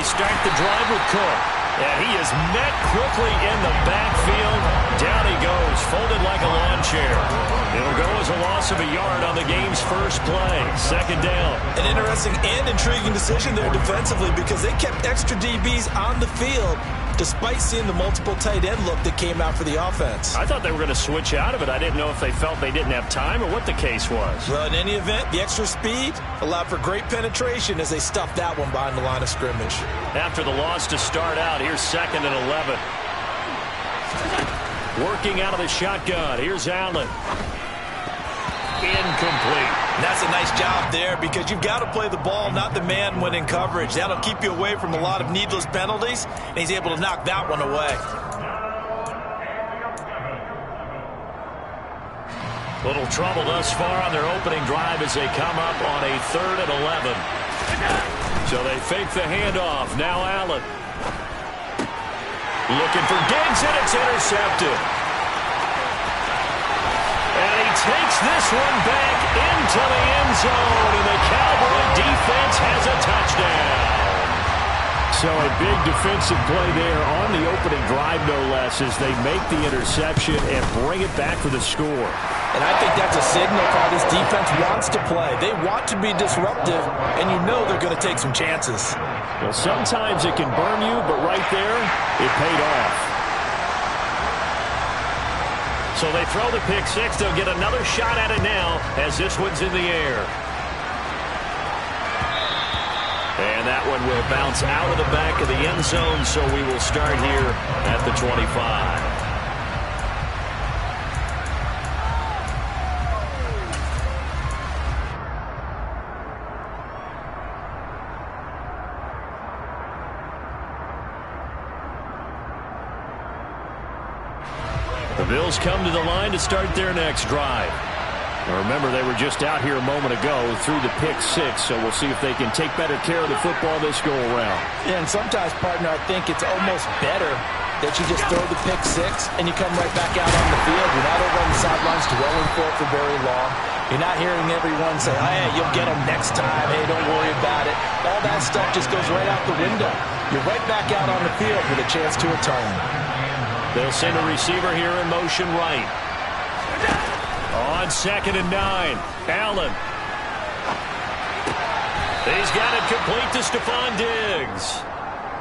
They start the drive with Cook. And he is met quickly in the backfield. Down he goes, folded like a lawn chair. It'll go as a loss of a yard on the game's first play. Second down. An interesting and intriguing decision there defensively because they kept extra DBs on the field despite seeing the multiple tight end look that came out for the offense. I thought they were going to switch out of it. I didn't know if they felt they didn't have time or what the case was. Well, in any event, the extra speed allowed for great penetration as they stuffed that one behind the line of scrimmage. After the loss to start out, here's 2nd and 11. Working out of the shotgun. Here's Allen. Incomplete. That's a nice job there because you've got to play the ball, not the man when in coverage. That'll keep you away from a lot of needless penalties, and he's able to knock that one away. Little trouble thus far on their opening drive as they come up on a 3rd and 11. So they fake the handoff. Now Allen. Looking for Diggs, and it's intercepted. And he takes this one back into the end zone, and the Cowboy defense has a touchdown. So a big defensive play there on the opening drive, no less, as they make the interception and bring it back for the score. And I think that's a signal how this defense wants to play. They want to be disruptive, and you know they're going to take some chances. Well, sometimes it can burn you, but right there, it paid off. So they throw the pick six. They'll get another shot at it now as this one's in the air. And that one will bounce out of the back of the end zone, so we will start here at the 25. The Bills come to the line to start their next drive. Now remember, they were just out here a moment ago through the pick six, so we'll see if they can take better care of the football this go-around. Yeah, and sometimes, partner, I think it's almost better that you just throw the pick six and you come right back out on the field. You're not over on the sidelines dwelling for it for very long. You're not hearing everyone say, hey, you'll get them next time. Hey, don't worry about it. All that stuff just goes right out the window. You're right back out on the field with a chance to atone. They'll send a receiver here in motion right. On 2nd and 9, Allen. He's got it complete to Stephon Diggs.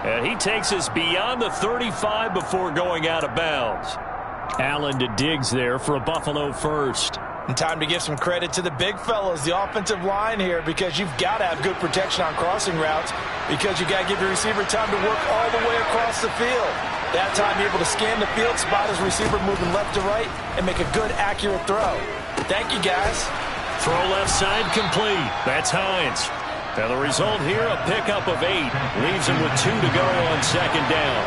And he takes us beyond the 35 before going out of bounds. Allen to Diggs there for a Buffalo first. And time to give some credit to the big fellas, the offensive line here, because you've got to have good protection on crossing routes because you've got to give your receiver time to work all the way across the field. That time, you're able to scan the field, spot his receiver moving left to right, and make a good, accurate throw. Thank you, guys. Throw left side complete. That's Hines. And the result here, a pickup of 8. Leaves him with 2 to go on 2nd down.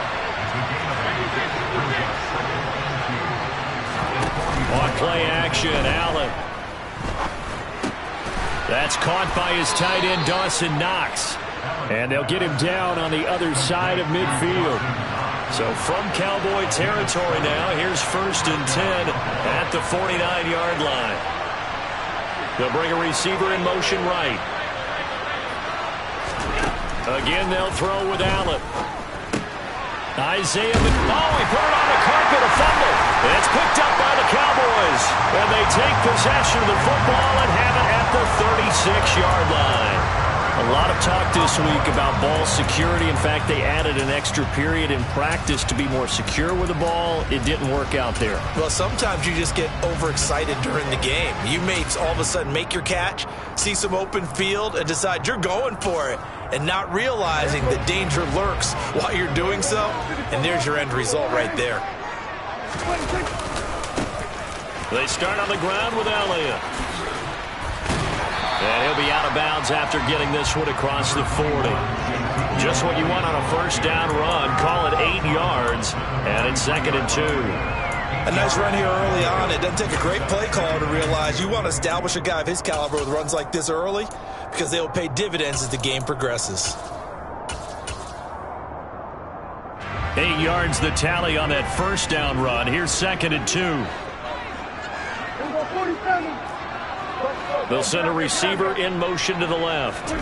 On play action, Allen. That's caught by his tight end, Dawson Knox. And they'll get him down on the other side of midfield. So from Cowboy territory now, here's 1st and 10 at the 49-yard line. They'll bring a receiver in motion right. Again, they'll throw with Allen. Isaiah McCollum, he put it on the carpet, a fumble. It's picked up by the Cowboys. And they take possession of the football and have it at the 36-yard line. A lot of talk this week about ball security. In fact, they added an extra period in practice to be more secure with the ball. It didn't work out there. Well, sometimes you just get overexcited during the game. You may all of a sudden make your catch, see some open field, and decide you're going for it, and not realizing that danger lurks while you're doing so. And there's your end result right there. They start on the ground with Elliott. And he'll be out of bounds after getting this one across the 40. Just what you want on a first down run. Call it 8 yards. And it's 2nd and 2. A nice run here early on. It doesn't take a great play caller to realize you want to establish a guy of his caliber with runs like this early because they will pay dividends as the game progresses. 8 yards the tally on that first down run. Here's 2nd and 2. They'll send a receiver in motion to the left.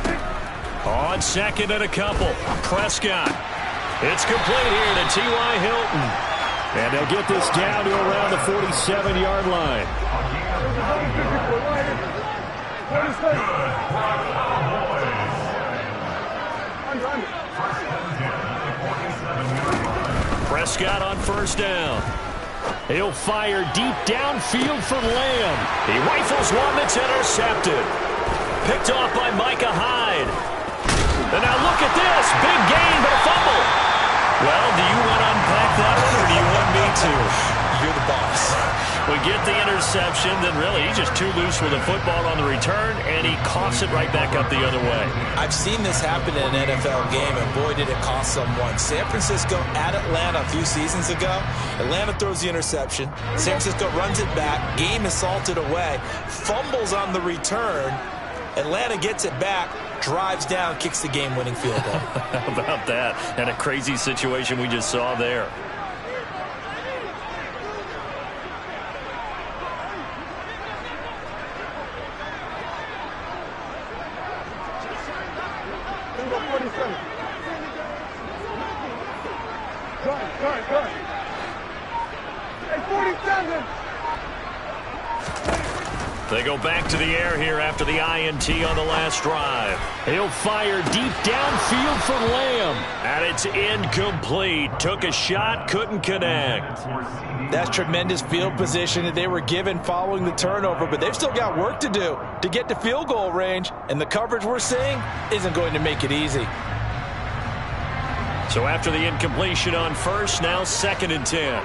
On second and a couple, Prescott. It's complete here to T.Y. Hilton. And they'll get this down to around the 47-yard line. Prescott on first down. He'll fire deep downfield for Lamb. He rifles one that's intercepted. Picked off by Micah Hyde. And now look at this. Big gain, but a fumble. Well, do you want to unpack that one, or do you want me to? You're the boss. We get the interception, then really he's just too loose with the football on the return, and he coughs it right back up the other way. I've seen this happen in an NFL game, and boy, did it cost someone. San Francisco at Atlanta a few seasons ago. Atlanta throws the interception. San Francisco runs it back. Game is salted away. Fumbles on the return. Atlanta gets it back, drives down, kicks the game-winning field goal. How about that? And a crazy situation we just saw there. They go back to the air here after the INT on the last drive. He'll fire deep downfield for Lamb. And it's incomplete. Took a shot, couldn't connect. That's tremendous field position that they were given following the turnover, but they've still got work to do to get to field goal range, and the coverage we're seeing isn't going to make it easy. So after the incompletion on first, now 2nd and 10.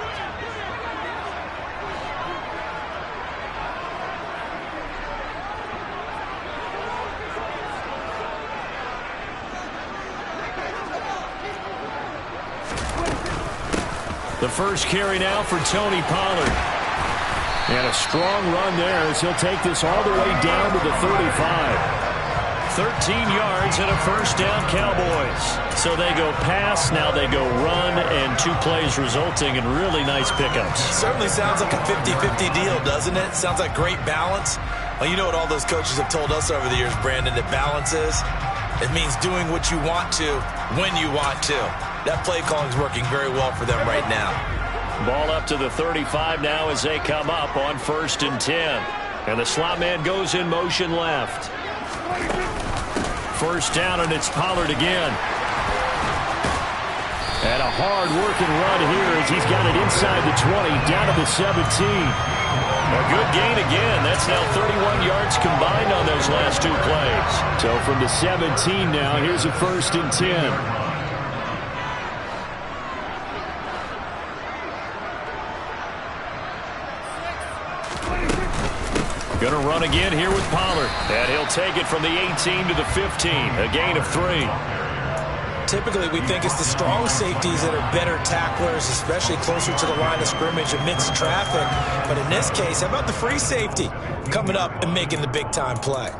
The first carry now for Tony Pollard. And a strong run there as he'll take this all the way down to the 35. 13 yards and a first down, Cowboys. So they go pass, now they go run, and 2 plays resulting in really nice pickups. Certainly sounds like a 50-50 deal, doesn't it? Sounds like great balance. Well, you know what all those coaches have told us over the years, Brandon, that balance is? It means doing what you want to when you want to. That play calling is working very well for them right now. Ball up to the 35 now as they come up on 1st and 10. And the slot man goes in motion left. First down, and it's Pollard again. And a hard-working run here as he's got it inside the 20, down to the 17. A good gain again. That's now 31 yards combined on those last 2 plays. So from the 17 now, here's a 1st and 10. Going to run again here with Pollard. And he'll take it from the 18 to the 15. A gain of 3. Typically, we think it's the strong safeties that are better tacklers, especially closer to the line of scrimmage amidst traffic. But in this case, how about the free safety coming up and making the big-time play?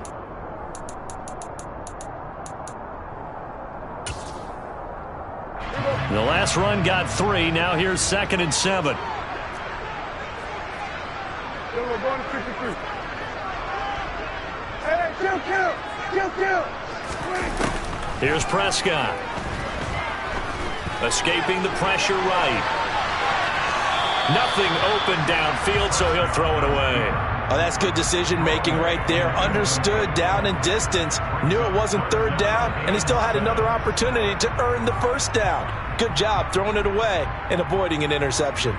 The last run got 3. Now here's 2nd and 7. Here's Prescott. Escaping the pressure right. Nothing open downfield, so he'll throw it away. Oh, that's good decision-making right there. Understood down and distance. Knew it wasn't 3rd down, and he still had another opportunity to earn the 1st down. Good job throwing it away and avoiding an interception.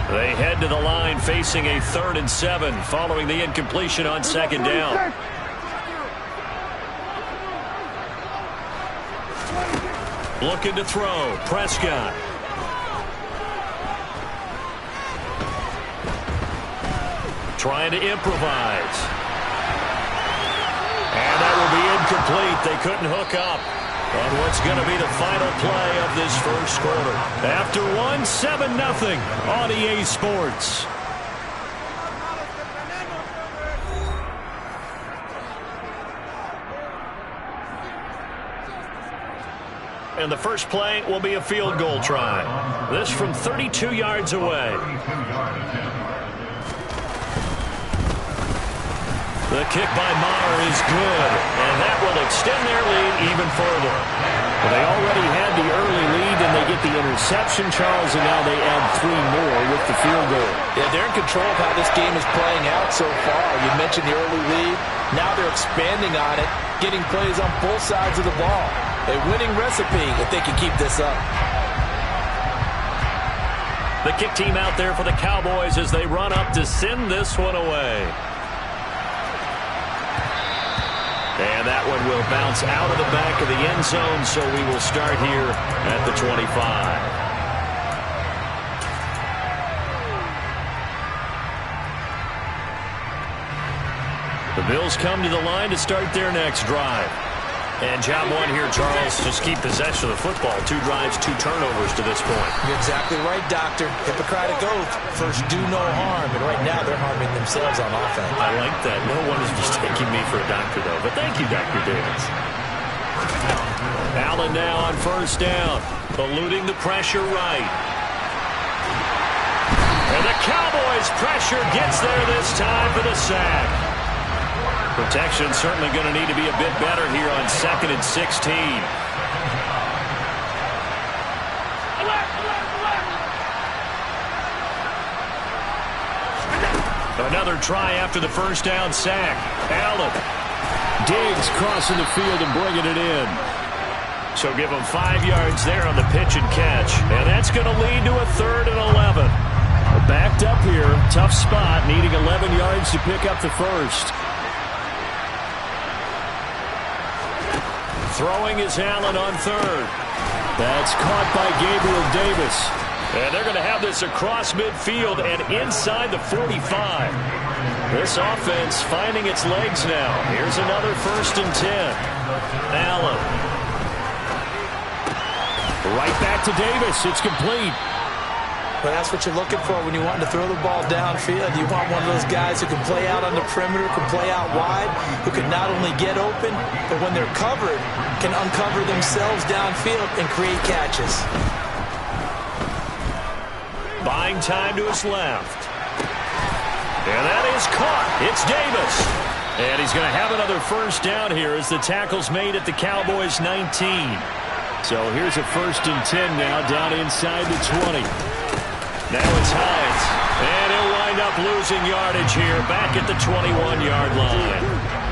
They head to the line facing a 3rd and 7 following the incompletion on 2nd down. Looking to throw. Prescott. Trying to improvise. And that will be incomplete. They couldn't hook up on what's going to be the final play of this first quarter. After 1, 7-0 on EA Sports. And the first play will be a field goal try. This from 32 yards away. The kick by Maher is good, and that will extend their lead even further. Well, they already had the early lead, and they get the interception, Charles, and now they add 3 more with the field goal. Yeah, they're in control of how this game is playing out so far. You mentioned the early lead. Now they're expanding on it, getting plays on both sides of the ball. A winning recipe if they can keep this up. The kick team out there for the Cowboys as they run up to send this one away. And that one will bounce out of the back of the end zone, so we will start here at the 25. The Bills come to the line to start their next drive. And job one here, Charles, just keep possession of the football. 2 drives, 2 turnovers to this point. You're exactly right, Doctor. Hippocratic oath. First, do no harm. And right now, they're harming themselves on offense. I like that. No one is mistaking me for a doctor, though. But thank you, Dr. Davis. Allen now on first down. Eluding the pressure right. And the Cowboys' pressure gets there this time for the sack. Protection certainly going to need to be a bit better here on 2nd and 16. Another try after the first down sack. Allen. Diggs crossing the field and bringing it in. So give him 5 yards there on the pitch and catch. And that's going to lead to a 3rd and 11. Backed up here. Tough spot. Needing 11 yards to pick up the first. Throwing is Allen on 3rd. That's caught by Gabriel Davis. And they're going to have this across midfield and inside the 45. This offense finding its legs now. Here's another 1st and 10. Allen. Right back to Davis. It's complete. But that's what you're looking for when you want to throw the ball downfield. You want one of those guys who can play out on the perimeter, can play out wide, who can not only get open, but when they're covered, can uncover themselves downfield and create catches. Buying time to his left. And that is caught. It's Davis. And he's going to have another first down here as the tackle's made at the Cowboys' 19. So here's a 1st and 10 now down inside the 20. Now it's Hines, and he'll wind up losing yardage here back at the 21-yard line.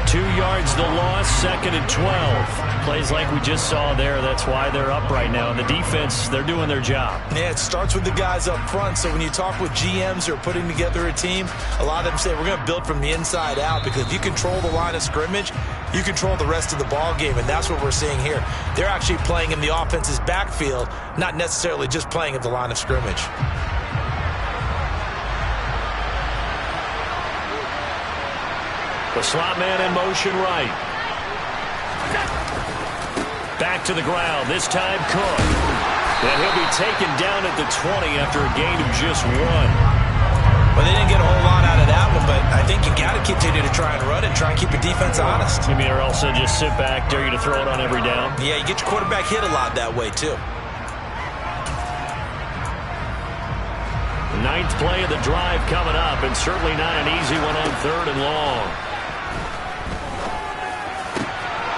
2 yards the loss, 2nd and 12. Plays like we just saw there. That's why they're up right now. And the defense, they're doing their job. Yeah, it starts with the guys up front. So when you talk with GMs who are putting together a team, a lot of them say we're going to build from the inside out, because if you control the line of scrimmage, you control the rest of the ball game, and that's what we're seeing here. They're actually playing in the offense's backfield, not necessarily just playing at the line of scrimmage. The slot man in motion right. Back to the ground, this time Cook. And he'll be taken down at the 20 after a gain of just 1. Well, they didn't get a whole lot out of that one, but I think you got to continue to try and run it, try and keep your defense honest. You mean, or else they'll just sit back, dare you to throw it on every down? Yeah, you get your quarterback hit a lot that way, too. 9th play of the drive coming up, and certainly not an easy one on 3rd and long.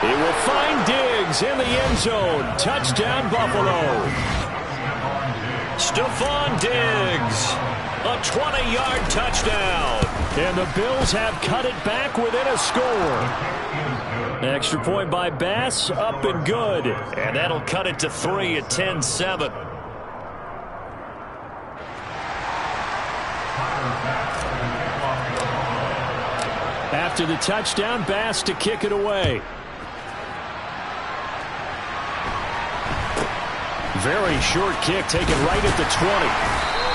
He will find Diggs in the end zone. Touchdown, Buffalo. Stephon Diggs. A 20-yard touchdown. And the Bills have cut it back within a score. Extra point by Bass, up and good. And that'll cut it to 3 at 10-7. After the touchdown, Bass to kick it away. Very short kick taken right at the 20.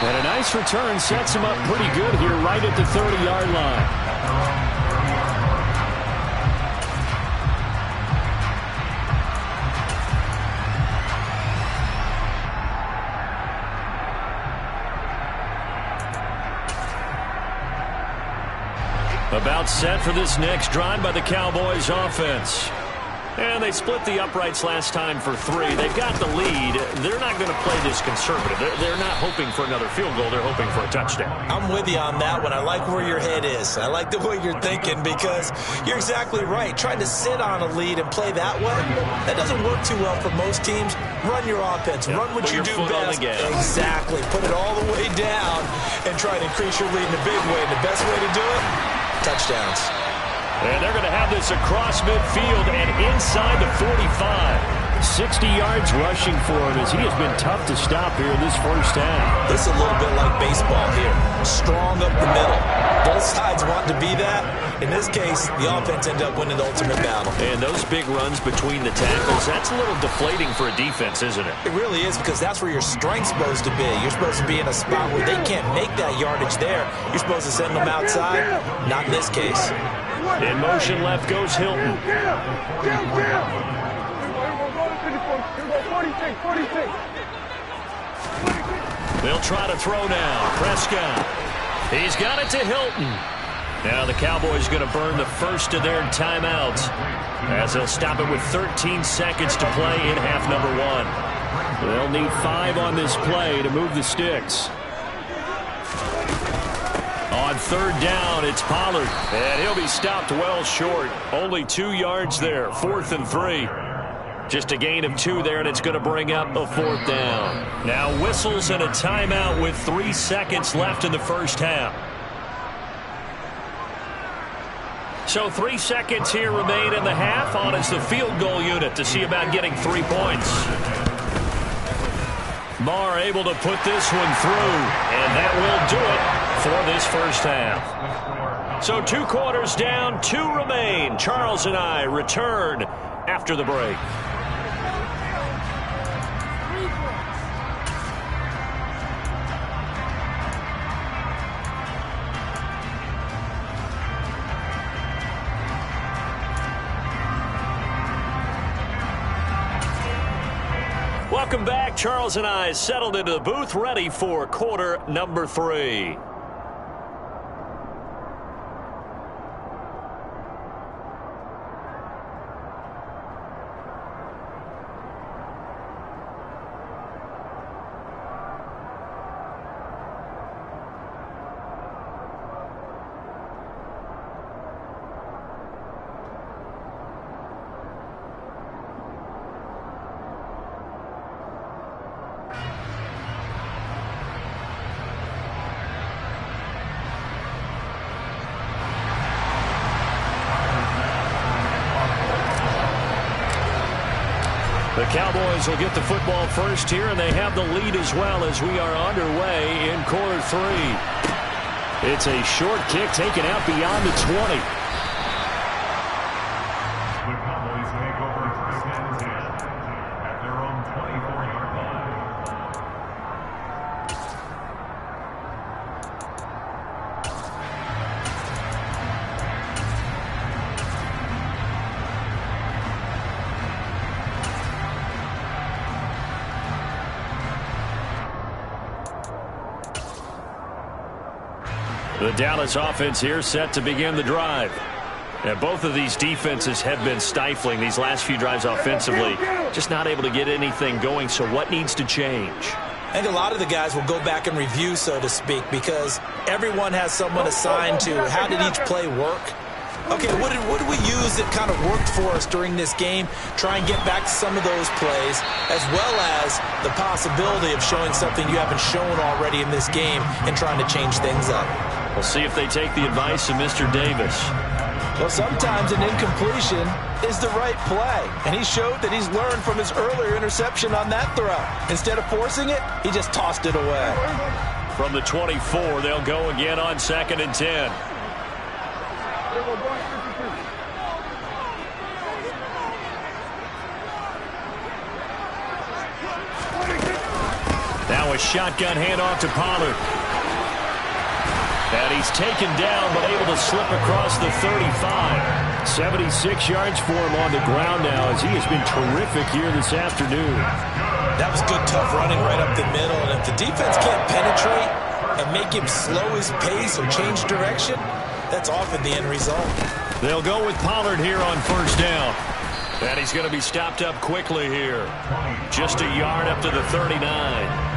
And a nice return sets him up pretty good here right at the 30-yard line. About set for this next drive by the Cowboys offense. And they split the uprights last time for 3. They've got the lead. They're not going to play this conservative. They're not hoping for another field goal. They're hoping for a touchdown. I'm with you on that one. I like where your head is. I like the way you're thinking because you're exactly right. Trying to sit on a lead and play that way, that doesn't work too well for most teams. Run your offense. Yep. Run what you do best. Exactly. Put it all the way down and try to increase your lead in a big way. And the best way to do it, touchdowns. And they're going to have this across midfield and inside the 45. 60 yards rushing for him as he has been tough to stop here in this first half. This is a little bit like baseball here. Strong up the middle. Both sides want to be that. In this case, the offense ended up winning the ultimate battle. And those big runs between the tackles, that's a little deflating for a defense, isn't it? It really is because that's where your strength's supposed to be. You're supposed to be in a spot where they can't make that yardage there. You're supposed to send them outside. Not in this case. In motion left goes Hilton. They'll try to throw now. Prescott. He's got it to Hilton. Now the Cowboys going to burn the first of their timeouts as they'll stop it with 13 seconds to play in half number 1. They'll need 5 on this play to move the sticks. On third down, it's Pollard, and he'll be stopped well short. Only 2 yards there, 4th and 3. Just a gain of 2 there, and it's going to bring up a 4th down. Now whistles and a timeout with 3 seconds left in the first half. So 3 seconds here remain in the half. On is the field goal unit to see about getting 3 points. Marr able to put this one through, and that will do it for this first half. So 2 quarters down, 2 remain. Charles and I return after the break. Welcome back. Charles and I settled into the booth, ready for quarter number 3. The Cowboys will get the football first here, and they have the lead as well as we are underway in quarter 3. It's a short kick taken out beyond the 20. The Cowboys take over first and 10 at their own 24-yard line. The Dallas offense here set to begin the drive. And both of these defenses have been stifling these last few drives offensively. Just not able to get anything going, so what needs to change? I think a lot of the guys will go back and review, so to speak, because everyone has someone assigned to how did each play work. Okay, what did we use that kind of worked for us during this game? Try and get back to some of those plays, as well as the possibility of showing something you haven't shown already in this game and trying to change things up. We'll see if they take the advice of Mr. Davis. Well, sometimes an incompletion is the right play, and he showed that he's learned from his earlier interception on that throw. Instead of forcing it, he just tossed it away. From the 24, they'll go again on 2nd and 10. Now a shotgun handoff to Pollard. And he's taken down, but able to slip across the 35. 76 yards for him on the ground now, as he has been terrific here this afternoon. That was good, tough running right up the middle. And if the defense can't penetrate and make him slow his pace or change direction, that's often the end result. They'll go with Pollard here on first down. And he's going to be stopped up quickly here. Just a yard up to the 39.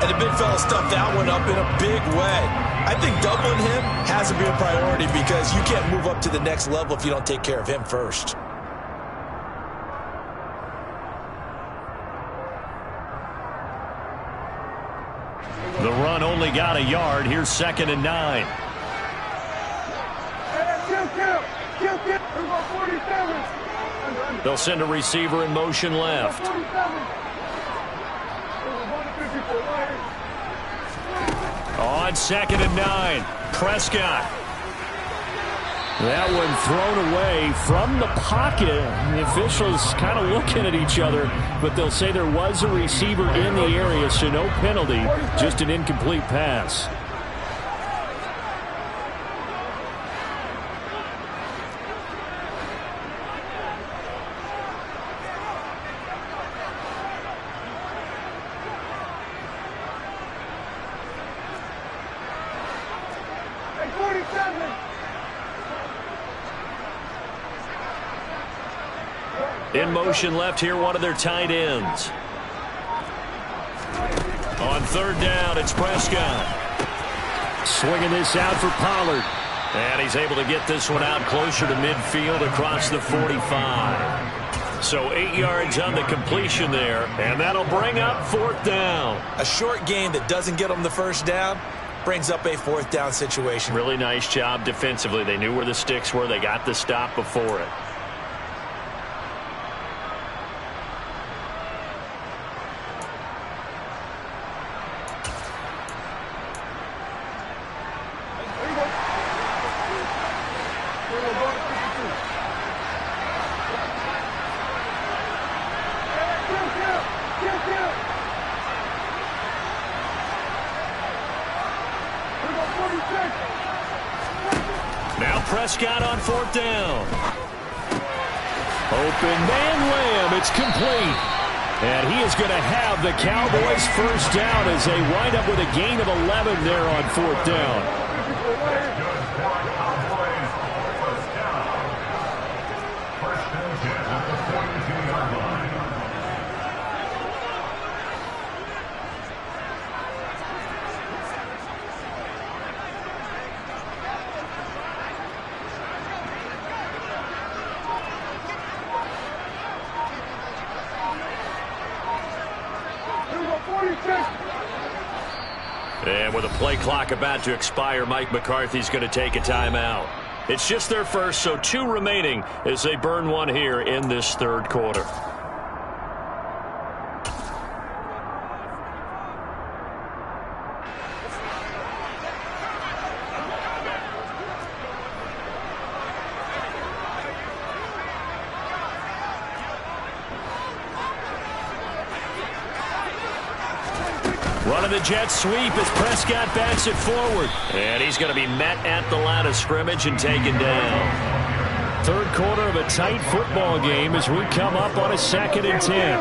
And the big fella stuffed that one up in a big way. I think doubling him has to be a priority because you can't move up to the next level if you don't take care of him first. The run only got a yard. Here's 2nd and 9. They'll send a receiver in motion left. On 2nd and 9, Prescott. That one thrown away from the pocket. The officials kind of looking at each other, but they'll say there was a receiver in the area, so no penalty, just an incomplete pass. In motion left here, one of their tight ends. On 3rd down, it's Prescott. Swinging this out for Pollard. And he's able to get this one out closer to midfield across the 45. So 8 yards on the completion there, and that'll bring up 4th down. A short game that doesn't get them the first down brings up a 4th down situation. Really nice job defensively. They knew where the sticks were. They got the stop before it. Now Prescott on 4th down. Open man Lamb. It's complete. And he is going to have the Cowboys first down as they wind up with a gain of 11 there on 4th down. And with a play clock about to expire, Mike McCarthy's going to take a timeout. It's just their first, so 2 remaining as they burn one here in this 3rd quarter. Running the jet sweep as Prescott backs it forward. And he's going to be met at the line of scrimmage and taken down. 3rd quarter of a tight football game as we come up on a 2nd and 10.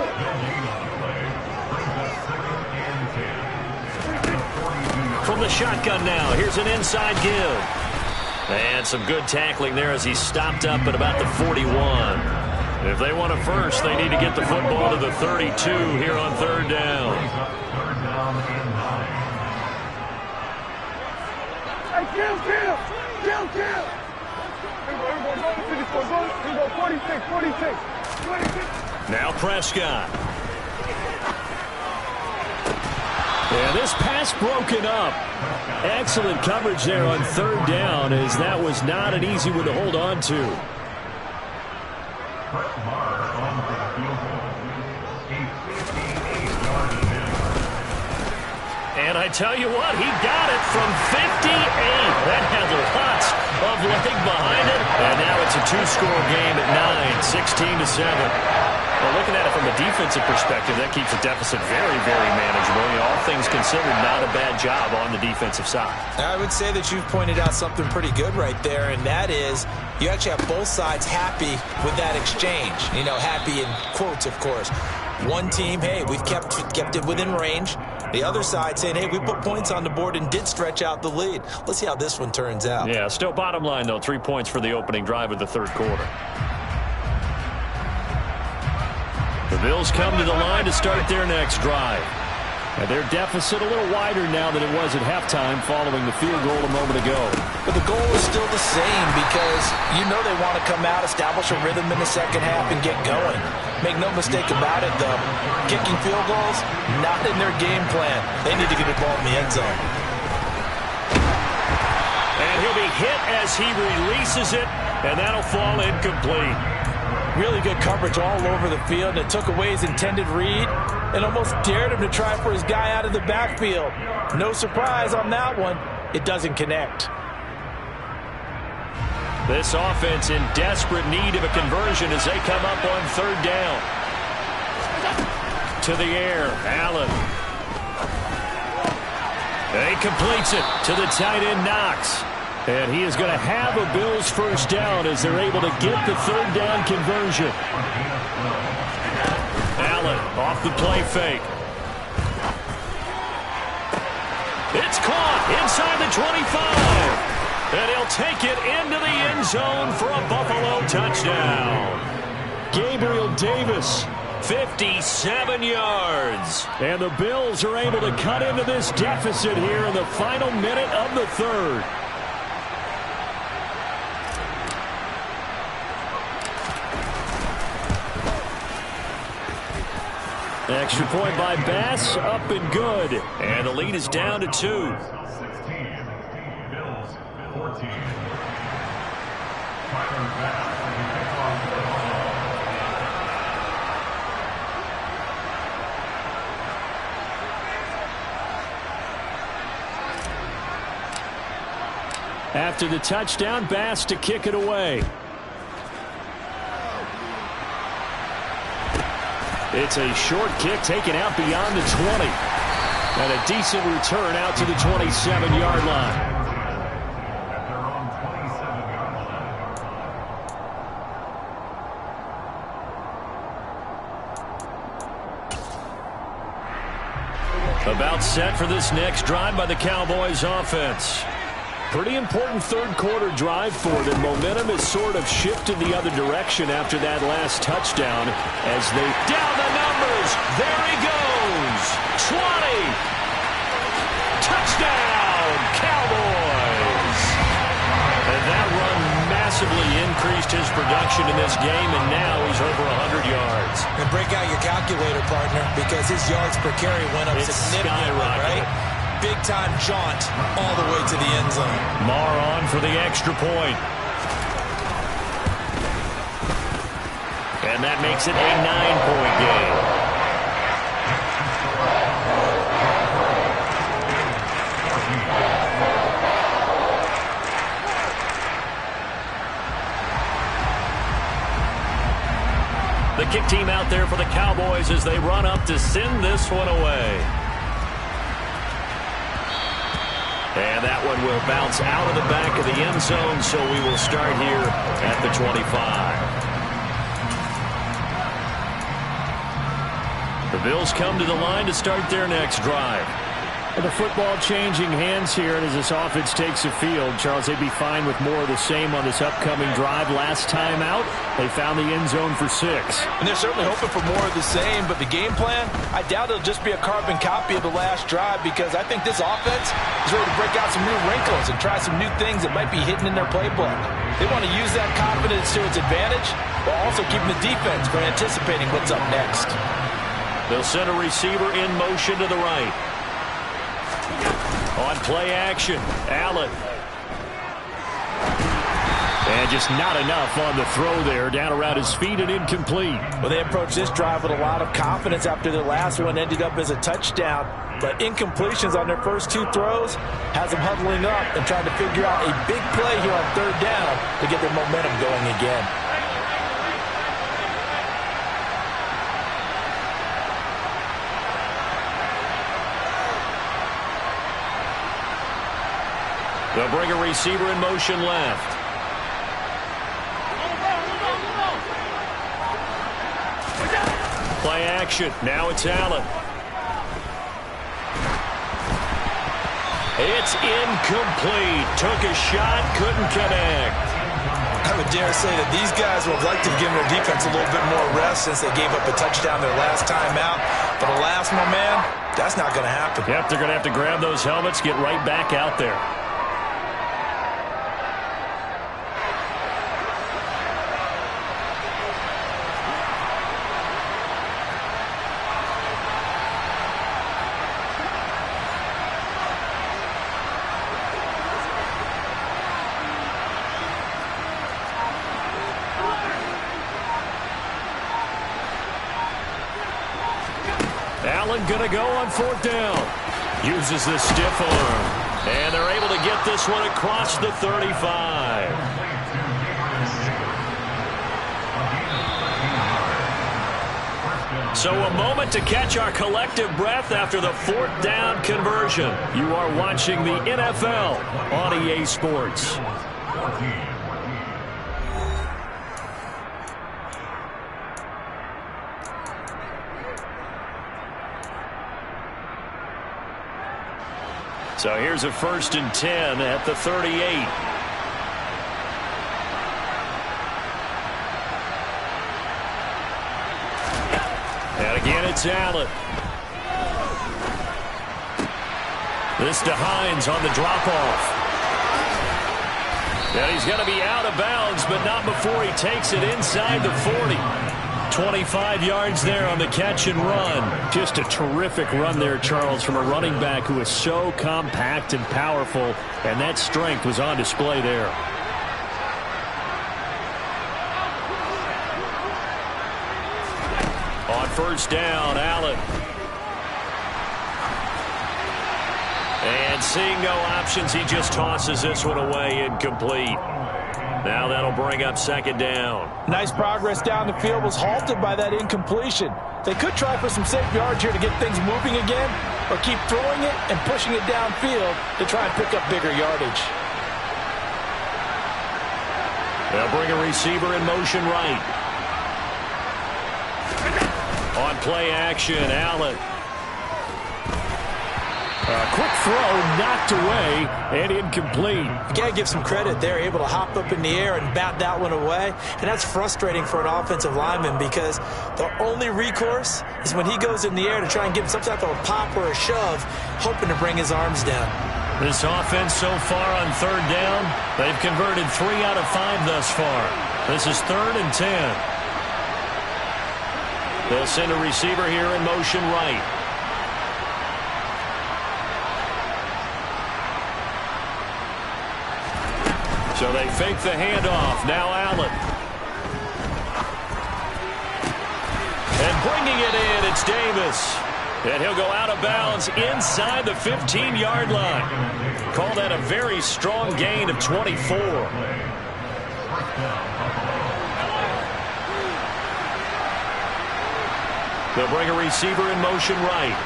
From the shotgun now, here's an inside give. And some good tackling there as he's stopped up at about the 41. If they want a first, they need to get the football to the 32 here on 3rd down. Now Prescott. And this pass broken up. Excellent coverage there on 3rd down as that was not an easy one to hold on to. And I tell you what, he got it from 58. That had lots of leg behind it. And now it's a 2-score game at 9, 16-7. Well, looking at it from a defensive perspective, that keeps the deficit very, very manageable. You know, all things considered, not a bad job on the defensive side. I would say that you've pointed out something pretty good right there, and that is you actually have both sides happy with that exchange. You know, happy in quotes, of course. One team, hey, we've kept it within range. The other side saying, hey, we put points on the board and did stretch out the lead. Let's see how this one turns out. Yeah, still bottom line, though, 3 points for the opening drive of the 3rd quarter. The Bills come to the line to start their next drive. And their deficit a little wider now than it was at halftime following the field goal a moment ago. But the goal is still the same because you know they want to come out, establish a rhythm in the second half, and get going. Make no mistake about it, though. Kicking field goals, not in their game plan. They need to get the ball in the end zone. And he'll be hit as he releases it, and that'll fall incomplete. Really good coverage all over the field, and it took away his intended read and almost dared him to try for his guy out of the backfield. No surprise on that one. It doesn't connect. This offense in desperate need of a conversion as they come up on third down. To the air, Allen. He completes it to the tight end, Knox. And he is going to have a Bills first down as they're able to get the third down conversion. Allen off the play fake. It's caught inside the 25. And he'll take it into the end zone for a Buffalo touchdown. Gabriel Davis, 57 yards. And the Bills are able to cut into this deficit here in the final minute of the third. Extra point by Bass, up and good. And the lead is down to 2. 16, Bills 14. Tyler Bass. After the touchdown, Bass to kick it away. It's a short kick taken out beyond the 20. And a decent return out to the 27-yard line. At their own 27-yard line. About set for this next drive by the Cowboys offense. Pretty important third quarter drive for them. Momentum has sort of shifted the other direction after that last touchdown as they down the numbers. There he goes. 20. Touchdown, Cowboys. And that run massively increased his production in this game, and now he's over 100 yards. And break out your calculator, partner, because his yards per carry went up significantly, right? Big-time jaunt all the way to the end zone. Marr on for the extra point. And that makes it a 9-point game. The kick team out there for the Cowboys as they run up to send this one away. And that one will bounce out of the back of the end zone, so we will start here at the 25. The Bills come to the line to start their next drive. And the football changing hands here as this offense takes the field. Charles, they'd be fine with more of the same on this upcoming drive. Last time out, they found the end zone for 6. And they're certainly hoping for more of the same, but the game plan, I doubt it'll just be a carbon copy of the last drive because I think this offense is ready to break out some new wrinkles and try some new things that might be hidden in their playbook. They want to use that confidence to its advantage while also keeping the defense from anticipating what's up next. They'll send a receiver in motion to the right. On play action, Allen. And just not enough on the throw there. Down around his feet and incomplete. Well, they approached this drive with a lot of confidence after their last one ended up as a touchdown. But incompletions on their first 2 throws has them huddling up and trying to figure out a big play here on third down to get their momentum going again. They'll bring a receiver in motion left. Play action. Now it's Allen. It's incomplete. Took a shot, couldn't connect. would dare say that these guys would have liked to have given their defense a little bit more rest since they gave up a touchdown their last time out. But alas, my man, that's not going to happen. Yep, they're going to have to grab those helmets, get right back out there. Allen going to go on fourth down. Uses the stiff arm. And they're able to get this one across the 35. So a moment to catch our collective breath after the fourth down conversion. You are watching the NFL on EA Sports. So here's a 1st and 10 at the 38. And again, it's Allen. This to Hines on the drop-off. And he's going to be out of bounds, but not before he takes it inside the 40. 25 yards there on the catch and run. Just a terrific run there, Charles, from a running back who is so compact and powerful, and that strength was on display there. On first down, Allen. And seeing no options, he just tosses this one away, incomplete. Now that'll bring up 2nd down. Nice progress down the field, was halted by that incompletion. They could try for some safe yards here to get things moving again, or keep throwing it and pushing it downfield to try and pick up bigger yardage. They'll bring a receiver in motion right. On play action, Allen. Quick throw, knocked away, and incomplete. You got to give some credit. They're able to hop up in the air and bat that one away. And that's frustrating for an offensive lineman because the only recourse is when he goes in the air to try and give some type of a pop or a shove, hoping to bring his arms down. This offense so far on 3rd down, they've converted 3 out of 5 thus far. This is 3rd and 10. They'll send a receiver here in motion right. So they fake the handoff. Now Allen. And bringing it in, it's Davis. And he'll go out of bounds inside the 15-yard line. Call that a very strong gain of 24. They'll bring a receiver in motion right.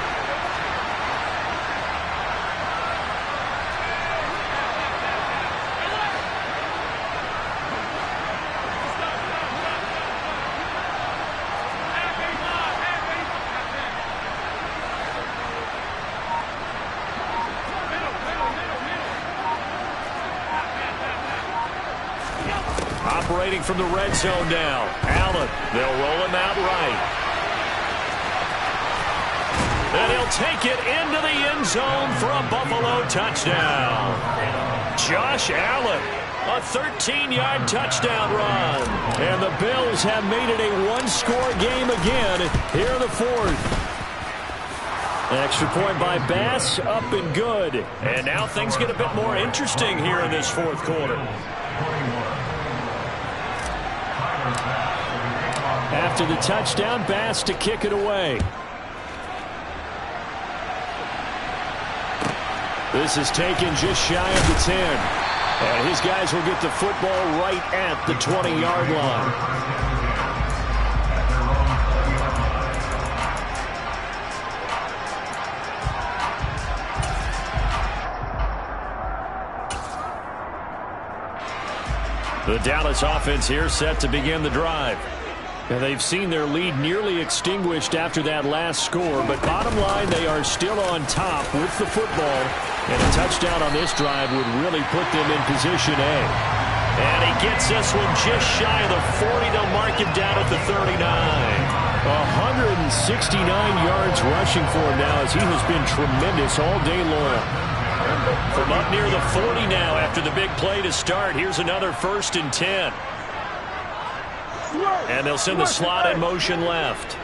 Operating from the red zone now. Allen, they'll roll him out right. And he'll take it into the end zone for a Buffalo touchdown. Josh Allen, a 13-yard touchdown run. And the Bills have made it a one-score game again here in the 4th. An extra point by Bass, up and good. And now things get a bit more interesting here in this 4th quarter. After the touchdown, Bass to kick it away. This is taken just shy of the 10. And his guys will get the football right at the 20-yard line. The Dallas offense here set to begin the drive. And they've seen their lead nearly extinguished after that last score, but bottom line, they are still on top with the football, and a touchdown on this drive would really put them in position A. And he gets this one just shy of the 40. They'll mark him down at the 39. 169 yards rushing for him now as he has been tremendous all day long. From up near the 40 now after the big play to start. Here's another 1st and 10. And they'll send the slot in motion left.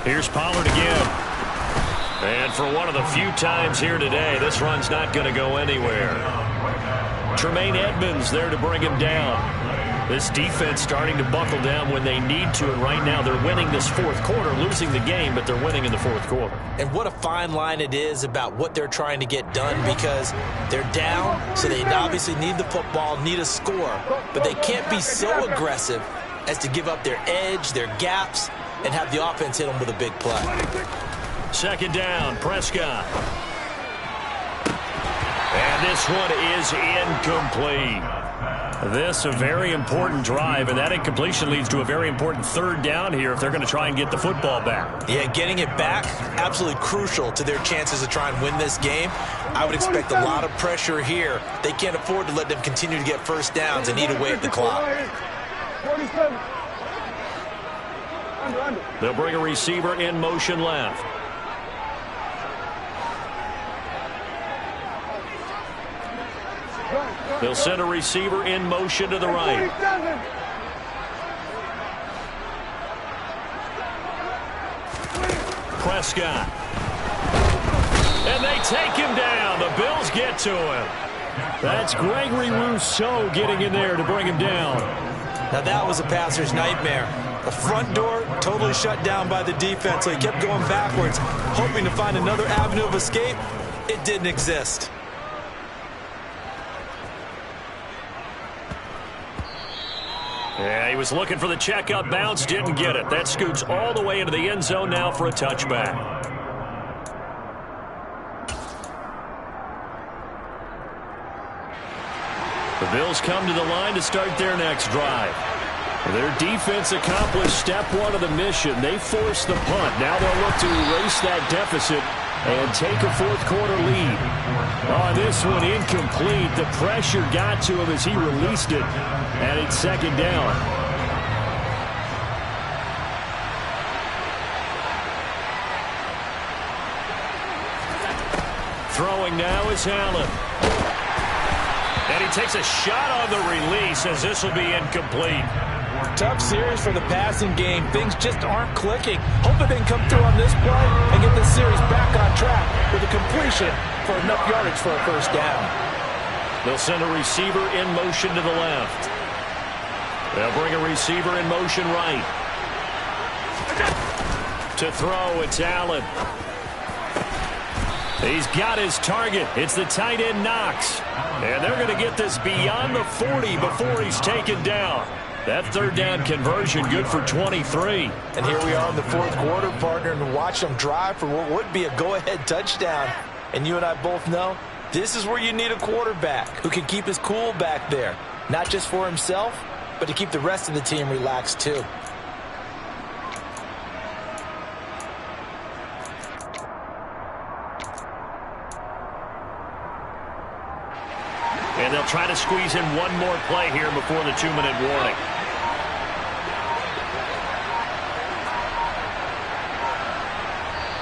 Here's Pollard again. And for one of the few times here today, this run's not going to go anywhere. Tremaine Edmonds there to bring him down. This defense starting to buckle down when they need to, and right now they're winning this 4th quarter, losing the game, but they're winning in the 4th quarter. And what a fine line it is about what they're trying to get done, because they're down, so they obviously need the football, need a score, but they can't be so aggressive as to give up their edge, their gaps, and have the offense hit them with a big play. 2nd down, Prescott. And this one is incomplete. This a very important drive, and that incompletion leads to a very important 3rd down here if they're going to try and get the football back. Yeah, getting it back, absolutely crucial to their chances to try and win this game. I would expect a lot of pressure here. They can't afford to let them continue to get 1st downs and eat away at the clock. They'll bring a receiver in motion left. They'll send a receiver in motion to the right. Prescott. And they take him down. The Bills get to him. That's Gregory Rousseau getting in there to bring him down. Now that was a passer's nightmare. The front door totally shut down by the defense, so he kept going backwards, hoping to find another avenue of escape. It didn't exist. Yeah, he was looking for the checkup bounce, didn't get it. That scoots all the way into the end zone now for a touchback. The Bills come to the line to start their next drive. Their defense accomplished step 1 of the mission. They forced the punt. Now they'll look to erase that deficit and take a 4th quarter lead. On this one, incomplete. The pressure got to him as he released it, and it's 2nd down. Throwing now is Allen. And he takes a shot on the release as this will be incomplete. Tough series for the passing game. Things just aren't clicking. Hoping they can come through on this play and get this series back on track with a completion for enough yardage for a 1st down. They'll send a receiver in motion to the left. They'll bring a receiver in motion right. To throw, it's Allen. He's got his target. It's the tight end Knox. And they're going to get this beyond the 40 before he's taken down. That 3rd down conversion good for 23. And here we are in the 4th quarter, partner, and watch them drive for what would be a go-ahead touchdown. And you and I both know this is where you need a quarterback who can keep his cool back there. Not just for himself, but to keep the rest of the team relaxed too. And they'll try to squeeze in one more play here before the 2-minute warning.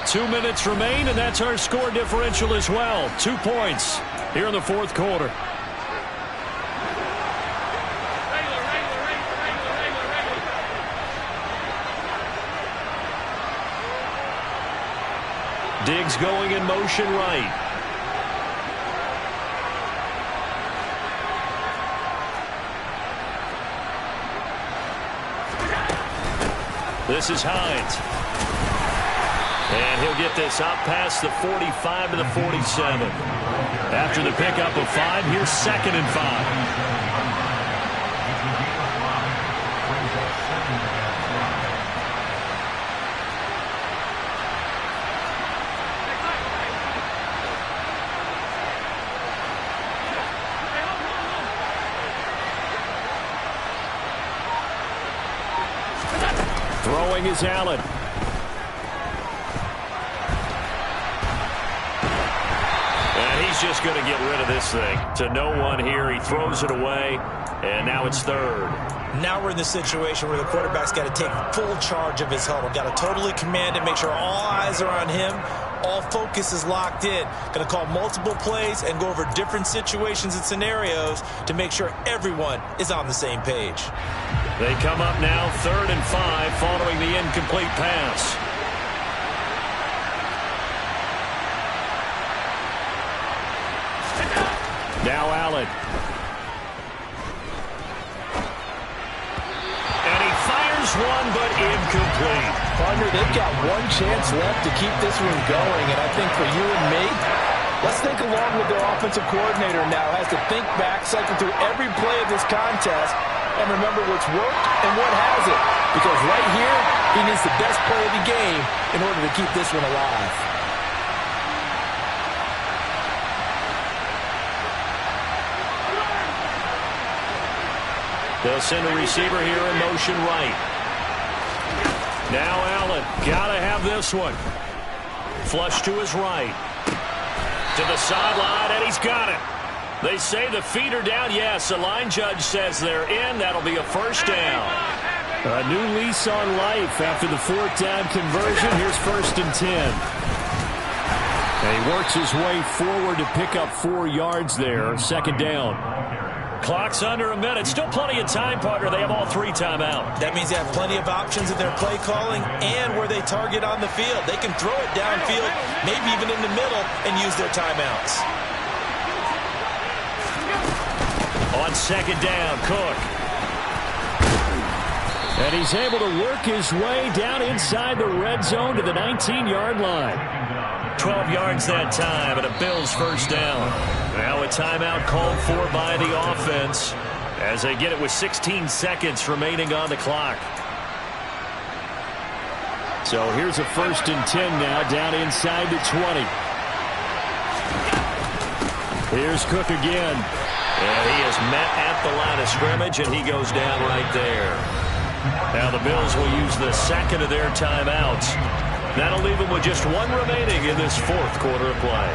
Two minutes remain, and that's our score differential as well. 2 points here in the 4th quarter. Diggs going in motion right. This is Hines. And he'll get this up past the 45 to the 47. After the pickup of 5, here's 2nd and 5. Throwing is Allen. And he's he's just going to get rid of this thing. To no one here. He throws it away, and now it's third. Now we're in the situation where the quarterback's got to take full charge of his huddle. Got to totally command it, make sure all eyes are on him. All focus is locked in. Going to call multiple plays and go over different situations and scenarios to make sure everyone is on the same page. They come up now 3rd and 5 following the incomplete pass. Now Allen. And he fires one, but incomplete. Partner, they've got one chance left to keep this one going, and I think for you and me, let's think along with their offensive coordinator now. Has to think back, cycle through every play of this contest, and remember what's worked and what hasn't. Because right here, he needs the best play of the game in order to keep this one alive. They'll send a receiver here in motion right. Now Allen, gotta have this one. Flush to his right. To the sideline, and he's got it. They say the feet are down. Yes, the line judge says they're in. That'll be a first down. A new lease on life after the 4th down conversion. Here's 1st and 10. And he works his way forward to pick up 4 yards there. 2nd down. Clock's under a minute. Still plenty of time, partner. They have all 3 timeouts. That means they have plenty of options in their play calling and where they target on the field. They can throw it downfield, maybe even in the middle, and use their timeouts. On 2nd down, Cook. And he's able to work his way down inside the red zone to the 19-yard line. 12 yards that time, and a Bills first down. Now a timeout called for by the offense as they get it with 16 seconds remaining on the clock. So here's a 1st and 10 now down inside the 20. Here's Cook again. And he is met at the line of scrimmage, and he goes down right there. Now the Bills will use the 2nd of their timeouts. That'll leave them with just 1 remaining in this 4th quarter of play.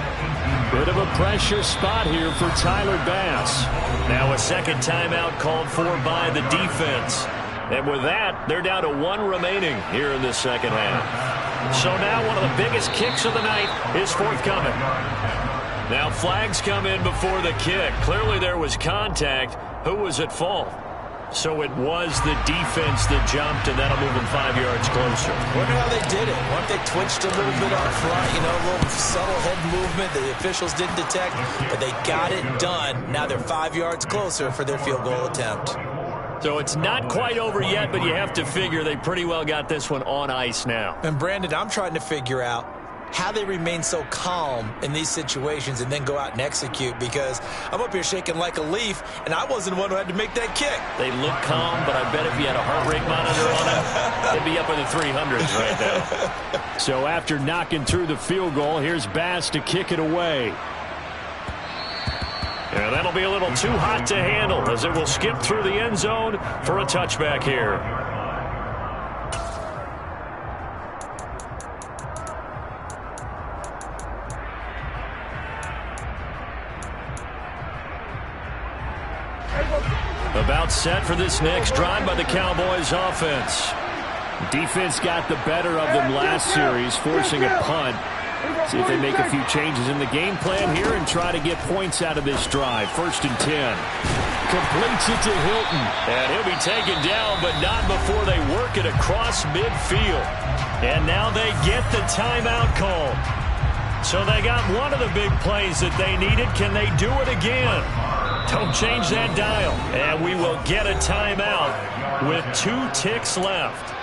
Bit of a pressure spot here for Tyler Bass. Now a 2nd timeout called for by the defense. And with that, they're down to 1 remaining here in this 2nd half. So now one of the biggest kicks of the night is forthcoming. Now flags come in before the kick. Clearly there was contact. Who was at fault? So it was the defense that jumped, and that'll move them 5 yards closer. Wonder how they did it. What if they twitched a little bit up front, you know, a little subtle head movement the officials didn't detect, but they got it done. Now they're 5 yards closer for their field goal attempt. So it's not quite over yet, but you have to figure they pretty well got this one on ice now. And Brandon, I'm trying to figure out how they remain so calm in these situations and then go out and execute, because I'm up here shaking like a leaf, and I wasn't the one who had to make that kick. They look calm, but I bet if you had a heart rate monitor on it, they'd be up in the 300s right now. So after knocking through the field goal, here's Bass to kick it away. And that'll be a little too hot to handle as it will skip through the end zone for a touchback here. About set for this next drive by the Cowboys offense. Defense got the better of them last series, forcing a punt. See if they make a few changes in the game plan here and try to get points out of this drive. 1st and 10. Completes it to Hilton. And he'll be taken down, but not before they work it across midfield. And now they get the timeout call. So they got one of the big plays that they needed. Can they do it again? Don't change that dial. And we will get a timeout with 2 ticks left.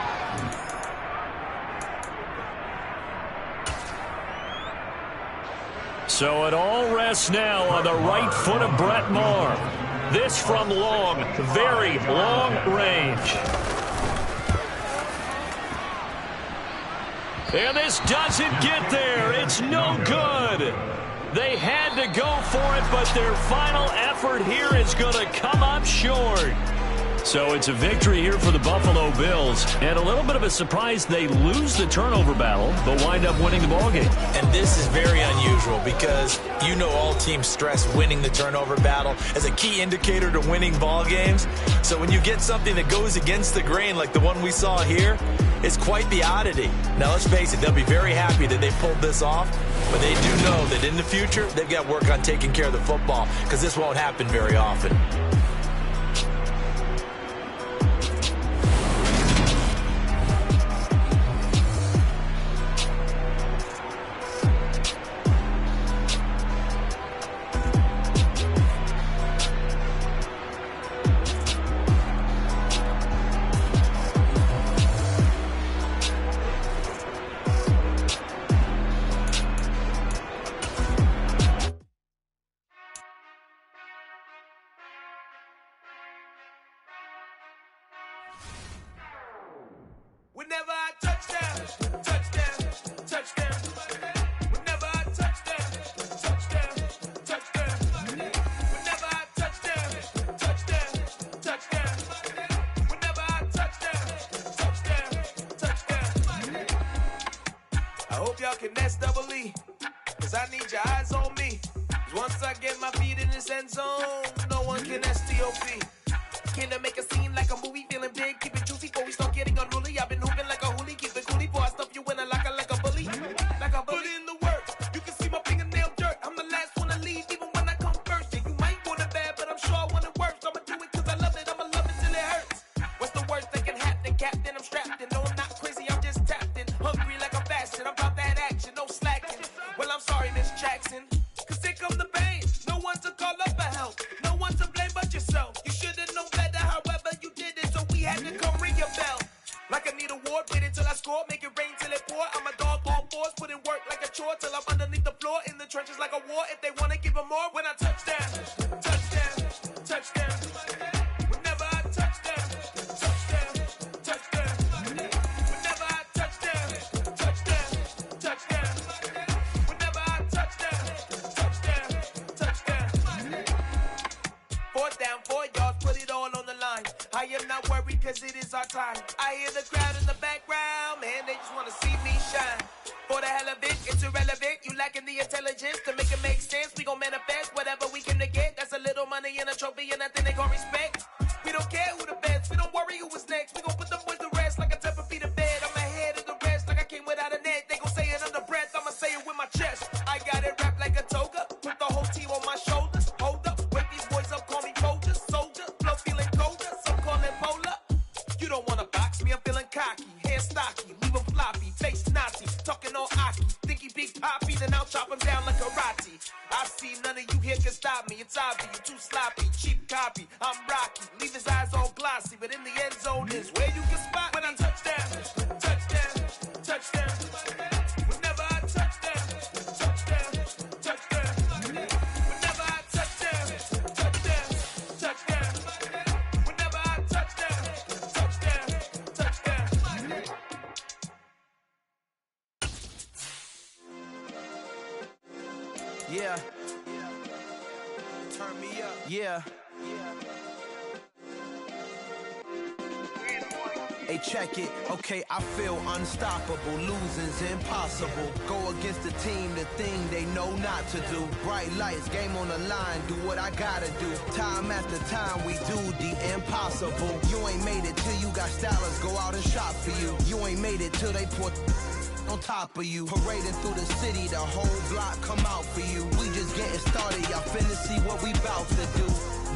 So it all rests now on the right foot of Brett Maher. This from long, very long range. And this doesn't get there. It's no good. They had to go for it, but their final effort here is going to come up short. So it's a victory here for the Buffalo Bills. And a little bit of a surprise, they lose the turnover battle, but wind up winning the ballgame. And this is very unusual because you know all teams stress winning the turnover battle as a key indicator to winning ball games. So when you get something that goes against the grain like the one we saw here, it's quite the oddity. Now, let's face it, they'll be very happy that they pulled this off, but they do know that in the future, they've got to work on taking care of the football because this won't happen very often. Whenever I touchdown, touchdown, touchdown. Whenever I touchdown, touchdown, touchdown. Whenever I touchdown, touchdown, touchdown. Whenever I touchdown, touchdown. I hope y'all can nest double E, cause I need your eyes on me. Cause once I get my feet in this end zone, no one can STOP. Came to make a scene like a movie, feeling big, keep it juicy before we start getting unruly. I've been hooping like a hoolie, keep it coolie before I stuff you in a locker like a bully. Like a bully. Put in the work, you can see my fingernail dirt. I'm the last one to leave, even when I come first. Yeah, you might want it bad, but I'm sure I want it worse. I'ma do it cause I love it, I'ma love it till it hurts. What's the worst that can happen, Captain? I'm strapped in, no I'm not crazy, I'm just tapped in. Hungry like I'm fasting, I'm about that action, no slacking. Well, I'm sorry, Miss Jackson, cause here come the pain. No one to call up for help, no one to blame but yourself. You should've known better, however you did it, so we had to come ring your bell. Like I need a award, wait until I score, make it rain till it pour. I'm a dog on fours, put in work like a chore till I'm underneath the floor, in the trenches like a war. If they wanna give 'em more, when I touchdown, touchdown, touchdown. Whenever I touchdown, touchdown, touchdown. Whenever I touchdown, touchdown, touchdown. Whenever I touchdown, touchdown, touchdown. Fourth down, 4 yards, put it all on the line. I am not worried cause it is our time. I hear the crowd in the background, man, they just wanna see me shine. For the hell of it, it's irrelevant. You lacking the intelligence to make it make sense. We gon' manifest whatever we can to get. That's a little money and a trophy and nothing they gon' respect. We don't care who the best, we don't worry who was next. We gon' put the boys to rest like a temper feet of bed. I'm ahead of the rest like I came without a net. They gon' say it under breath, I'ma say it with my chest. I got it wrapped like a toga, put the whole team on my shoulders. Hold up, wake these boys up, call me Folger, soldier. Flow feeling colder, some call it polar. You don't wanna box me, I'm feeling cocky. Hair stocky, leave 'em floppy, face Nazi. Talking all Aki, think he big poppy, then I'll chop him down like karate. I see none of you here can stop me. It's obvious, you too sloppy, cheap copy. I'm Rocky, leave his eyes all glossy, but in the end zone is where you can spot when I touchdown, touchdown, touchdown. Whenever I touchdown, touchdown, touchdown. Whenever I touchdown, touchdown, touchdown. Whenever I touchdown, touchdown, touchdown. Yeah. Turn me up. Yeah. Hey, check it. Okay, I feel unstoppable. Losing's impossible. Go against the team, the thing they know not to do. Bright lights, game on the line. Do what I gotta do. Time after time, we do the impossible. You ain't made it till you got stylers go out and shop for you. You ain't made it till they put on top of you. Parading through the city, the whole block come out for you. We just getting started, y'all finna see what we bout to do.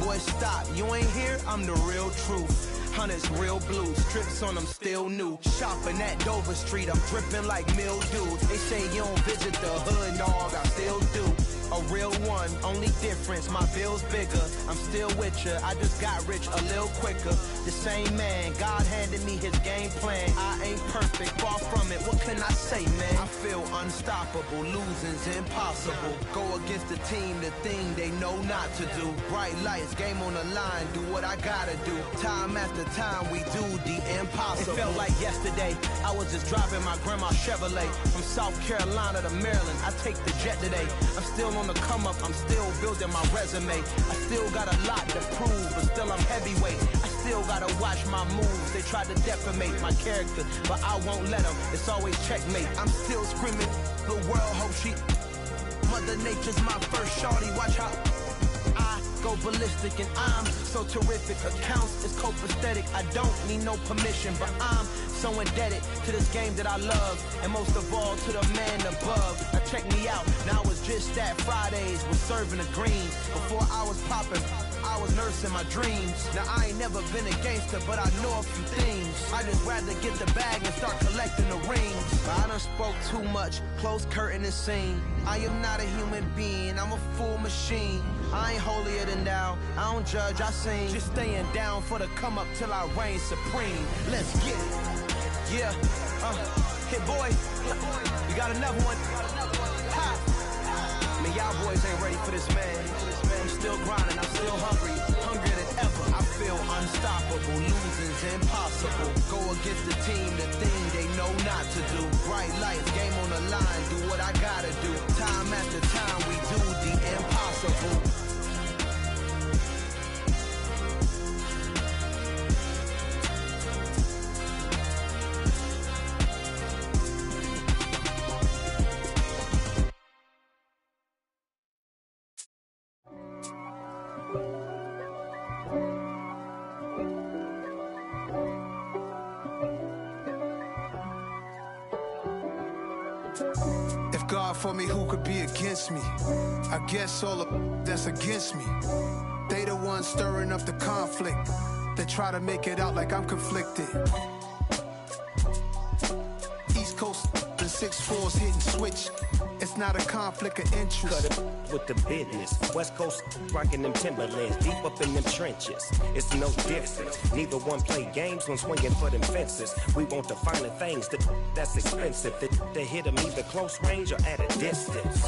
Boy, stop, you ain't here, I'm the real truth. Hunters, real blue, strips on them still new. Shopping at Dover Street, I'm dripping like mildew. They say you don't visit the hood, dog, I still do. A real one, only difference, my bill's bigger. I'm still with ya, I just got rich a little quicker. The same man, God handed me his game plan. I ain't perfect, far from it, what can I say, man? I feel unstoppable, losing's impossible. Go against the team, the thing they know not to do. Bright lights, game on the line, do what I gotta do. Time after time, we do the impossible. It felt like yesterday, I was just driving my grandma's Chevrolet. From South Carolina to Maryland, I take the jet today. I'm still on the come up, I'm still building my resume. I still got a lot to prove, but still I'm heavyweight. I still gotta watch my moves. They tried to defamate my character, but I won't let them. It's always checkmate. I'm still screaming. The world hopes she. Mother Nature's my first shorty. Watch how I go ballistic, and I'm so terrific. Accounts is copacetic. I don't need no permission, but I'm so indebted to this game that I love, and most of all to the man above. Now check me out. Now it's just that Fridays was serving the green. Before I was popping, I was nursing my dreams. Now I ain't never been a gangster, but I know a few things. I just rather get the bag and start collecting the rings. But I done spoke too much. Close curtain and scene. I am not a human being. I'm a full machine. I ain't holier than thou. I don't judge, I sing. Just staying down for the come up till I reign supreme. Let's get it. Yeah. Hit boy. We got another one. Ha. Man, y'all boys ain't ready for this, man. I'm still grinding. I'm still hungry. Hungrier than ever. I feel unstoppable. Losing's impossible. Go against the team, the thing they know not to do. Bright lights, game on the line. Do what I gotta do. Time after time, we do the impossible. If God for me, who could be against me? I guess all of that's against me. They the ones stirring up the conflict. They try to make it out like I'm conflicted. East Coast and 6'4's hitting switch. It's not a conflict of interest. Cut it with the business. West Coast rocking them Timberlands, deep up in them trenches. It's no difference. Neither one play games when swinging for them fences. We want the finer things that's expensive. They hit them either close range or at a distance.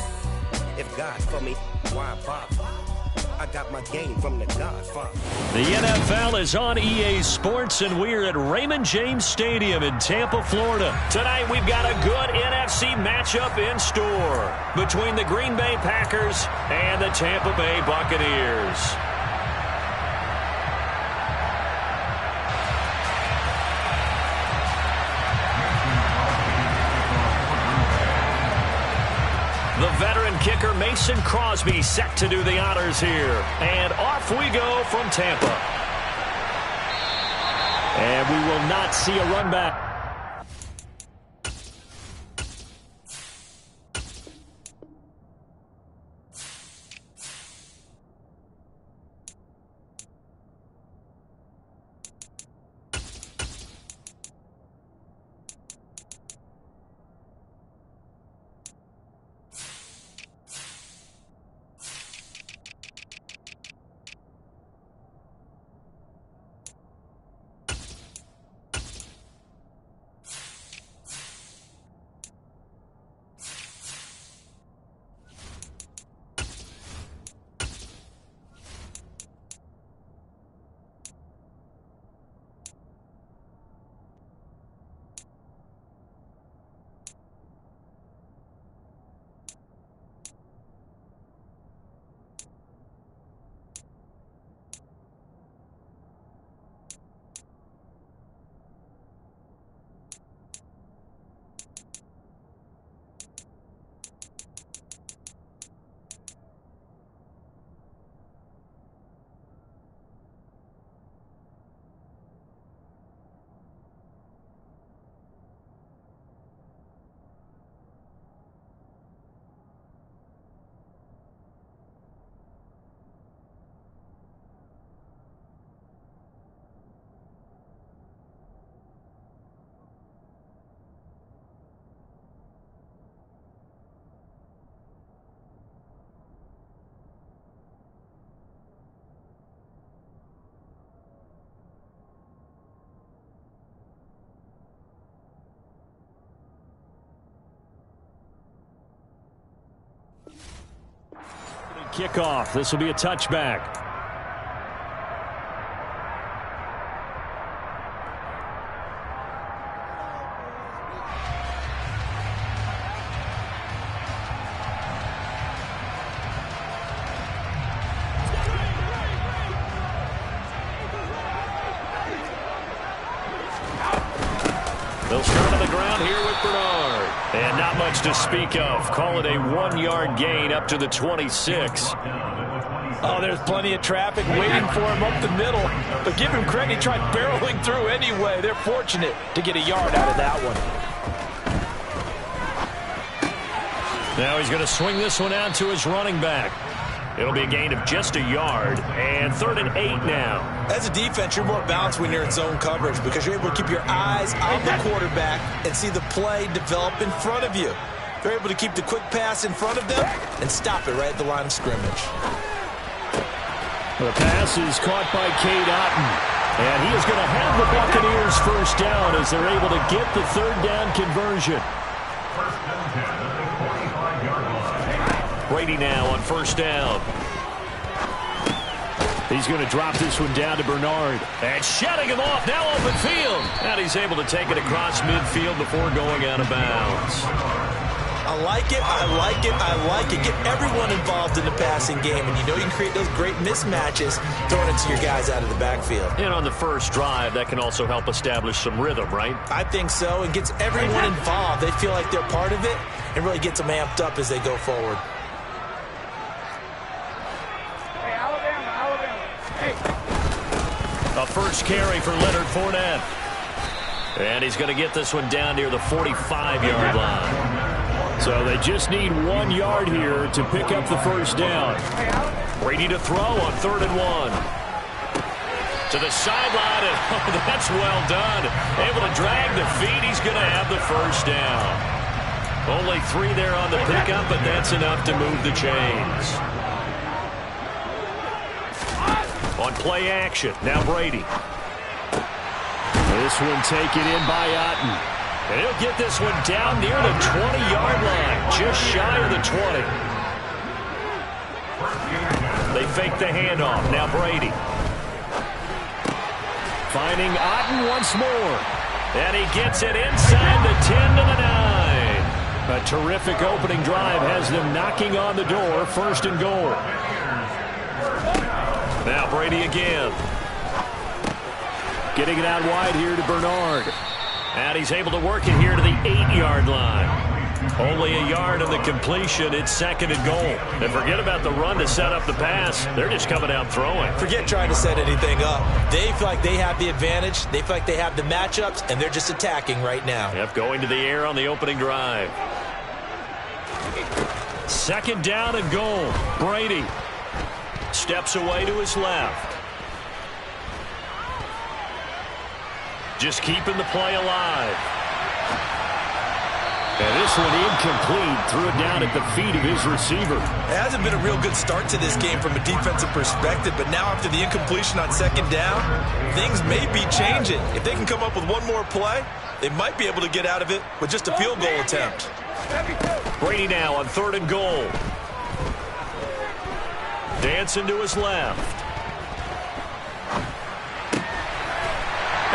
If God for me, why bother? I got my game from the Godfather. The NFL is on EA Sports, and we're at Raymond James Stadium in Tampa, Florida. Tonight, we've got a good NFC matchup in store between the Green Bay Packers and the Tampa Bay Buccaneers. The veteran kicker Mason Crosby set to do the honors here. And off we go from Tampa. And we will not see a run back. Kickoff. This will be a touchback. the ground here with Bernard. And not much to speak of. Call it a 1-yard gain up to the 26. Oh, there's plenty of traffic waiting for him up the middle. But give him credit, he tried barreling through anyway. They're fortunate to get a yard out of that one. Now he's going to swing this one out to his running back. It'll be a gain of just a yard, and 3rd and 8 now. As a defense, you're more balanced when you're in zone coverage because you're able to keep your eyes on the quarterback and see the play develop in front of you. They're able to keep the quick pass in front of them and stop it right at the line of scrimmage. The pass is caught by Cade Otton, and he is going to have the Buccaneers first down as they're able to get the 3rd down conversion. Brady now on 1st down. He's going to drop this one down to Bernard. And shutting him off, now open field. And he's able to take it across midfield before going out of bounds. I like it, I like it, I like it. Get everyone involved in the passing game, and you know you can create those great mismatches throwing it to your guys out of the backfield. And on the first drive, that can also help establish some rhythm, right? I think so. It gets everyone involved. They feel like they're part of it and really gets them amped up as they go forward. A first carry for Leonard Fournette. And he's going to get this one down near the 45-yard line. So they just need 1 yard here to pick up the first down. Brady to throw on 3rd and 1. To the sideline, and oh, that's well done. Able to drag the feet. He's going to have the first down. Only 3 there on the pickup, but that's enough to move the chains. On play action, now Brady. This one taken in by Otton. And he'll get this one down near the 20-yard line, just shy of the 20. They fake the handoff, now Brady. Finding Otton once more. And he gets it inside the 10 to the 9. A terrific opening drive has them knocking on the door, 1st and goal. Now Brady again. Getting it out wide here to Bernard. And he's able to work it here to the 8-yard line. Only a yard of the completion. It's 2nd and goal. And forget about the run to set up the pass. They're just coming out throwing. Forget trying to set anything up. They feel like they have the advantage. They feel like they have the matchups, and they're just attacking right now. Yep, going to the air on the opening drive. 2nd down and goal. Brady steps away to his left. Just keeping the play alive. And this one incomplete. Threw it down at the feet of his receiver. It hasn't been a real good start to this game from a defensive perspective, but now after the incompletion on 2nd down, things may be changing. If they can come up with one more play, they might be able to get out of it with just a field goal attempt. Brady now on 3rd and goal. Dancing to his left.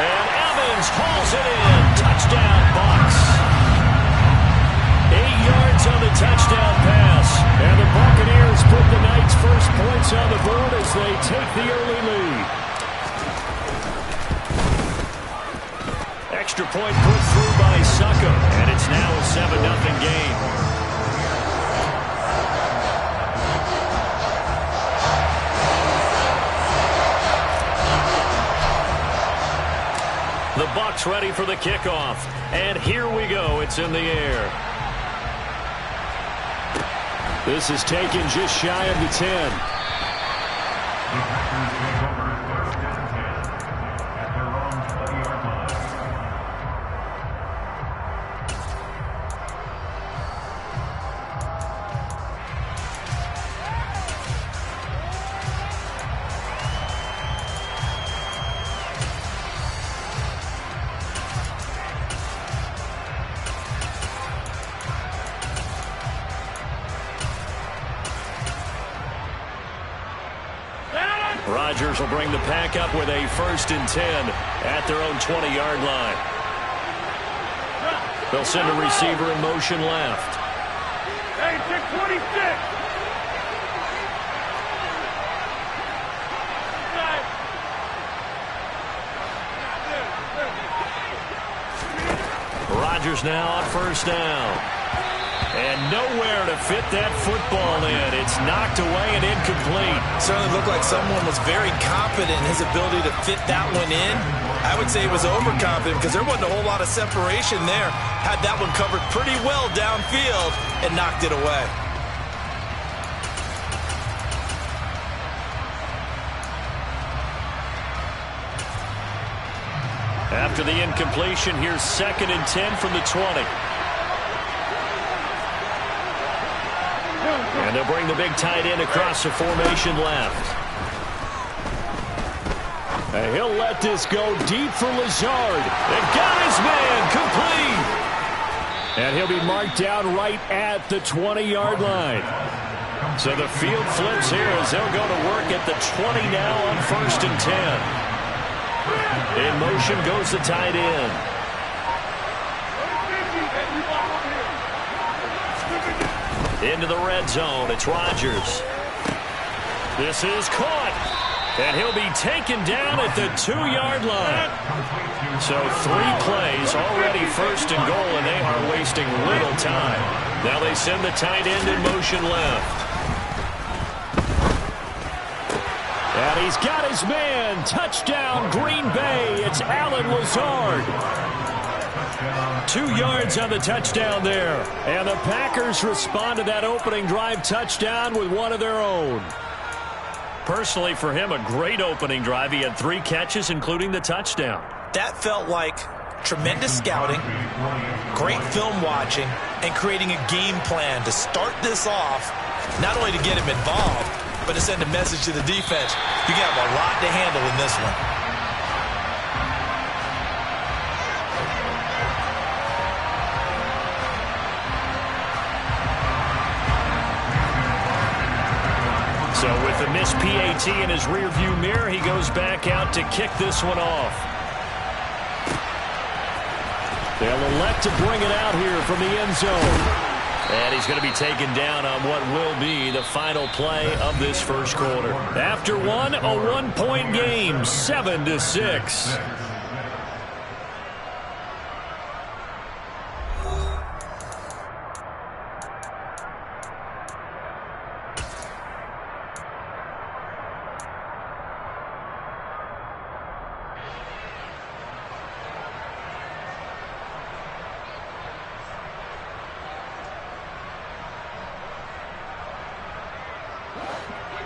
And Evans hauls it in. Touchdown, Bucs. 8 yards on the touchdown pass. And the Buccaneers put the Knights' first points on the board as they take the early lead. Extra point put through by Suckum. And it's now a 7-0 game. The Bucs ready for the kickoff. And here we go. It's in the air. This is taken just shy of the 10. Rodgers will bring the pack up with a 1st and 10 at their own 20-yard line. They'll send a receiver in motion left. Hey, 626. Rodgers now on first down. And nowhere to fit that football in. It's knocked away and incomplete. Certainly looked like someone was very confident in his ability to fit that one in. I would say he was overconfident because there wasn't a whole lot of separation there. Had that one covered pretty well downfield and knocked it away. After the incompletion, here's 2nd and 10 from the 20. And they'll bring the big tight end across the formation left. And he'll let this go deep for Lazard. And got his man complete. And he'll be marked down right at the 20-yard line. So the field flips here as they'll go to work at the 20 now on 1st and 10. In motion goes the tight end. Into the red zone. It's Rodgers. This is caught. And he'll be taken down at the 2-yard line. So 3 plays, already 1st and goal, and they are wasting little time. Now they send the tight end in motion left. And he's got his man. Touchdown, Green Bay. It's Allen Lazard. 2 yards on the touchdown there. And the Packers respond to that opening drive touchdown with one of their own. Personally, for him, a great opening drive. He had 3 catches, including the touchdown. That felt like tremendous scouting, great film watching, and creating a game plan to start this off, not only to get him involved, but to send a message to the defense. You got a lot to handle in this one. So with the missed PAT in his rearview mirror, he goes back out to kick this one off. They'll elect to bring it out here from the end zone. And he's going to be taken down on what will be the final play of this first quarter. After one, a 1-point game, 7-6.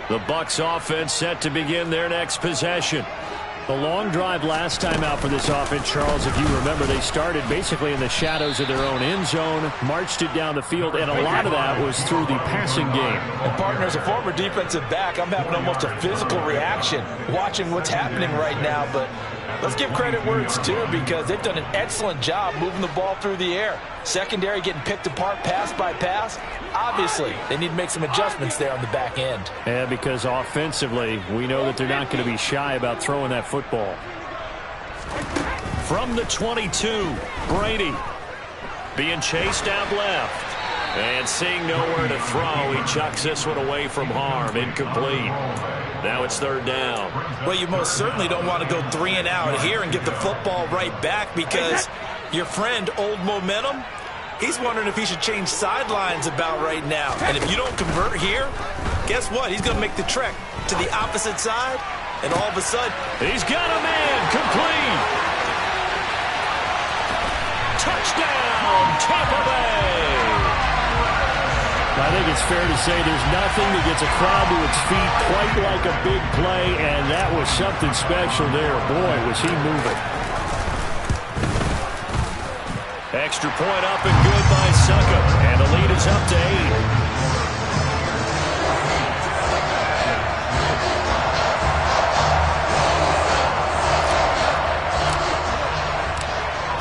The Bucs offense set to begin their next possession. The long drive last time out for this offense, Charles, if you remember, they started basically in the shadows of their own end zone, marched it down the field, and a lot of that was through the passing game. And partner, as a former defensive back, I'm having almost a physical reaction watching what's happening right now, but let's give credit where it's due because they've done an excellent job moving the ball through the air. Secondary getting picked apart pass by pass. Obviously, they need to make some adjustments there on the back end. Yeah, because offensively, we know that they're not going to be shy about throwing that football. From the 22, Brady being chased out left. And seeing nowhere to throw, he chucks this one away from harm. Incomplete. Now it's 3rd down. Well, you most certainly don't want to go 3 and out here and get the football right back because your friend, Old Momentum, he's wondering if he should change sidelines about right now. And if you don't convert here, guess what? He's going to make the trek to the opposite side, and all of a sudden, he's got a man. Complete. Touchdown, Tampa Bay. I think it's fair to say there's nothing that gets a crowd to its feet quite like a big play, and that was something special there. Boy, was he moving. Extra point up and good by Suckup, and the lead is up to 8.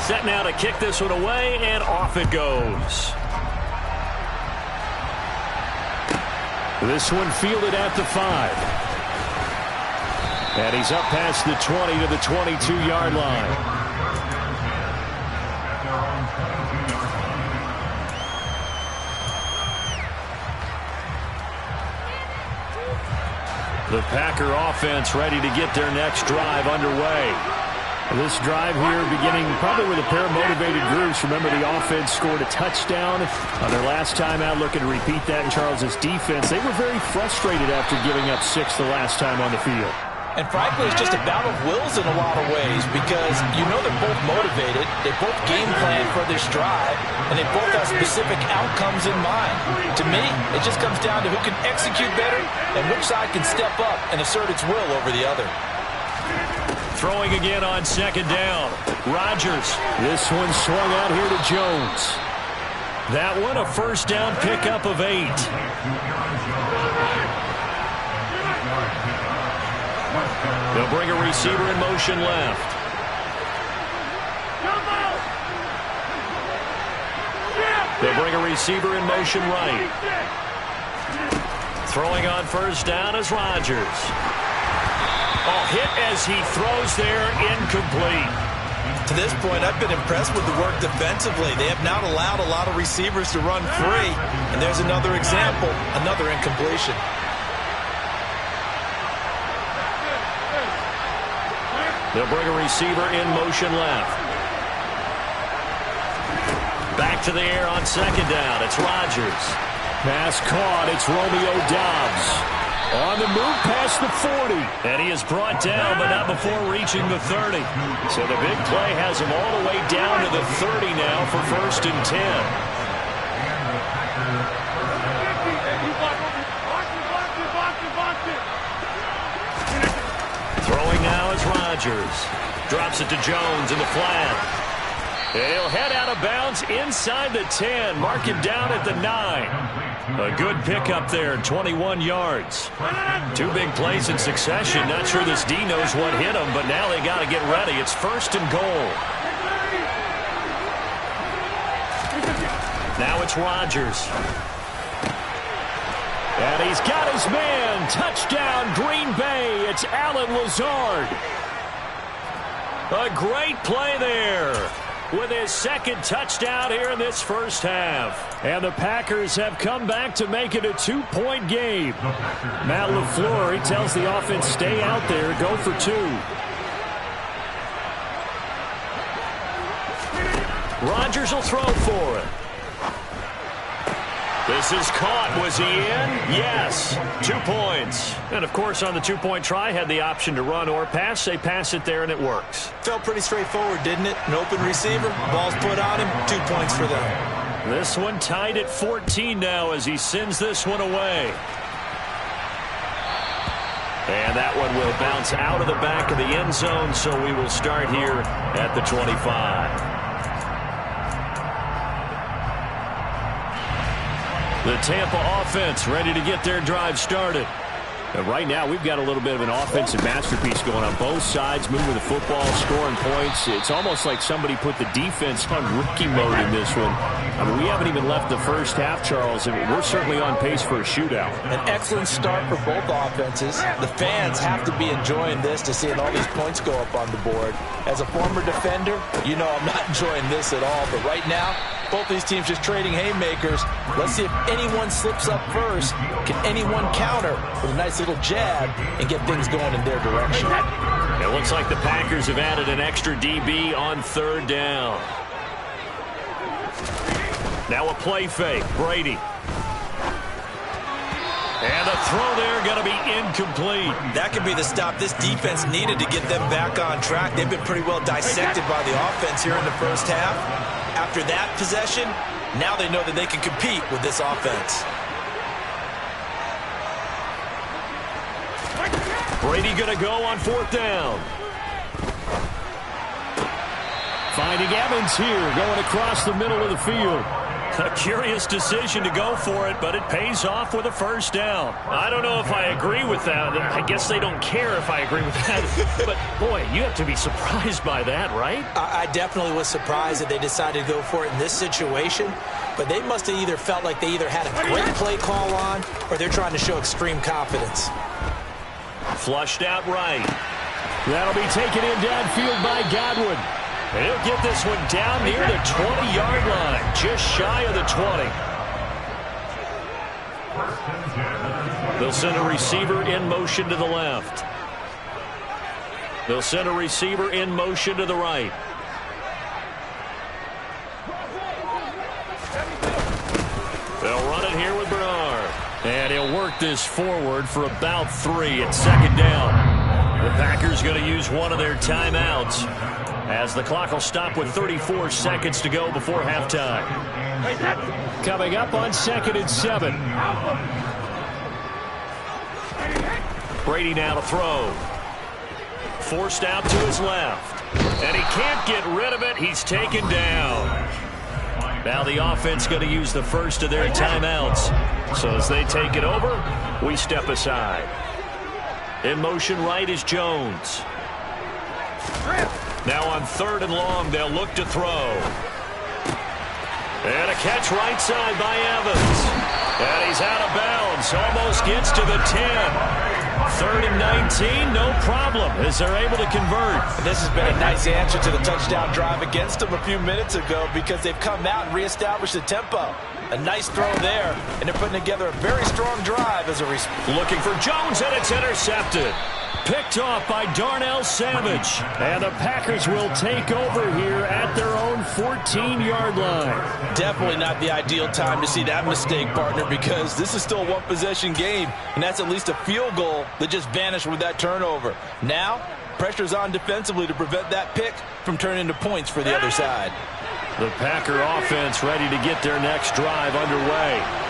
Set now to kick this one away, and off it goes. This one fielded at the 5. And he's up past the 20 to the 22-yard line. The Packer offense ready to get their next drive underway. This drive here beginning probably with a pair of motivated groups. Remember, the offense scored a touchdown on their last time out, looking to repeat that in Charles' defense. They were very frustrated after giving up 6 the last time on the field. And frankly, it's just a battle of wills in a lot of ways because you know they're both motivated, they both game plan for this drive, and they both have specific outcomes in mind. To me, it just comes down to who can execute better and which side can step up and assert its will over the other. Throwing again on second down. Rodgers. This one swung out here to Jones. That one a first down pickup of 8. They'll bring a receiver in motion left. They'll bring a receiver in motion right. Throwing on first down is Rodgers. Oh, hit as he throws there, incomplete. To this point, I've been impressed with the work defensively. They have not allowed a lot of receivers to run free. And there's another example, another incompletion. They'll bring a receiver in motion left. Back to the air on second down. It's Rodgers. Pass caught. It's Romeo Doubs. On the move past the 40. And he is brought down, but not before reaching the 30. So the big play has him all the way down to the 30 now for first and 10. Throwing now is Rodgers. Drops it to Jones in the flat. He'll head out of bounds inside the 10. Mark him down at the 9. A good pickup there, 21 yards. 2 big plays in succession. Not sure this D knows what hit him, but now they got to get ready. It's first and goal. Now it's Rodgers. And he's got his man. Touchdown, Green Bay. It's Allen Lazard. A great play there with his second touchdown here in this first half. And the Packers have come back to make it a 2-point game. Matt LaFleur, he tells the offense, stay out there, go for 2. Rodgers will throw for it. This is caught. Was he in? Yes. 2 points. And, of course, on the 2-point try, had the option to run or pass. They pass it there, and it works. Felt pretty straightforward, didn't it? An open receiver, ball's put on him, 2 points for them. This one tied at 14 now as he sends this one away. And that one will bounce out of the back of the end zone, so we will start here at the 25. The Tampa offense ready to get their drive started. And right now, we've got a little bit of an offensive masterpiece going on both sides, moving the football, scoring points. It's almost like somebody put the defense on rookie mode in this one. I mean, we haven't even left the first half, Charles, and we're certainly on pace for a shootout. An excellent start for both offenses. The fans have to be enjoying this to seeing all these points go up on the board. As a former defender, you know I'm not enjoying this at all. But right now, both these teams just trading haymakers. Let's see if anyone slips up first. Can anyone counter with a nice little jab and get things going in their direction? It looks like the Packers have added an extra DB on third down. Now a play fake. Brady. And a throw there going to be incomplete. That could be the stop this defense needed to get them back on track. They've been pretty well dissected by the offense here in the first half. After that possession, now they know that they can compete with this offense. Brady going to go on fourth down. Finding Evans here, going across the middle of the field. A curious decision to go for it, but it pays off with a first down. I don't know if I agree with that. I guess they don't care if I agree with that. But, boy, you have to be surprised by that, right? I definitely was surprised that they decided to go for it in this situation. But they must have either felt like they either had a great play call on or they're trying to show extreme confidence. Flushed out right. That'll be taken in downfield by Godwin. He'll get this one down near the 20-yard line, just shy of the 20. They'll send a receiver in motion to the left. They'll send a receiver in motion to the right. They'll run it here with Bernard. And he'll work this forward for about 3 at second down. The Packers going to use one of their timeouts as the clock will stop with 34 seconds to go before halftime. Coming up on 2nd and 7. Brady now to throw. Forced out to his left. And he can't get rid of it. He's taken down. Now the offense going to use the first of their timeouts. So as they take it over, we step aside. In motion right is Jones. Now on 3rd and long, they'll look to throw. And a catch right side by Evans. And he's out of bounds. Almost gets to the 10. 3rd and 19, no problem, as they're able to convert. This has been a nice answer to the touchdown drive against them a few minutes ago because they've come out and reestablished the tempo. A nice throw there, and they're putting together a very strong drive as a response. Looking for Jones, and it's intercepted. Picked off by Darnell Savage. And the Packers will take over here at their own 14-yard line. Definitely not the ideal time to see that mistake, partner, because this is still a one-possession game, and that's at least a field goal that just vanished with that turnover. Now, pressure's on defensively to prevent that pick from turning into points for the other side. The Packer offense ready to get their next drive underway.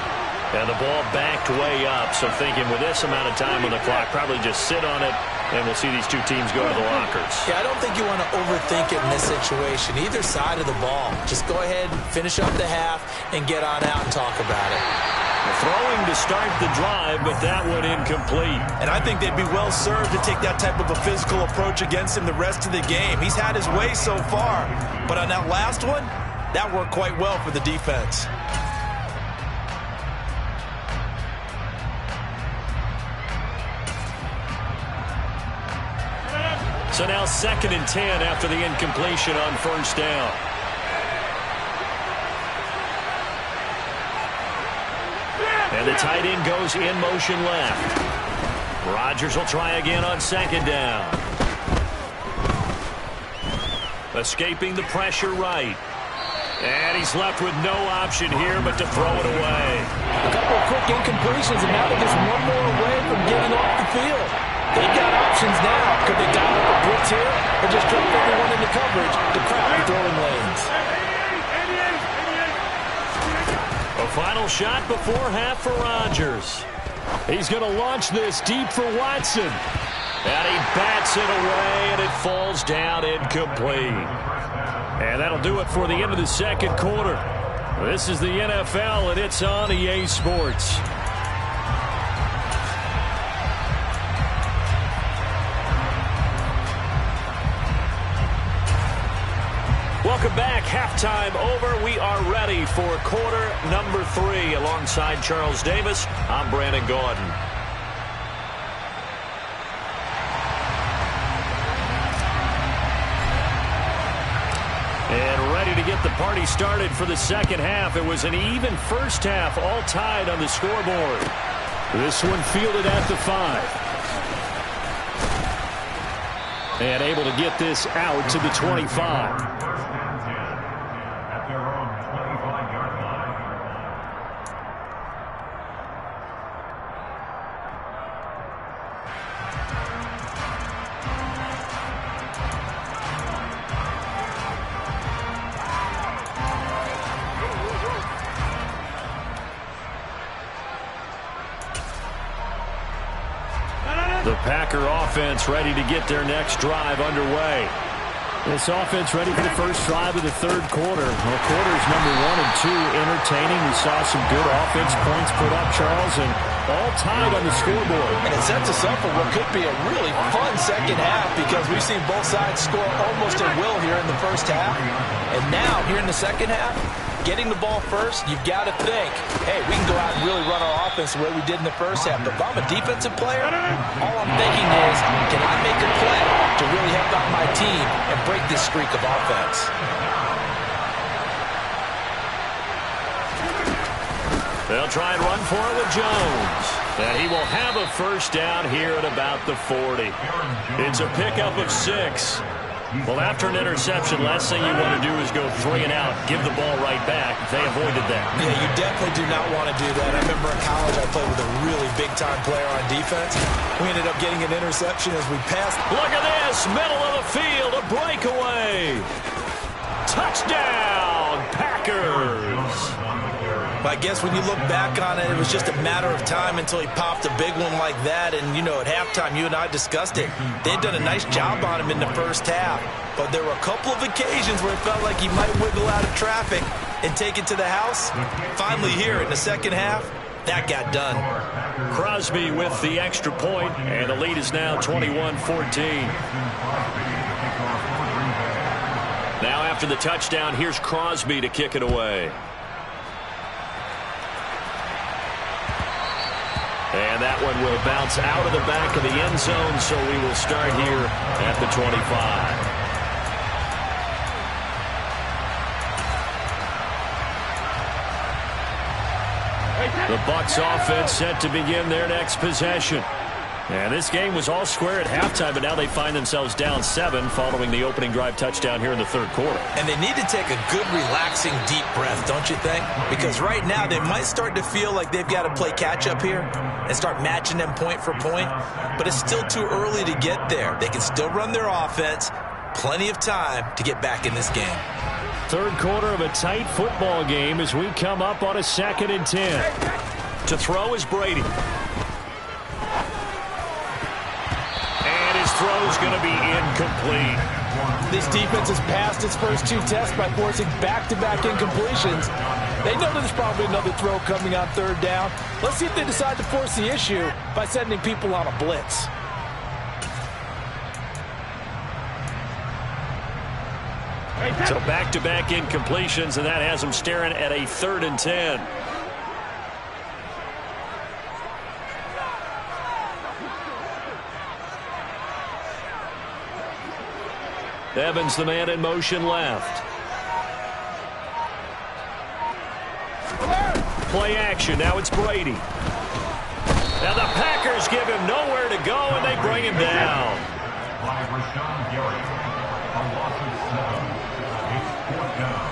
And the ball backed way up, so thinking with this amount of time on the clock, probably just sit on it, and we'll see these two teams go to the lockers. Yeah, I don't think you want to overthink it in this situation. Either side of the ball. Just go ahead, finish up the half, and get on out and talk about it. Throwing to start the drive, but that one incomplete. And I think they'd be well served to take that type of a physical approach against him the rest of the game. He's had his way so far, but on that last one, that worked quite well for the defense. So now 2nd and 10 after the incompletion on 1st down. And the tight end goes in motion left. Rodgers will try again on 2nd down. Escaping the pressure right. And he's left with no option here but to throw it away. A couple of quick incompletions, and now they're just one more away from getting off the field. They've got options now. Could they dial up a blitz here or just drop everyone into coverage to crowd the throwing lanes? A final shot before half for Rodgers. He's going to launch this deep for Watson. And he bats it away, and it falls down incomplete. And that'll do it for the end of the 2nd quarter. This is the NFL, and it's on EA Sports. Welcome back. Halftime over. We are ready for quarter number 3. Alongside Charles Davis, I'm Brandon Gordon. And ready to get the party started for the 2nd half. It was an even first half, all tied on the scoreboard. This one fielded at the 5. And able to get this out to the 25. The Packer offense ready to get their next drive underway. This offense ready for the first drive of the 3rd quarter. Well, quarters number 1 and 2 entertaining. We saw some good offense points put up, Charles, and all tied on the scoreboard. And it sets us up for what could be a really fun 2nd half because we've seen both sides score almost at will here in the first half. And now, here in the 2nd half, getting the ball first, you've got to think, hey, we can go out and really run our offense the way we did in the first half. But if I'm a defensive player, all I'm thinking is, can I make a play to really help out my team and break this streak of offense? They'll try and run for it with Jones. And he will have a first down here at about the 40. It's a pickup of 6. Well, after an interception, last thing you want to do is go 3 and out, give the ball right back. They avoided that. Yeah, you definitely do not want to do that. I remember in college I played with a really big-time player on defense. We ended up getting an interception as we passed. Look at this, middle of the field, a breakaway. Touchdown, Packers. I guess when you look back on it, it was just a matter of time until he popped a big one like that. And, you know, at halftime, you and I discussed it. They'd done a nice job on him in the first half. But there were a couple of occasions where it felt like he might wiggle out of traffic and take it to the house. Finally here in the second half, that got done. Crosby with the extra point, and the lead is now 21-14. Now after the touchdown, here's Crosby to kick it away. And that one will bounce out of the back of the end zone, so we will start here at the 25. The Bucs offense set to begin their next possession. And this game was all square at halftime, but now they find themselves down 7 following the opening drive touchdown here in the third quarter. And they need to take a good, relaxing, deep breath, don't you think? Because right now they might start to feel like they've got to play catch-up here and start matching them point for point. But it's still too early to get there. They can still run their offense. Plenty of time to get back in this game. Third quarter of a tight football game as we come up on a 2nd and 10. To throw is Brady. Throw's going to be incomplete. This defense has passed its first 2 tests by forcing back-to-back incompletions. They know there's probably another throw coming on 3rd down. Let's see if they decide to force the issue by sending people on a blitz. So back-to-back incompletions, and that has them staring at a 3rd and 10. Evans, the man in motion left. Play action. Now it's Brady. Now the Packers give him nowhere to go, and they bring him down. By Rashawn Gary. A loss of 7. It's 4th down.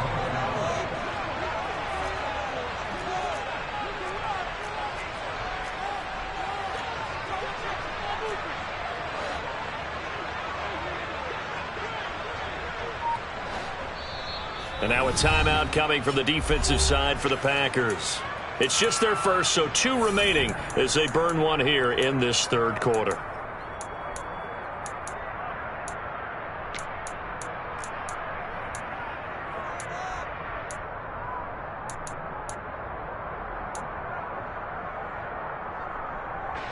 And now a timeout coming from the defensive side for the Packers. It's just their first, so 2 remaining as they burn one here in this third quarter.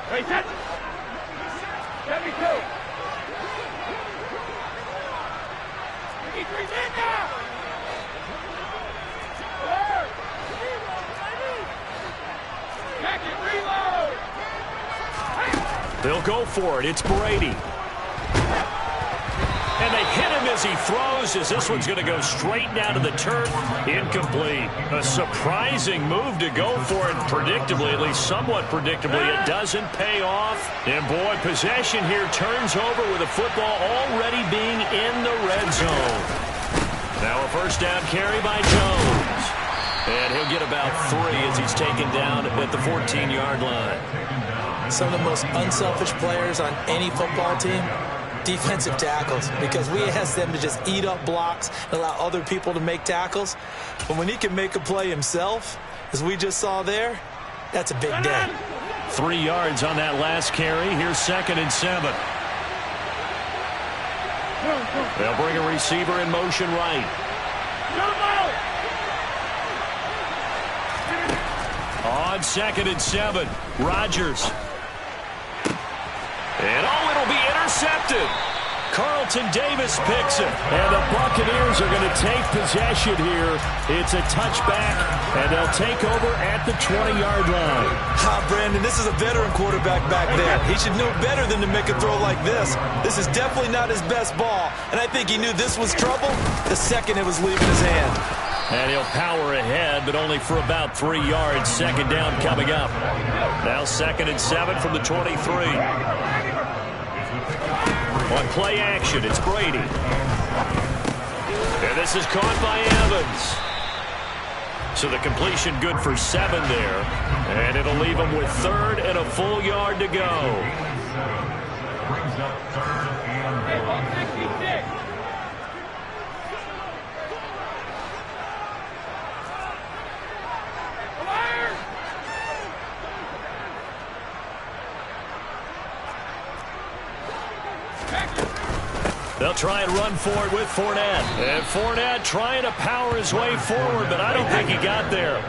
Hey, set! Let me go! He's in now! They'll go for it. It's Brady. And they hit him as he throws, as this one's going to go straight down to the turf. Incomplete. A surprising move to go for it predictably, at least somewhat predictably. It doesn't pay off. And boy, possession here turns over with the football already being in the red zone. Now a first down carry by Jones. And he'll get about 3 as he's taken down at the 14-yard line. Some of the most unselfish players on any football team, defensive tackles, because we ask them to just eat up blocks and allow other people to make tackles. But when he can make a play himself, as we just saw there, that's a big day. 3 yards on that last carry. Here's 2nd and 7. They'll bring a receiver in motion right. On 2nd and 7, Rodgers. And it'll be intercepted. Carlton Davis picks it. And the Buccaneers are going to take possession here. It's a touchback, and they'll take over at the 20-yard line. Brandon, this is a veteran quarterback back there. He should know better than to make a throw like this. This is definitely not his best ball, and I think he knew this was trouble the second it was leaving his hand. And he'll power ahead inside, but only for about 3 yards. Second down coming up. Now 2nd and 7 from the 23. On play action, it's Brady. And this is caught by Evans. So the completion good for 7 there. And it'll leave him with 3rd and a full yard to go. Brings up 3rd and 1. They'll try and run for it with Fournette. And Fournette trying to power his way forward, but I don't think he got there.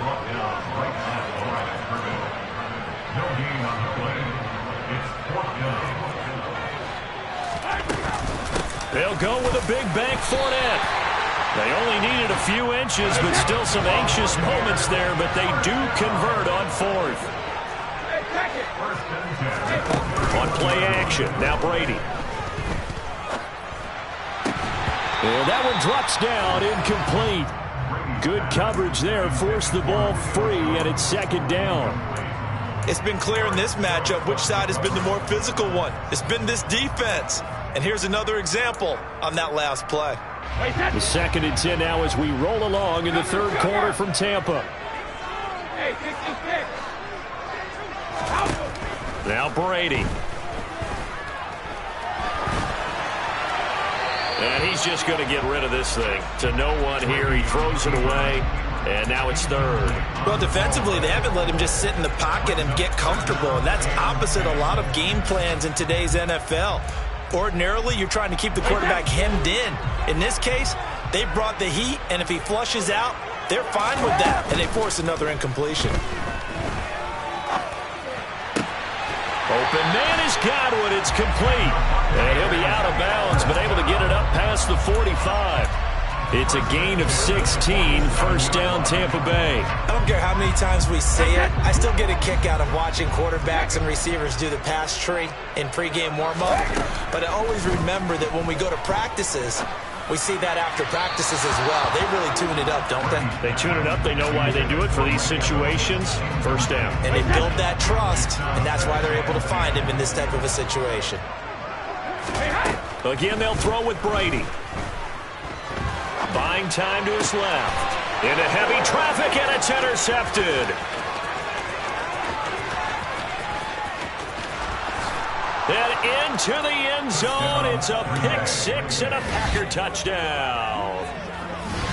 Brought down right at the line of scrimmage. No gain on the play. It's 4th down. They'll go with a big bank Fournette. They only needed a few inches, but still some anxious moments there, but they do convert on 4th. On play action, now Brady. And that one drops down, incomplete. Good coverage there, forced the ball free, and it's 2nd down. It's been clear in this matchup which side has been the more physical one. It's been this defense. And here's another example on that last play. The 2nd and 10 now as we roll along in the 3rd quarter from Tampa. Now Brady. And he's just going to get rid of this thing. To no one here. He throws it away. And now it's 3rd. Well, defensively, they haven't let him just sit in the pocket and get comfortable. And that's opposite a lot of game plans in today's NFL. Ordinarily, you're trying to keep the quarterback hemmed in. In this case, they brought the heat, and if he flushes out, they're fine with that. And they force another incompletion. Open man is Godwin. It's complete. And he'll be out of bounds, but able to get it up past the 45. It's a gain of 16. 1st down, Tampa Bay. I don't care how many times we say it. I still get a kick out of watching quarterbacks and receivers do the pass tree in pregame warm-up. But I always remember that when we go to practices, we see that after practices as well. They really tune it up, don't they? They tune it up. They know why they do it for these situations. 1st down. And they build that trust, and that's why they're able to find him in this type of a situation. Again, they'll throw with Brady. Buying time to his left. Into heavy traffic, and it's intercepted. And into the end zone. It's a pick-6 and a Packer touchdown.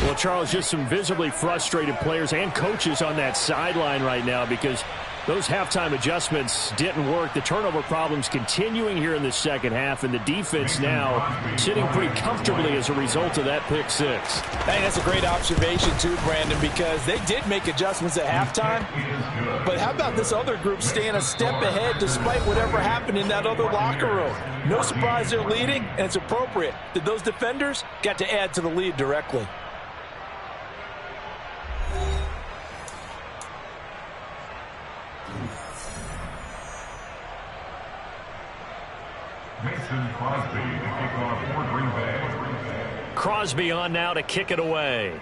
Well, Charles, just some visibly frustrated players and coaches on that sideline right now because those halftime adjustments didn't work. The turnover problems continuing here in the 2nd half, and the defense now sitting pretty comfortably as a result of that pick-6. I think that's a great observation, too, Brandon, because they did make adjustments at halftime. But how about this other group staying a step ahead despite whatever happened in that other locker room? No surprise they're leading, and it's appropriate that those defenders got to add to the lead directly. Mason Crosby to kick off for Green Bay. Crosby on now to kick it away.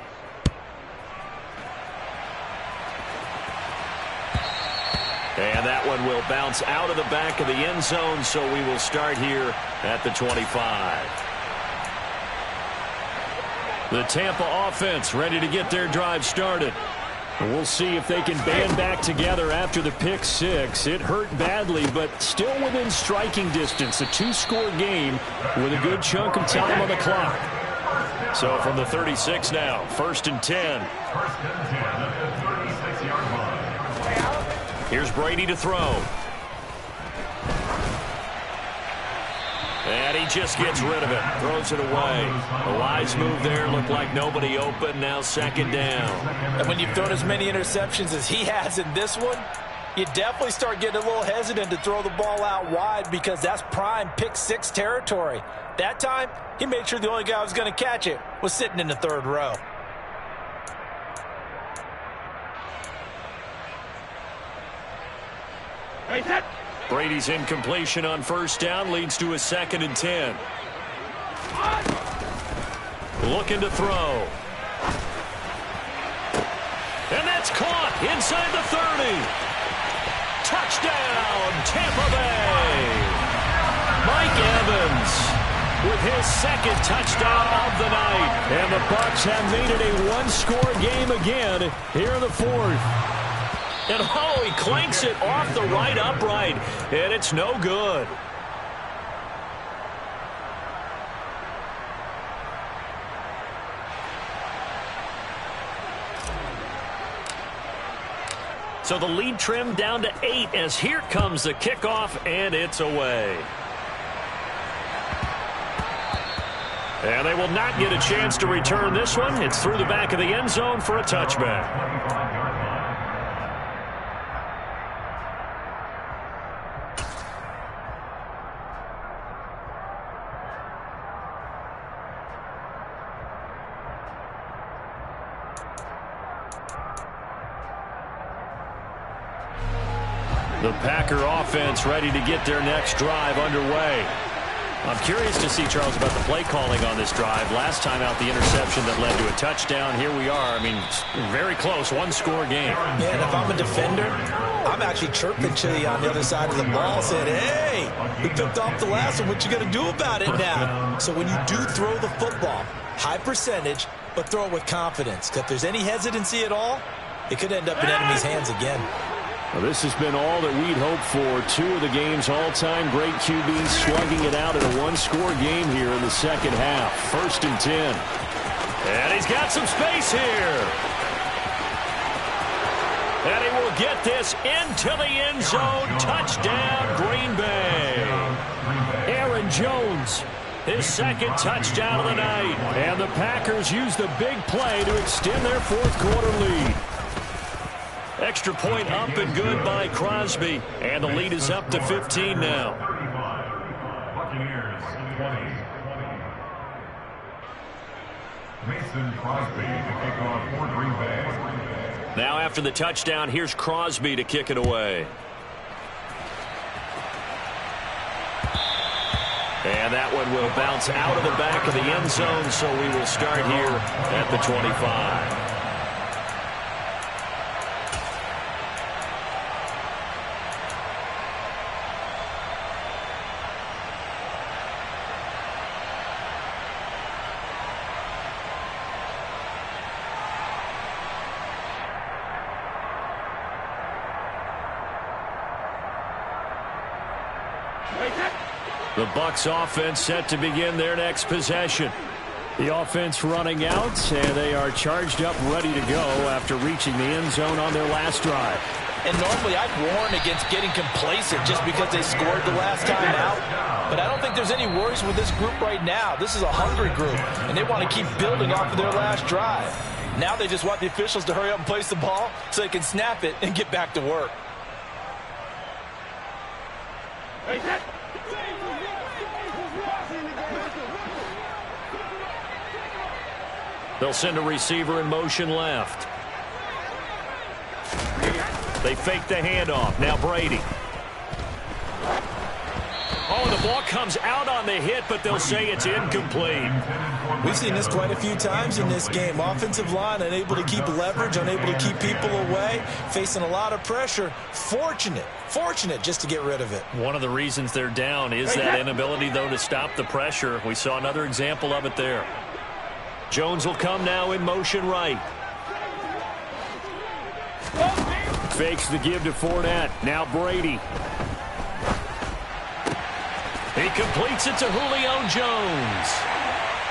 And that one will bounce out of the back of the end zone, so we will start here at the 25. The Tampa offense ready to get their drive started. We'll see if they can band back together after the pick-6. It hurt badly, but still within striking distance. A 2-score game with a good chunk of time on the clock. So from the 36 now, 1st and 10. 1st and 10 at the 36-yard line. Here's Brady to throw. And he just gets rid of it. Throws it away. A wise move there. Looked like nobody open. Now 2nd down. And when you've thrown as many interceptions as he has in this one, you definitely start getting a little hesitant to throw the ball out wide because that's prime pick-6 territory. That time, he made sure the only guy who was going to catch it was sitting in the 3rd row. Brady's incompletion on 1st down leads to a 2nd and 10. Looking to throw. inside the 30. Touchdown, Tampa Bay. Mike Evans with his second touchdown of the night. And the Bucs have made it a one-score game again here in the fourth. And oh, he clanks it off the right upright, and it's no good. So the lead trimmed down to 8 as here comes the kickoff, and it's away. And they will not get a chance to return this one. It's through the back of the end zone for a touchback. The Packer offense ready to get their next drive underway. I'm curious to see, Charles, about the play calling on this drive. Last time out, the interception that led to a touchdown. Here we are. I mean, very close, one-score game. Yeah, and if I'm a defender, I'm actually chirping Chili on the other side of the ball, saying, hey, we picked off the last one. What you going to do about it now? So when you do throw the football, high percentage, but throw it with confidence. If there's any hesitancy at all, it could end up in enemy's hands again. Well, this has been all that we'd hoped for. 2 of the game's all-time great QBs slugging it out in a one-score game here in the second half. 1st and 10. And he's got some space here. And he will get this into the end zone. Touchdown, Green Bay. Aaron Jones, his second touchdown of the night. And the Packers use the big play to extend their fourth-quarter lead. Extra point up and good by Crosby. And the lead is up to 15 now. Buccaneers 20. Mason Crosby to kick off for Green Bay. Now after the touchdown, here's Crosby to kick it away. And that one will bounce out of the back of the end zone, so we will start here at the 25. The Bucs offense set to begin their next possession. The offense running out, and they are charged up, ready to go after reaching the end zone on their last drive. And normally I'd warn against getting complacent just because they scored the last time out. But I don't think there's any worries with this group right now. This is a hungry group, and they want to keep building off of their last drive. Now they just want the officials to hurry up and place the ball so they can snap it and get back to work. They'll send a receiver in motion left. They fake the handoff. Now Brady. Oh, the ball comes out on the hit, but they'll say it's incomplete. We've seen this quite a few times in this game. Offensive line unable to keep leverage, unable to keep people away, facing a lot of pressure. Fortunate just to get rid of it. One of the reasons they're down is that inability, though, to stop the pressure. We saw another example of it there. Jones will come now in motion right. Fakes the give to Fournette. Now Brady. He completes it to Julio Jones.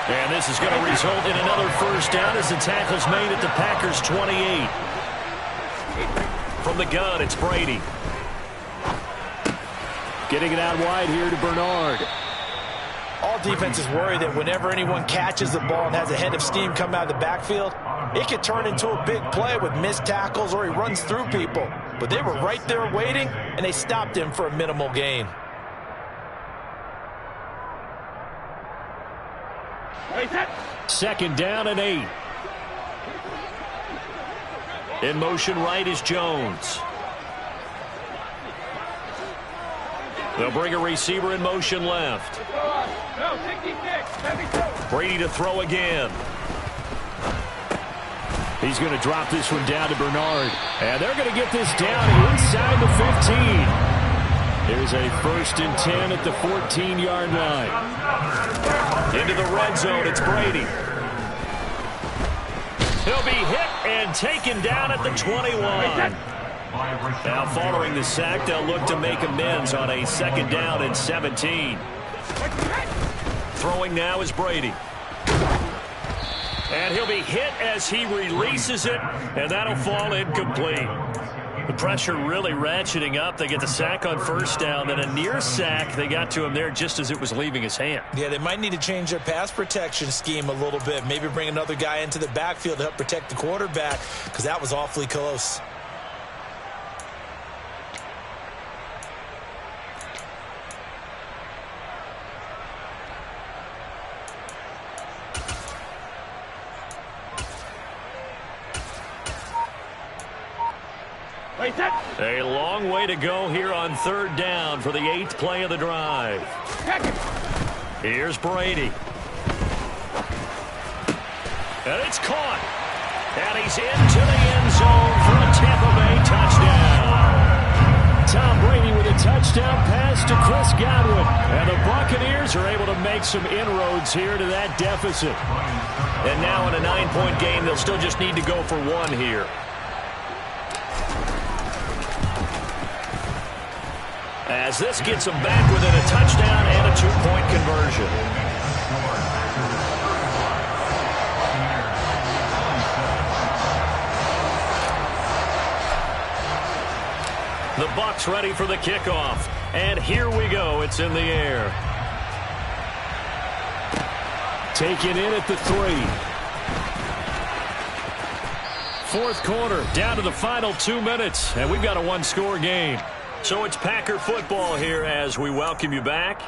And this is going to result in another first down as the tackle's made at the Packers' 28. From the gun, it's Brady. Getting it out wide here to Bernard. All defenses worry that whenever anyone catches the ball and has a head of steam come out of the backfield, it could turn into a big play with missed tackles or he runs through people. But they were right there waiting, and they stopped him for a minimal gain. Second down and 8. In motion right is Jones. They'll bring a receiver in motion left. Brady to throw again. He's going to drop this one down to Bernard. And they're going to get this down inside the 15. Here's a 1st and 10 at the 14-yard line. Into the red zone, it's Brady. He'll be hit and taken down at the 21. Now following the sack, they'll look to make amends on a 2nd down and 17. Throwing now is Brady. And he'll be hit as he releases it, and that'll fall incomplete. The pressure really ratcheting up. They get the sack on 1st down, then a near sack. They got to him there just as it was leaving his hand. Yeah, they might need to change their pass protection scheme a little bit. Maybe bring another guy into the backfield to help protect the quarterback, because that was awfully close. A long way to go here on 3rd down for the 8th play of the drive. Here's Brady. And it's caught. And he's into the end zone for a Tampa Bay touchdown. Tom Brady with a touchdown pass to Chris Godwin. And the Buccaneers are able to make some inroads here to that deficit. And now in a 9-point game, they'll still just need to go for 1 here. As this gets them back within a touchdown and a 2-point conversion. The Bucs ready for the kickoff. And here we go. It's in the air. Taken in at the 3. 4th quarter, down to the final 2 minutes. And we've got a 1-score game. So it's Packer football here as we welcome you back.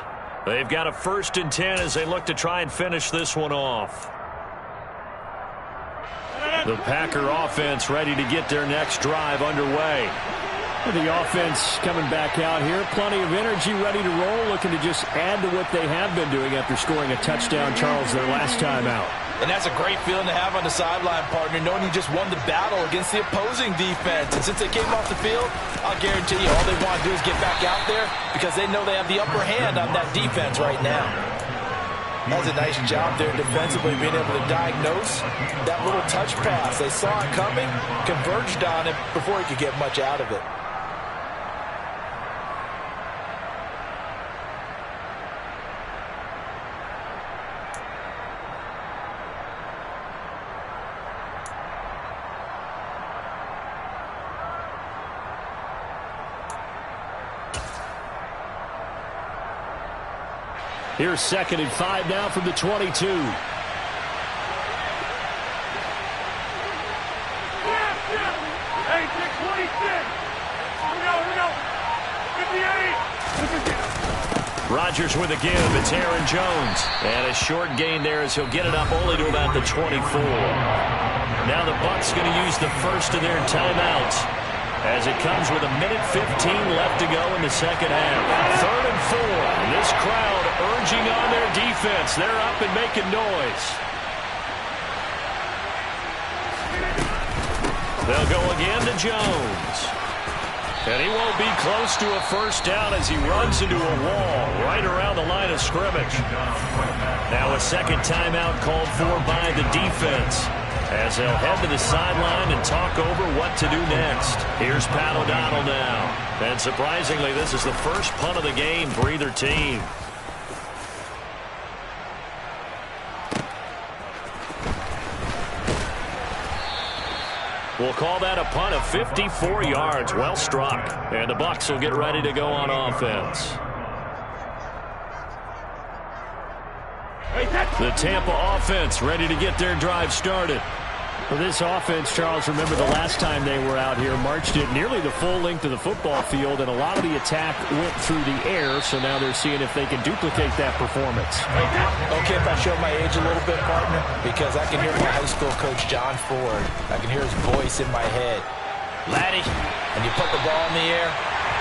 They've got a 1st and 10 as they look to try and finish this one off. The Packer offense ready to get their next drive underway. The offense coming back out here. Plenty of energy, ready to roll, looking to just add to what they have been doing after scoring a touchdown, Charles, their last time out. And that's a great feeling to have on the sideline, partner, knowing you just won the battle against the opposing defense. And since they came off the field, I'll guarantee you all they want to do is get back out there because they know they have the upper hand on that defense right now. That was a nice job there defensively, being able to diagnose that little touch pass. They saw it coming, converged on it before he could get much out of it. Here's 2nd and 5 now from the 22. Hey, 6, 26. Here we go. 58. Rodgers with a give. It's Aaron Jones. And a short gain there as he'll get it up only to about the 24. Now the Bucs going to use the first of their timeouts as it comes with 1:15 left to go in the 2nd half. 3rd and 4. This crowd urging on their defense. They're up and making noise. They'll go again to Jones. And he won't be close to a 1st down as he runs into a wall right around the line of scrimmage. Now a 2nd timeout called for by the defense as they'll head to the sideline and talk over what to do next. Here's Pat O'Donnell now. And surprisingly, this is the first punt of the game for either team. We'll call that a punt of 54 yards. Well struck. And the Bucs will get ready to go on offense. The Tampa offense ready to get their drive started. For this offense, Charles, remember the last time they were out here, marched it nearly the full length of the football field, and a lot of the attack went through the air, so now they're seeing if they can duplicate that performance. Okay, if I show my age a little bit, partner, because I can hear my high school coach, John Ford. I can hear his voice in my head. Laddie, when you put the ball in the air,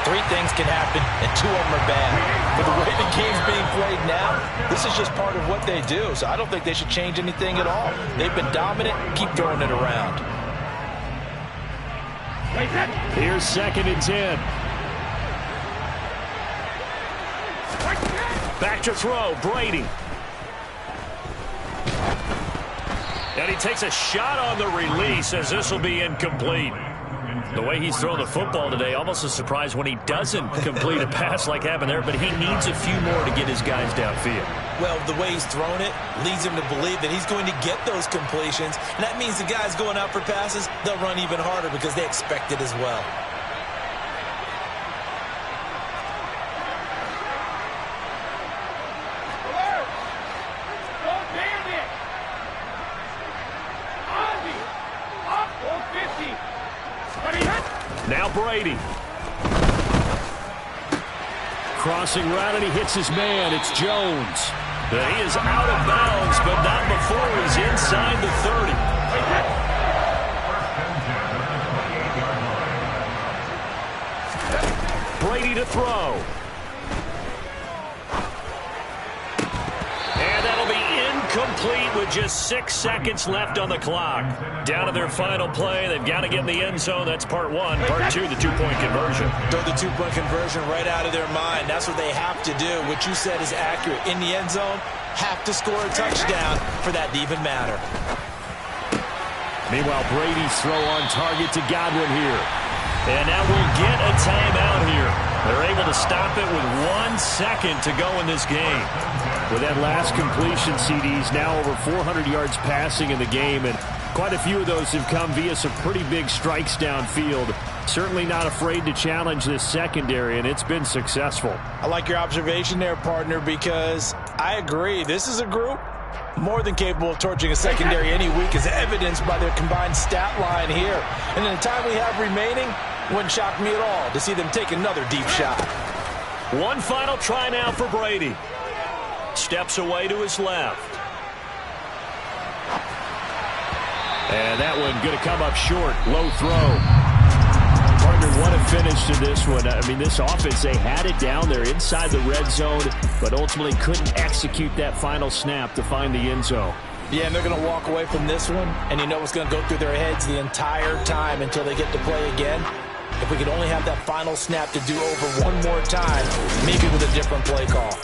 3 things can happen, and 2 of them are bad. But the way the game's being played now, this is just part of what they do. So I don't think they should change anything at all. They've been dominant. Keep throwing it around. Here's 2nd and 10. Back to throw, Brady. And he takes a shot on the release as this will be incomplete. The way he's thrown the football today, almost a surprise when he doesn't complete a pass like happened there, but he needs a few more to get his guys downfield. Well, the way he's thrown it leads him to believe that he's going to get those completions, and that means the guys going out for passes, they'll run even harder because they expect it as well. Now Brady. Crossing route, and he hits his man. It's Jones. He is out of bounds, but not before he's inside the 30. Brady to throw. And that'll be incomplete with just 6 seconds left on the clock. Down to their final play. They've got to get in the end zone. That's part 1. Part 2, the 2-point conversion. Throw the 2-point conversion right out of their mind. That's what they have to do. What you said is accurate. In the end zone, have to score a touchdown for that to even matter. Meanwhile, Brady's throw on target to Godwin here. And now we'll get a timeout here. They're able to stop it with 1 second to go in this game. With that last completion, CD's now over 400 yards passing in the game, and quite a few of those have come via some pretty big strikes downfield. Certainly not afraid to challenge this secondary, and it's been successful. I like your observation there, partner, because I agree. This is a group more than capable of torching a secondary any week, as evidenced by their combined stat line here. And in the time we have remaining, wouldn't shock me at all to see them take another deep shot. One final try now for Brady. Steps away to his left. And that one going to come up short. Low throw. Partner, what a finish to this one. I mean, this offense, they had it down there inside the red zone, but ultimately couldn't execute that final snap to find the end zone. Yeah, and they're going to walk away from this one, and you know what's going to go through their heads the entire time until they get to play again. If we could only have that final snap to do over one more time, maybe with a different play call.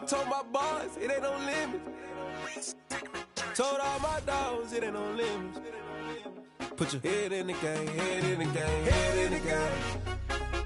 told my boys, it ain't no limits. Told all my dogs, it ain't no limits. Put your head in the game, head in the game, head in the game.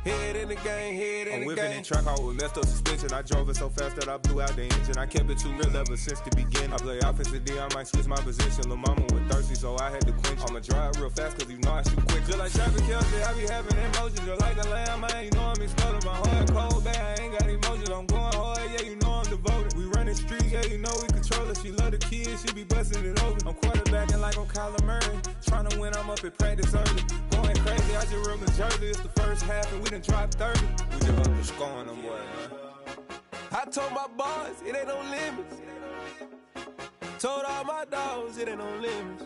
Head in the game, head in the game. I'm whipping in track out with messed up suspension. I drove it so fast that I blew out the engine. I kept it too real ever since the beginning. I play offensive D, I might switch my position. Lil' mama was thirsty, so I had to quench. I'ma drive real fast, cause you know I shoot quick. Just like Travis Kelce, I be having emotions. Just like a lamb, man, you know I'm exploding. My heart cold, bad, I ain't got emotions. I'm going hard, yeah, you know I'm devoted. We running streets, yeah, you know we control it. She love the kids, she be busting it over. I'm quarterbacking like I'm Kyler Murray. Trying to win, I'm up at practice early. Going crazy, I just ripped the jersey. It's the first half, and we done dropped 30. We just up to scoring them, boy, man. I told my boys, it ain't no limits. Told all my dogs, it ain't no limits.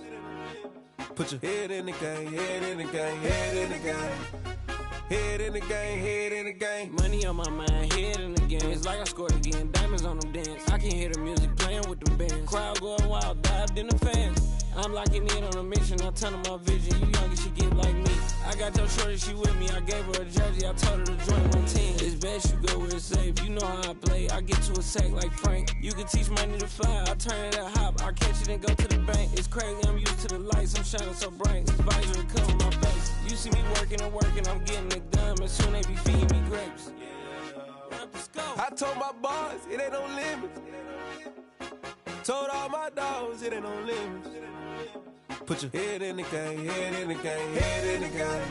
Put your head in the game, head in the game, head in the game. Head in the game, head in the game. Money on my mind, head in the game. It's like I scored again, diamonds on them dance. I can hear the music playing with them bands. Crowd going wild, dived in the fans. I'm locking in on a mission, I tell her my vision. You younger, she get like me. I got your shorty, she with me. I gave her a jersey, I told her to join my team. It's best you go where it's safe. You know how I play. I get to a sack like Frank. You can teach money to fly. I turn it at hop. I catch it and go to the bank. It's crazy, I'm used to the lights. I'm shining so bright. This visor cover my face. You see me working and working. I'm getting it done. And soon they be feeding me grapes. I told my boys, it ain't no limits. Told all my dogs, it ain't no limits. Put your head in the game, head in the game, head in the game.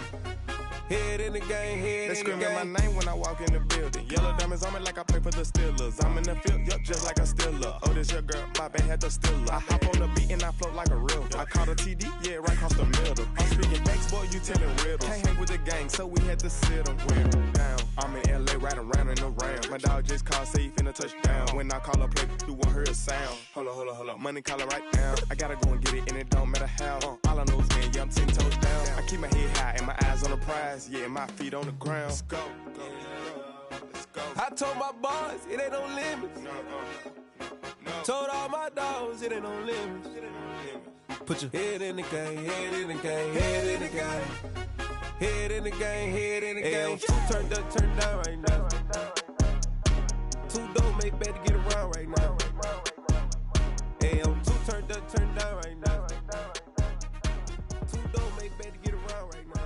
Head in the game, head in the game. They screaming my name when I walk in the building. Yellow diamonds on me like I play for the Steelers. I'm in the field, yup, just like a Steeler. Oh, this your girl, my band had the Steeler. I hop on the beat and I float like a real. I caught a TD, yeah, right across the middle. I'm speaking facts, boy, you telling riddles. Can't hang with the gang, so we had to sit them down. I'm in LA, riding round and around. My dog just called, say he finna touchdown. When I call a play, you won't hear a sound. Hold up, money calling right now. I gotta go and get it, and it don't matter how. All I know is man, yeah, I'm 10 toes down. I keep my head high and my eyes on the prize. Yeah, my feet on the ground. Let's go. I told my boys, it ain't no limits. Told all my dogs, it ain't no limits. Put your head in the game, head in the game, head in the game. Head in the game, head in the game. Two turned up, turned down right now. Two don't make bad to get around right now. Two turned up, turned down right now. Two don't make bad to get around right now.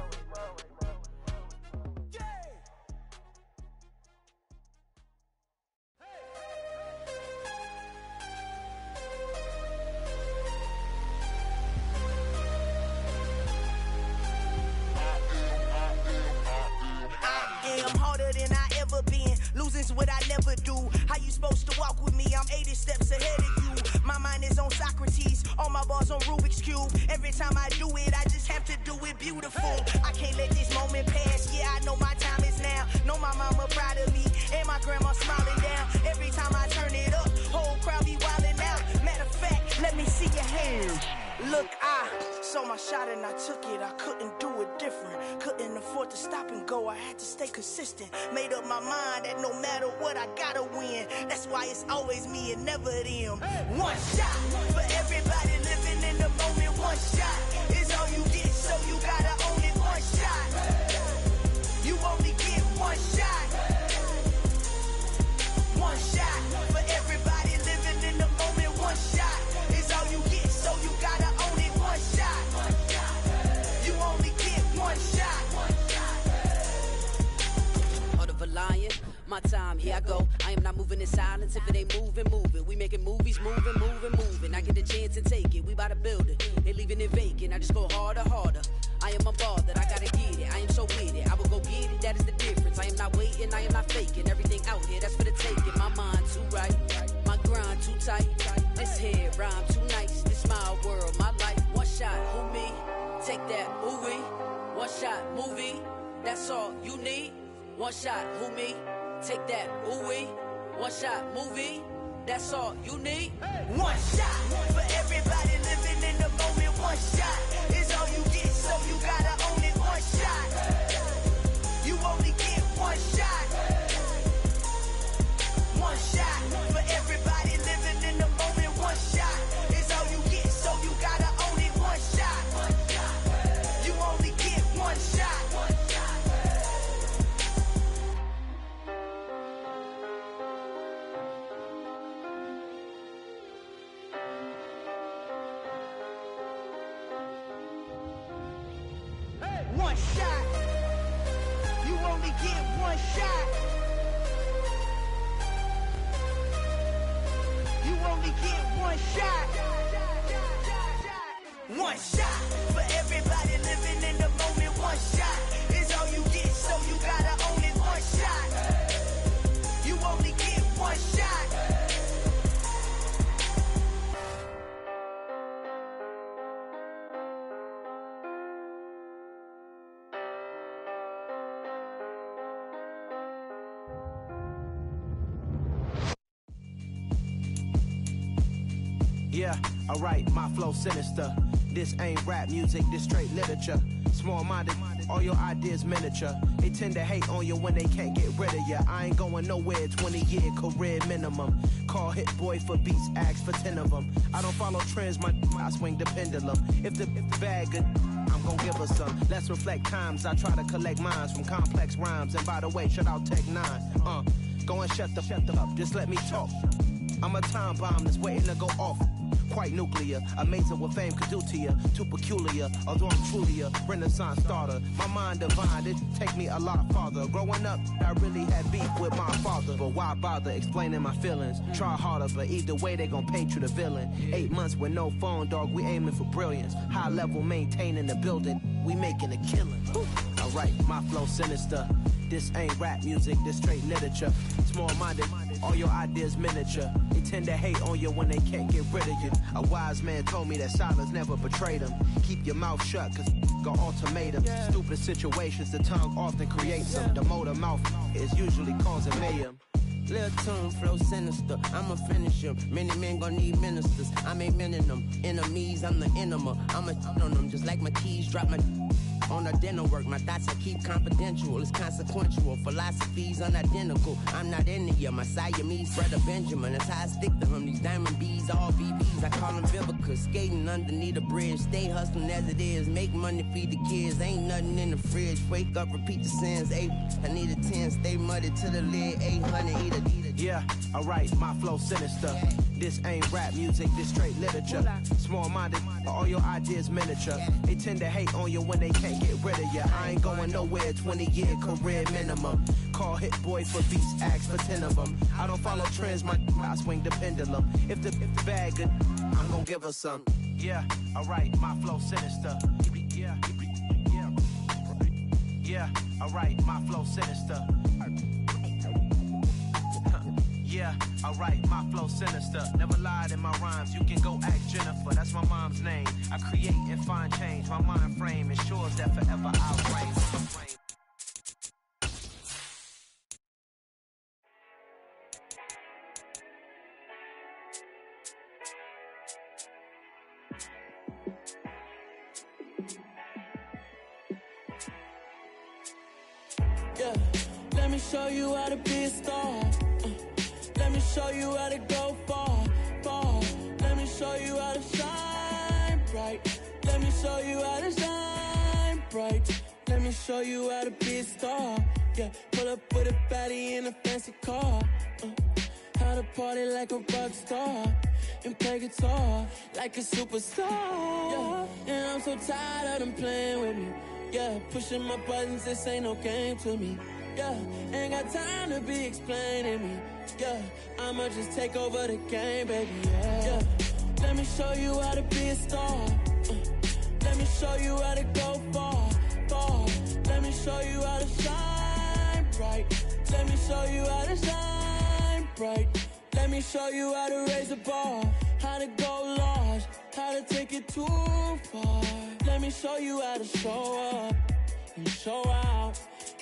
I'm harder than I ever been. Losing's what I never do. How you supposed to walk with me? I'm 80 steps ahead of you. My mind is on Socrates. All my bars on Rubik's Cube. Every time I do it, I just have to do it beautiful. I can't let this moment pass. Yeah, I know my time is now. Know my mama proud of me. And my grandma smiling down. Every time I turn it up, whole crowd be wildin' out. Matter of fact, let me see your hands. Look, I saw my shot and I took it. I couldn't do it different. Couldn't afford to stop and go. I had to stay consistent. Made up my mind that no matter what, I gotta win. That's why it's always me and never them. One shot for everybody living in the moment. One shot is all you get, so you gotta own it. One shot. You only get one shot. One shot for everybody living in the moment. One shot is all you get, so you gotta own it. One shot. You only get one shot. Heart of a lion, my time, here I go. I am not moving in silence. If it ain't moving, moving. We making movies, moving. I get a chance and take it. We bout to build it. They leaving it vacant. I just go harder. I am a ball that I gotta get it. I am so with it. I will go get it. That is the difference. I am not waiting. I am not faking. Everything out here, that's for the taking. My mind too right. My grind too tight. This head rhyme too nice. This my world, my life. One shot, who me? Take that, ooh wee. One shot, movie. That's all you need. One shot, who me? Take that, ooh wee. One shot, movie. That's all you need. One shot for everybody living in the moment. One shot is all you get, so you gotta own it. One shot. You only get one shot. One shot for everybody living in the moment. One shot is all you get, so you gotta own it. One shot. You only get one shot. one shot. You only get one shot. One shot for everybody living in the moment. One shot is all you get, so you gotta own it. One shot. You only get one shot. Yeah, alright, my flow sinister. This ain't rap music, this straight literature. Small-minded, all your ideas miniature. They tend to hate on you when they can't get rid of you. I ain't going nowhere, 20-year career minimum. Call Hit Boy for beats, ask for 10 of them. I don't follow trends, I swing the pendulum. If the bag good, I'm gon' give her some. Let's reflect times, I try to collect minds from complex rhymes. And by the way, shout out Tech 9. Go and shut the up, just let me talk. I'm a time bomb that's waiting to go off. Quite nuclear, amazing what fame could do to you. Too peculiar, although I'm truly a renaissance starter. My mind divine, it take me a lot farther. Growing up, I really had beef with my father. But why bother explaining my feelings? Try harder, but either way they gon' paint you the villain. 8 months with no phone, dog, we aiming for brilliance. High level maintaining the building, we making a killing. Alright, my flow sinister. This ain't rap music, this straight literature. Small-minded, all your ideas miniature. They tend to hate on you when they can't get rid of you. A wise man told me that silence never betrayed him. Keep your mouth shut, cause got ultimatums. Stupid situations, the tongue often creates them. The motor mouth is usually causing mayhem. Lil' tune, flow sinister, I'ma finish him. Many men gon' need ministers, I'm aiming them. Enemies, I'm the enema, I'ma on them. Just like my keys, drop my on a dinner work. My thoughts I keep confidential, it's consequential. Philosophies unidentical, I'm not into you. My Siamese brother Benjamin, that's how I stick to him. These diamond bees, all BBs, I call them Vivica. Skating underneath a bridge, stay hustling as it is. Make money, feed the kids, ain't nothing in the fridge. Wake up, repeat the sins, 8, I need a 10. Stay muddy to the lid, 800, eat a. Yeah, alright, my flow sinister. This ain't rap music, this straight literature. Small-minded, all your ideas miniature. They tend to hate on you when they can't get rid of you. I ain't going nowhere, 20-year career minimum. Call Hit Boy for beats, ask for 10 of them. I don't follow trends, I swing the pendulum. If the bag good, I'm gon' give her some. Yeah, alright, my flow sinister. Yeah, alright, my flow sinister. Yeah, alright, my flow sinister. Never lied in my rhymes, you can go ask Jennifer. That's my mom's name. I create and find change. My mind frame ensures that forever I'll reign. Yeah, let me show you how to be a star. Let me show you how to go far, far. Let me show you how to shine bright. Let me show you how to shine bright. Let me show you how to be a star. Yeah, pull up with a baddie in a fancy car. How to party like a rock star and play guitar like a superstar. Yeah, and I'm so tired of them playing with me. Yeah, pushing my buttons, this ain't no game to me. Yeah, ain't got time to be explaining me. Yeah, I'ma just take over the game, baby, yeah. Let me show you how to be a star. Let me show you how to go far, far. Let me show you how to shine bright. Let me show you how to shine bright. Let me show you how to raise the bar, how to go large, how to take it too far. Let me show you how to show up and show out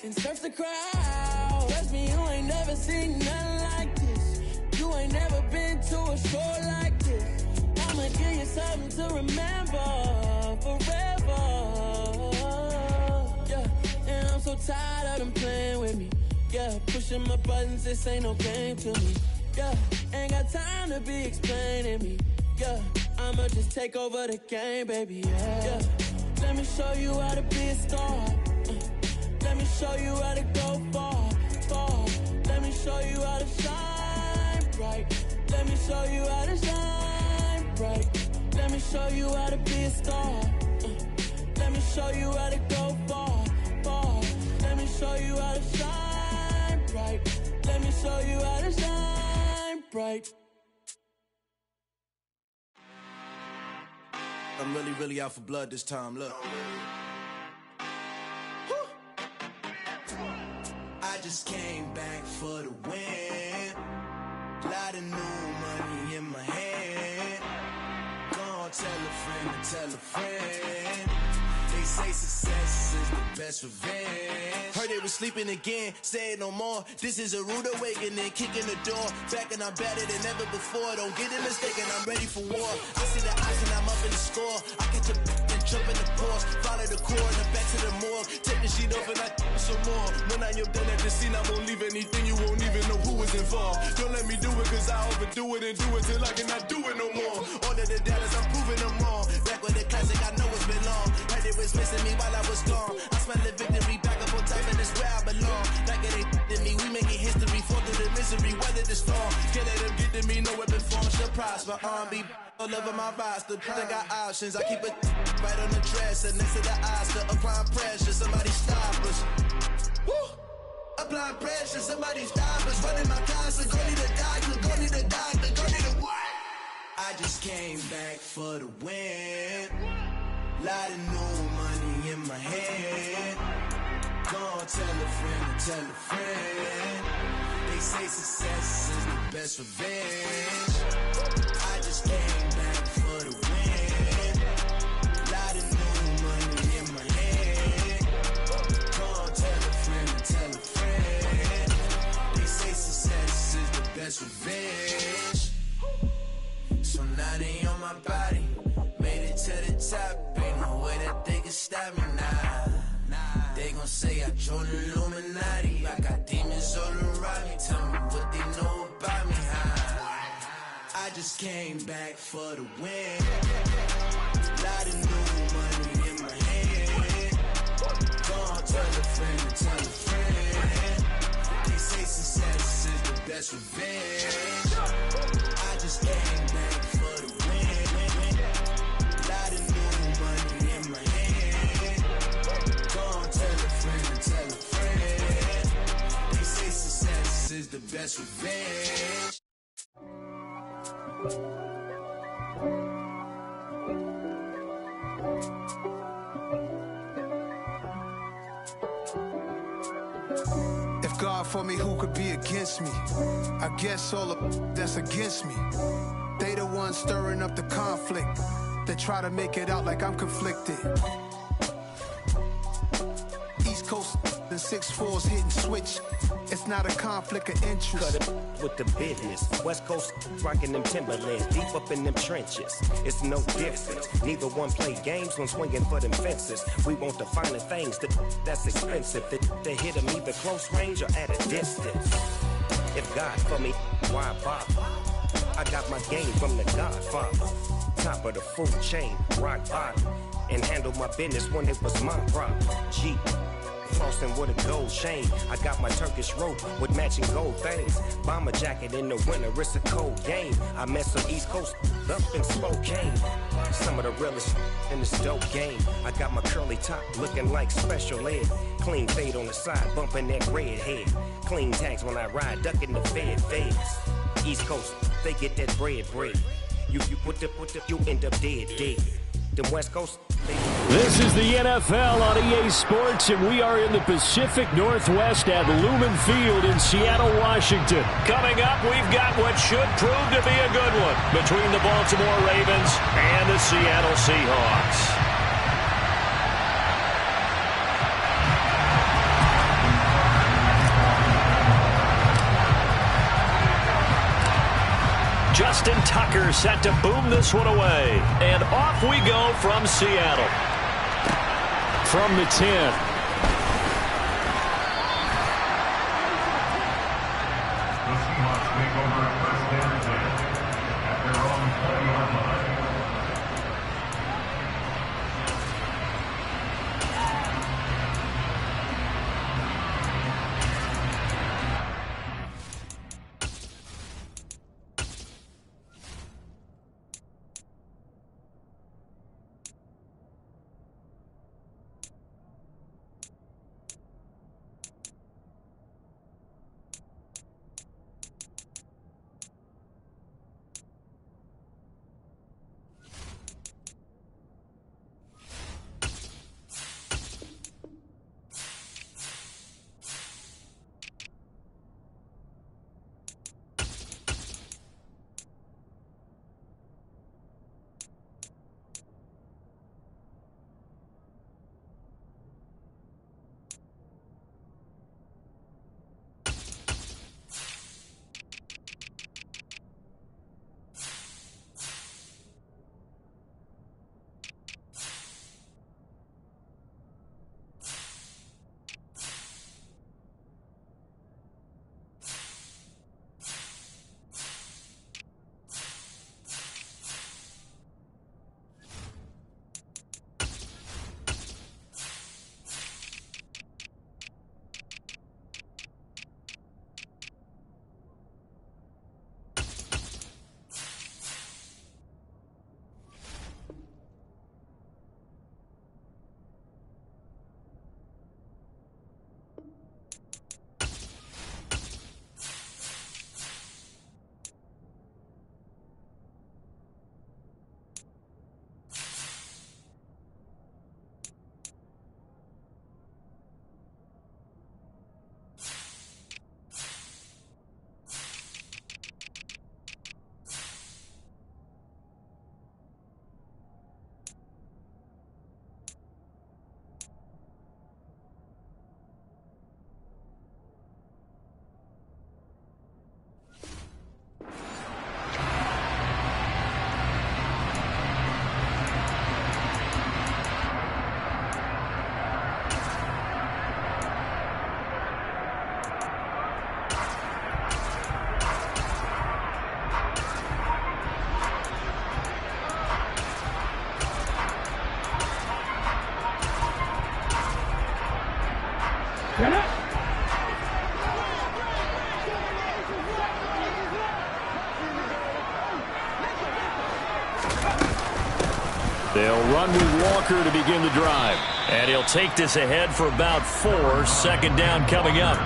and surf the crowd. Trust me, you ain't never seen nothing like this. You ain't never been to a show like this. I'ma give you something to remember forever. Yeah, and I'm so tired of them playing with me. Yeah, pushing my buttons, this ain't no game to me. Yeah, ain't got time to be explaining me. Yeah, I'ma just take over the game, baby, yeah. Let me show you how to be a star. Let me show you how to go far, far. Let me show you how to shine bright. Let me show you how to shine bright. Let me show you how to be a star. Let me show you how to go far, far. Let me show you how to shine right. Let me show you how to shine bright. I'm really out for blood this time, look. I just came back for the win. Lot of new money in my hand. Gonna tell a friend to tell a friend. They say success is the best revenge. Heard they was sleeping again, say it no more. This is a rude awakening, kicking the door. Back and I'm better than ever before. Don't get it mistaken, I'm ready for war. I see the odds and I'm up in the score. I catch a and jump in the course. Follow the core and the back to the morgue. Take the sheet off and I some more. When I am done at the scene, I won't leave anything. You won't even know who was involved. Don't let me do it cause I overdo it and do it till I cannot do it no more. All of the doubters, I'm proving them wrong. Back with the classic, I know it's been long. Heard it was missing me while I was gone. I smell the victory back up on top and it's where I belong. Like it ain't to me, we making history. Fall through the misery, weather the storm. Can't let them get to me, no weapon form shall prosper. R&B all over my roster. I got options, I keep it right on the dresser. Next to the Oscar, applying pressure. Somebody stop us. Woo! Applying pressure, somebody stop us. Running my closet, go need a doctor, go need a doctor, go need a what? I just came back for the win. Lot of new money in my hand. Gonna tell a friend to tell a friend. They say success is the best revenge. I just came back for the win. Lot of new money in my hand. Gonna tell a friend to tell a friend. They say success is the best revenge. So now they on my body. Made it to the top. Ain't no way that they can stop me now. They gon' say I joined the Illuminati. I got demons all around me. Tell me what they know about me, huh? I just came back for the win. Lot of new money in my hand. Gonna tell a friend to tell a friend. They say success is the best revenge. I just came back for the win. Lot of new money in my hand. Gonna tell a friend to tell a friend. They say success is the best revenge. If God for me, who could be against me? I guess all of that's against me. They the ones stirring up the conflict. They try to make it out like I'm conflicted. East Coast and 6'4's hitting switch. It's not a conflict of interest. Cut it with the business. West Coast rocking them Timberlands, deep up in them trenches. It's no difference. Neither one play games when swinging for them fences. We want the finer things that's expensive. They hit them either close range or at a distance. If God for me, why bother? I got my game from the Godfather. Top of the food chain, rock bottom. And handle my business when it was my problem. G. Flossing with a gold chain. I got my Turkish rope with matching gold things. Bomber jacket in the winter, it's a cold game. I met some East Coast up in Spokane. Some of the realest in this dope game. I got my curly top looking like special ed. Clean fade on the side, bumping that red head. Clean tags when I ride, ducking the feds. East Coast, they get that bread. You put the, you end up dead. Them West Coast, This is the NFL on EA Sports, and we are in the Pacific Northwest at Lumen Field in Seattle, Washington. Coming up, we've got what should prove to be a good one between the Baltimore Ravens and the Seattle Seahawks. Justin Tucker set to boom this one away. And off we go from Seattle. From the 10. The Seahawks take over at first and 10 at their own 20-yard line. They'll run with Walker to begin the drive. And he'll take this ahead for about 4. Second down coming up.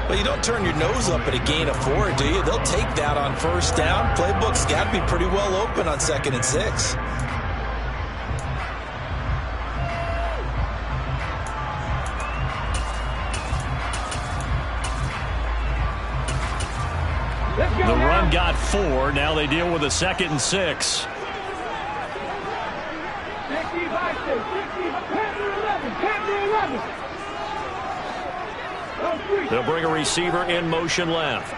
Well, you don't turn your nose up at a gain of 4, do you? They'll take that on first down. Playbook's got to be pretty well open on 2nd and 6. The run got 4. Now they deal with a 2nd and 6. They'll bring a receiver in motion left.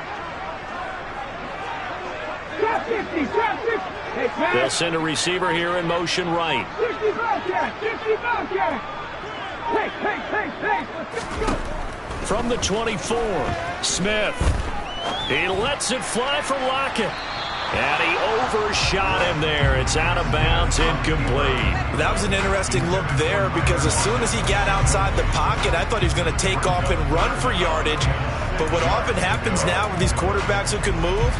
They'll send a receiver here in motion right. From the 24, Smith. He lets it fly for Lockett. And he overshot him there. It's out of bounds, incomplete. That was an interesting look there because as soon as he got outside the pocket, I thought he was going to take off and run for yardage. But what often happens now with these quarterbacks who can move,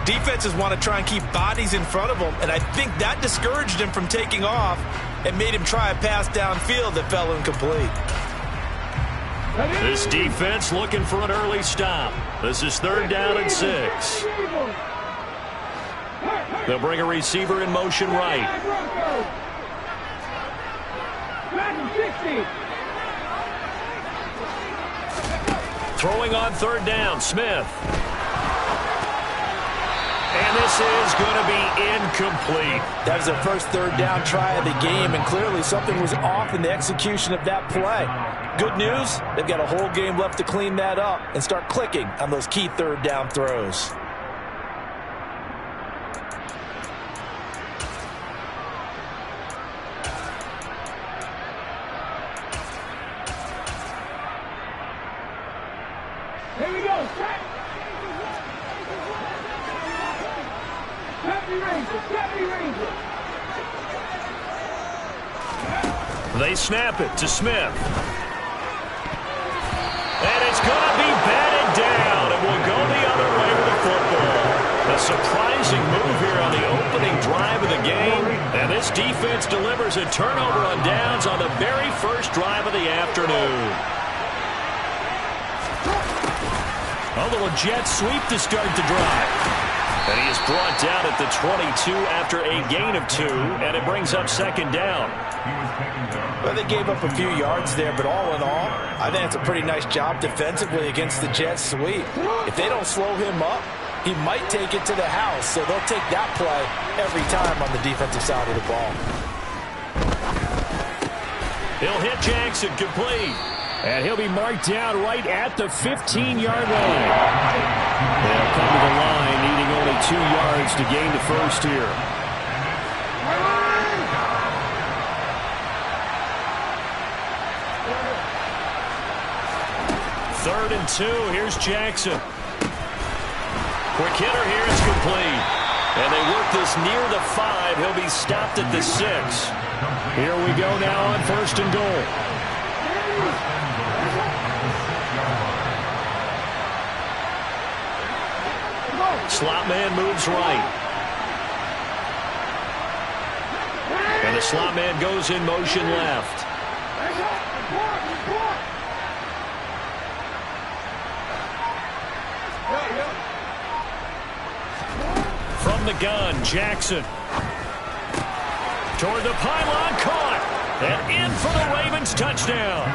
defenses want to try and keep bodies in front of them. And I think that discouraged him from taking off and made him try a pass downfield that fell incomplete. This defense looking for an early stop. This is 3rd down and 6. They'll bring a receiver in motion right. Throwing on 3rd down, Smith. And this is going to be incomplete. That was their first 3rd down try of the game, and clearly something was off in the execution of that play. Good news, they've got a whole game left to clean that up and start clicking on those key 3rd down throws. Here we go. They snap it to Smith. And it's going to be batted down, and we'll go the other way with the football. A surprising move here on the opening drive of the game, and this defense delivers a turnover on downs on the very first drive of the afternoon. A little jet sweep to start the drive. And he is brought down at the 22 after a gain of 2, and it brings up 2nd down. Well, they gave up a few yards there, but all in all, I think it's a pretty nice job defensively against the jet sweep. If they don't slow him up, he might take it to the house, so they'll take that play every time on the defensive side of the ball. He'll hit Jackson complete. And he'll be marked down right at the 15-yard line. They'll come to the line, needing only 2 yards to gain the first here. Third and 2. Here's Jackson. Quick hitter here. It's complete. And they work this near the 5. He'll be stopped at the 6. Here we go now on 1st and goal. Slot man moves right. And the slot man goes in motion left. From the gun, Jackson. Toward the pylon, caught. And in for the Ravens touchdown.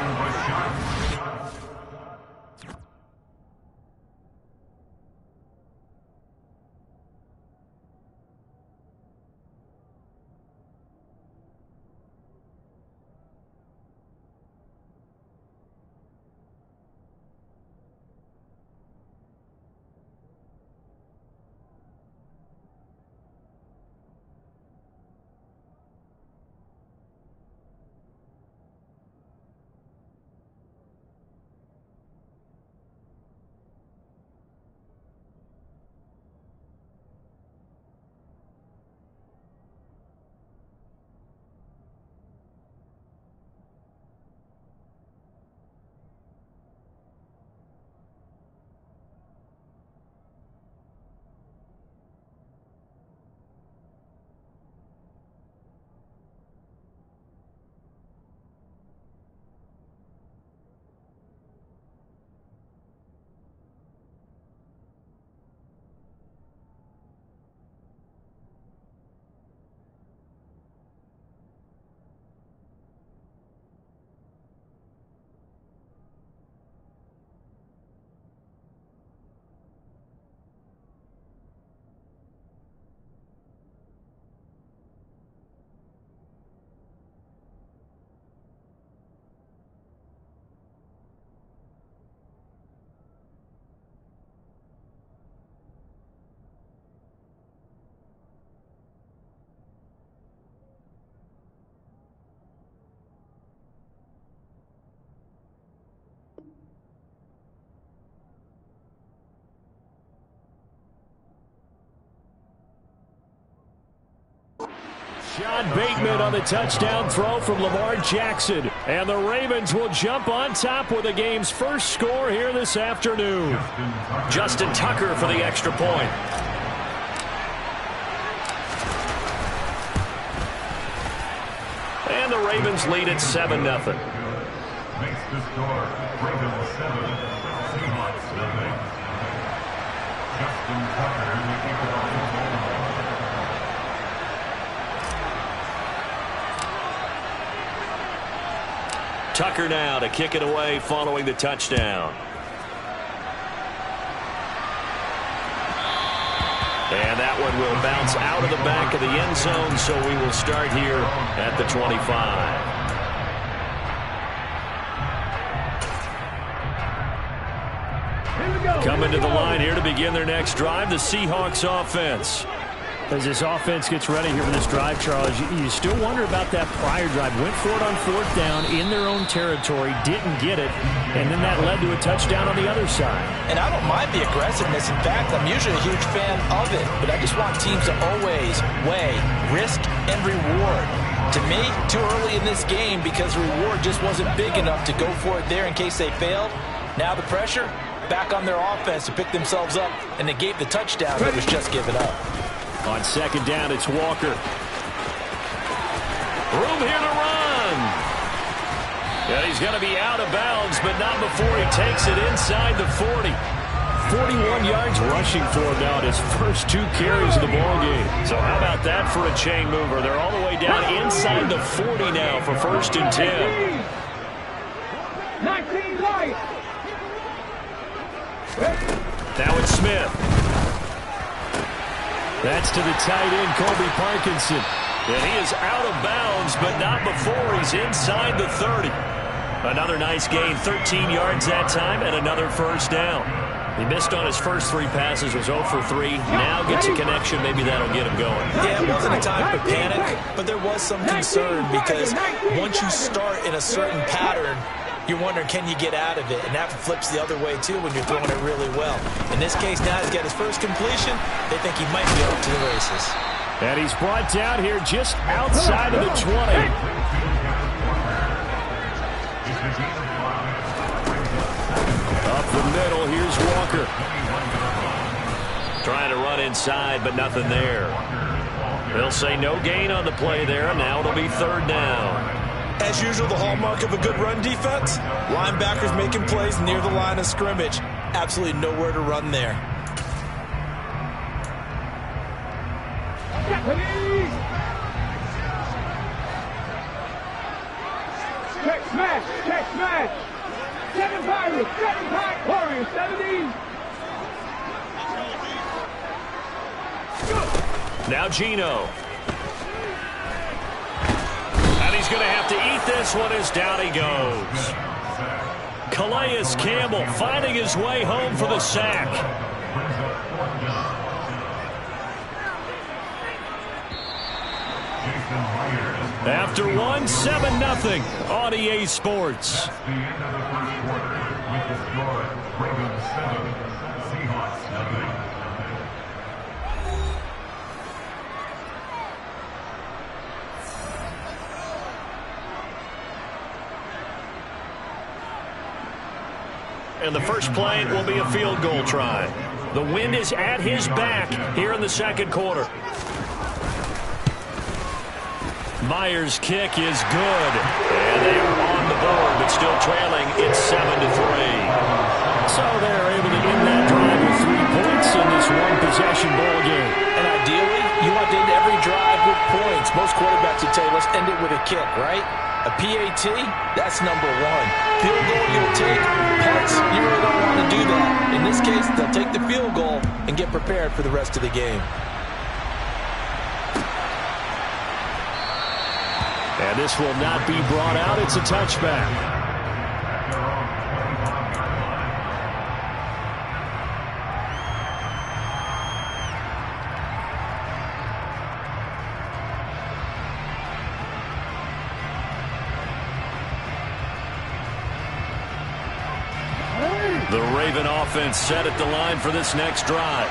John Bateman on the touchdown throw from Lamar Jackson. And the Ravens will jump on top with the game's first score here this afternoon. Justin Tucker for the extra point. And the Ravens lead at 7-0. Makes the score Ravens 7, Seahawks 7. Justin Tucker, the equalizer goal. Tucker now to kick it away following the touchdown. And that one will bounce out of the back of the end zone, so we will start here at the 25. Coming to the line here to begin their next drive, the Seahawks offense. As this offense gets ready here for this drive, Charles, you still wonder about that prior drive. Went for it on 4th down in their own territory, didn't get it, and then that led to a touchdown on the other side. And I don't mind the aggressiveness. In fact, I'm usually a huge fan of it, but I just want teams to always weigh risk and reward. To me, too early in this game because the reward just wasn't big enough to go for it there in case they failed. Now the pressure back on their offense to pick themselves up and negate the touchdown that was just given up. On 2nd down, it's Walker. Room here to run. Yeah, he's going to be out of bounds, but not before he takes it inside the 40. 41 yards rushing for him now in his first 2 carries of the ball game. So how about that for a chain mover? They're all the way down inside the 40 now for 1st and 10. 19 right. Now it's Smith. That's to the tight end, Colby Parkinson. And he is out of bounds, but not before he's inside the 30. Another nice gain, 13 yards that time, and another 1st down. He missed on his first 3 passes, was 0 for 3. Now gets a connection. Maybe that'll get him going. Yeah, it wasn't a time to panic, but there was some concern because once you start in a certain pattern, you're wondering, can you get out of it? And that flips the other way, too, when you're throwing it really well. In this case, now he's got his first completion. They think he might be off to the races. And he's brought down here just outside of the 20. Up the middle, here's Walker. Trying to run inside, but nothing there. They'll say no gain on the play there, and now it'll be 3rd down. As usual, the hallmark of a good run defense, linebackers making plays near the line of scrimmage. Absolutely nowhere to run there. Check smash, check smash. 7 Pirates, 7 Pirates, Warriors, 17. Now Gino. He's going to have to eat this one as down he goes. Calais Campbell finding his way home for the sack. After 7-0 on EA Sports. That's the end of the first quarter with the score Ravens 7, Seahawks 7. And the first play will be a field goal try. The wind is at his back here in the 2nd quarter. Myers' kick is good. And they are on the board, but still trailing. It's 7-3. So they're able to end that drive with 3 points in this one-possession ball game. And ideally, you want to end every drive with points. Most quarterbacks would tell you, let's end it with a kick, right? A PAT, that's number 1. Field goal you'll take. Punts, you really don't want to do that. In this case, they'll take the field goal and get prepared for the rest of the game. And this will not be brought out. It's a touchback. The Raven offense set at the line for this next drive.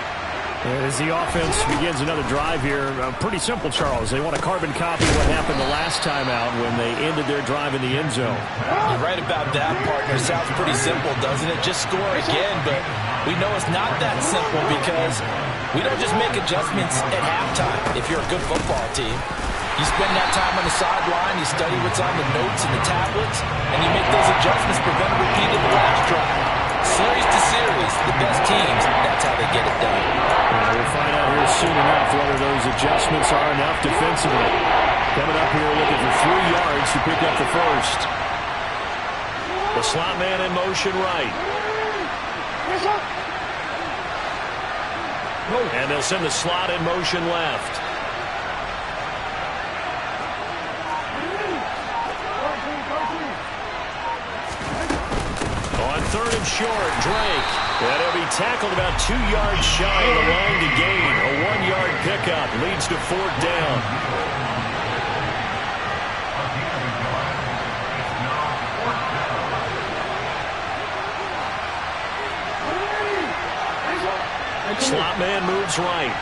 And as the offense begins another drive here, pretty simple, Charles. They want to carbon copy what happened the last time out when they ended their drive in the end zone. You're right about that, partner. Sounds pretty simple, doesn't it? Just score again, but we know it's not that simple because we don't just make adjustments at halftime if you're a good football team. You spend that time on the sideline, you study what's on the notes and the tablets, and you make those adjustments, prevent a repeat of the last drive. Series to series, the best teams, that's how they get it done. We'll find out here soon enough whether those adjustments are enough defensively. Coming up here looking for 3 yards to pick up the first. The slot man in motion right. And they'll send the slot in motion left. On 3rd and short, Drake. And he'll be tackled about 2 yards shy of the line to gain. A 1-yard pickup leads to 4th down. Slot man moves right.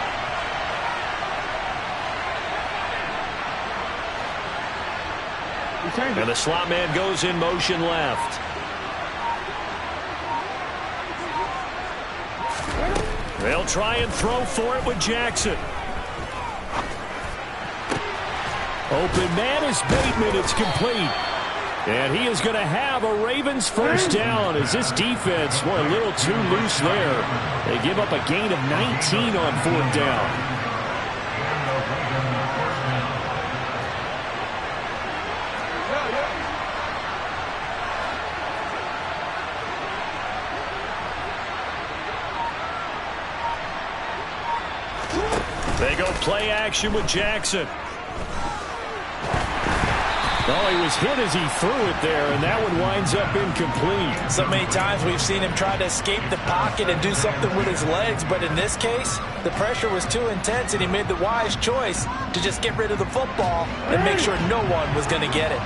And the slot man goes in motion left. They'll try and throw for it with Jackson. Open man is Bateman. It's complete. And he is going to have a Ravens first down as this defense, boy, a little too loose there. They give up a gain of 19 on 4th down. They go play action with Jackson. Oh, he was hit as he threw it there, and that one winds up incomplete. So many times we've seen him try to escape the pocket and do something with his legs, but in this case, the pressure was too intense, and he made the wise choice to just get rid of the football and make sure no one was going to get it.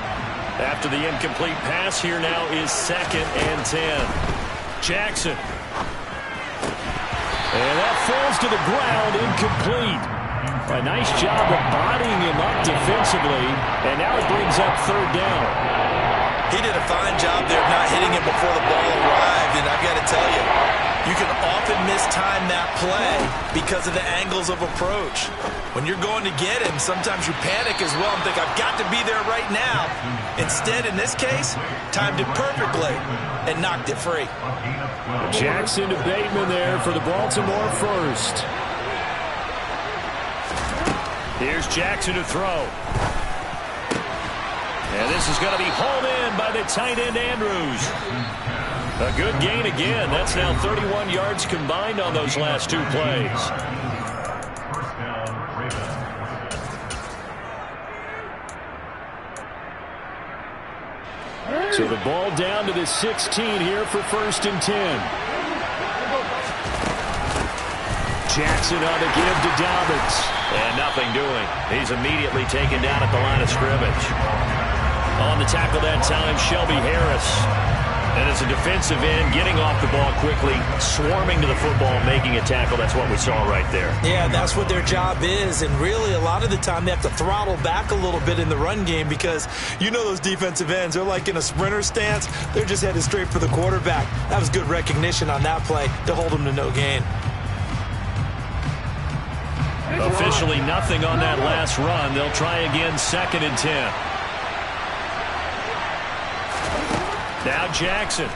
After the incomplete pass, here now is 2nd and 10. Jackson. And that falls to the ground, incomplete. A nice job of bodying him up defensively, and now it brings up 3rd down. He did a fine job there of not hitting him before the ball arrived, and I've got to tell you, you can often mistime that play because of the angles of approach. When you're going to get him, sometimes you panic as well and think, I've got to be there right now. Instead, in this case, timed it perfectly and knocked it free. Jackson to Bateman there for the Baltimore first. Here's Jackson to throw. And this is going to be hauled in by the tight end Andrews. A good gain again. That's now 31 yards combined on those last 2 plays. So the ball down to the 16 here for 1st and 10. Jackson on the give to Dobbins. And nothing doing. He's immediately taken down at the line of scrimmage. On the tackle that time, Shelby Harris. And as a defensive end, getting off the ball quickly, swarming to the football, making a tackle. That's what we saw right there. Yeah, that's what their job is. And really, a lot of the time, they have to throttle back a little bit in the run game because you know those defensive ends, they're like in a sprinter stance. They're just headed straight for the quarterback. That was good recognition on that play to hold them to no gain. Officially nothing on that last run. They'll try again 2nd and 10. Now Jackson.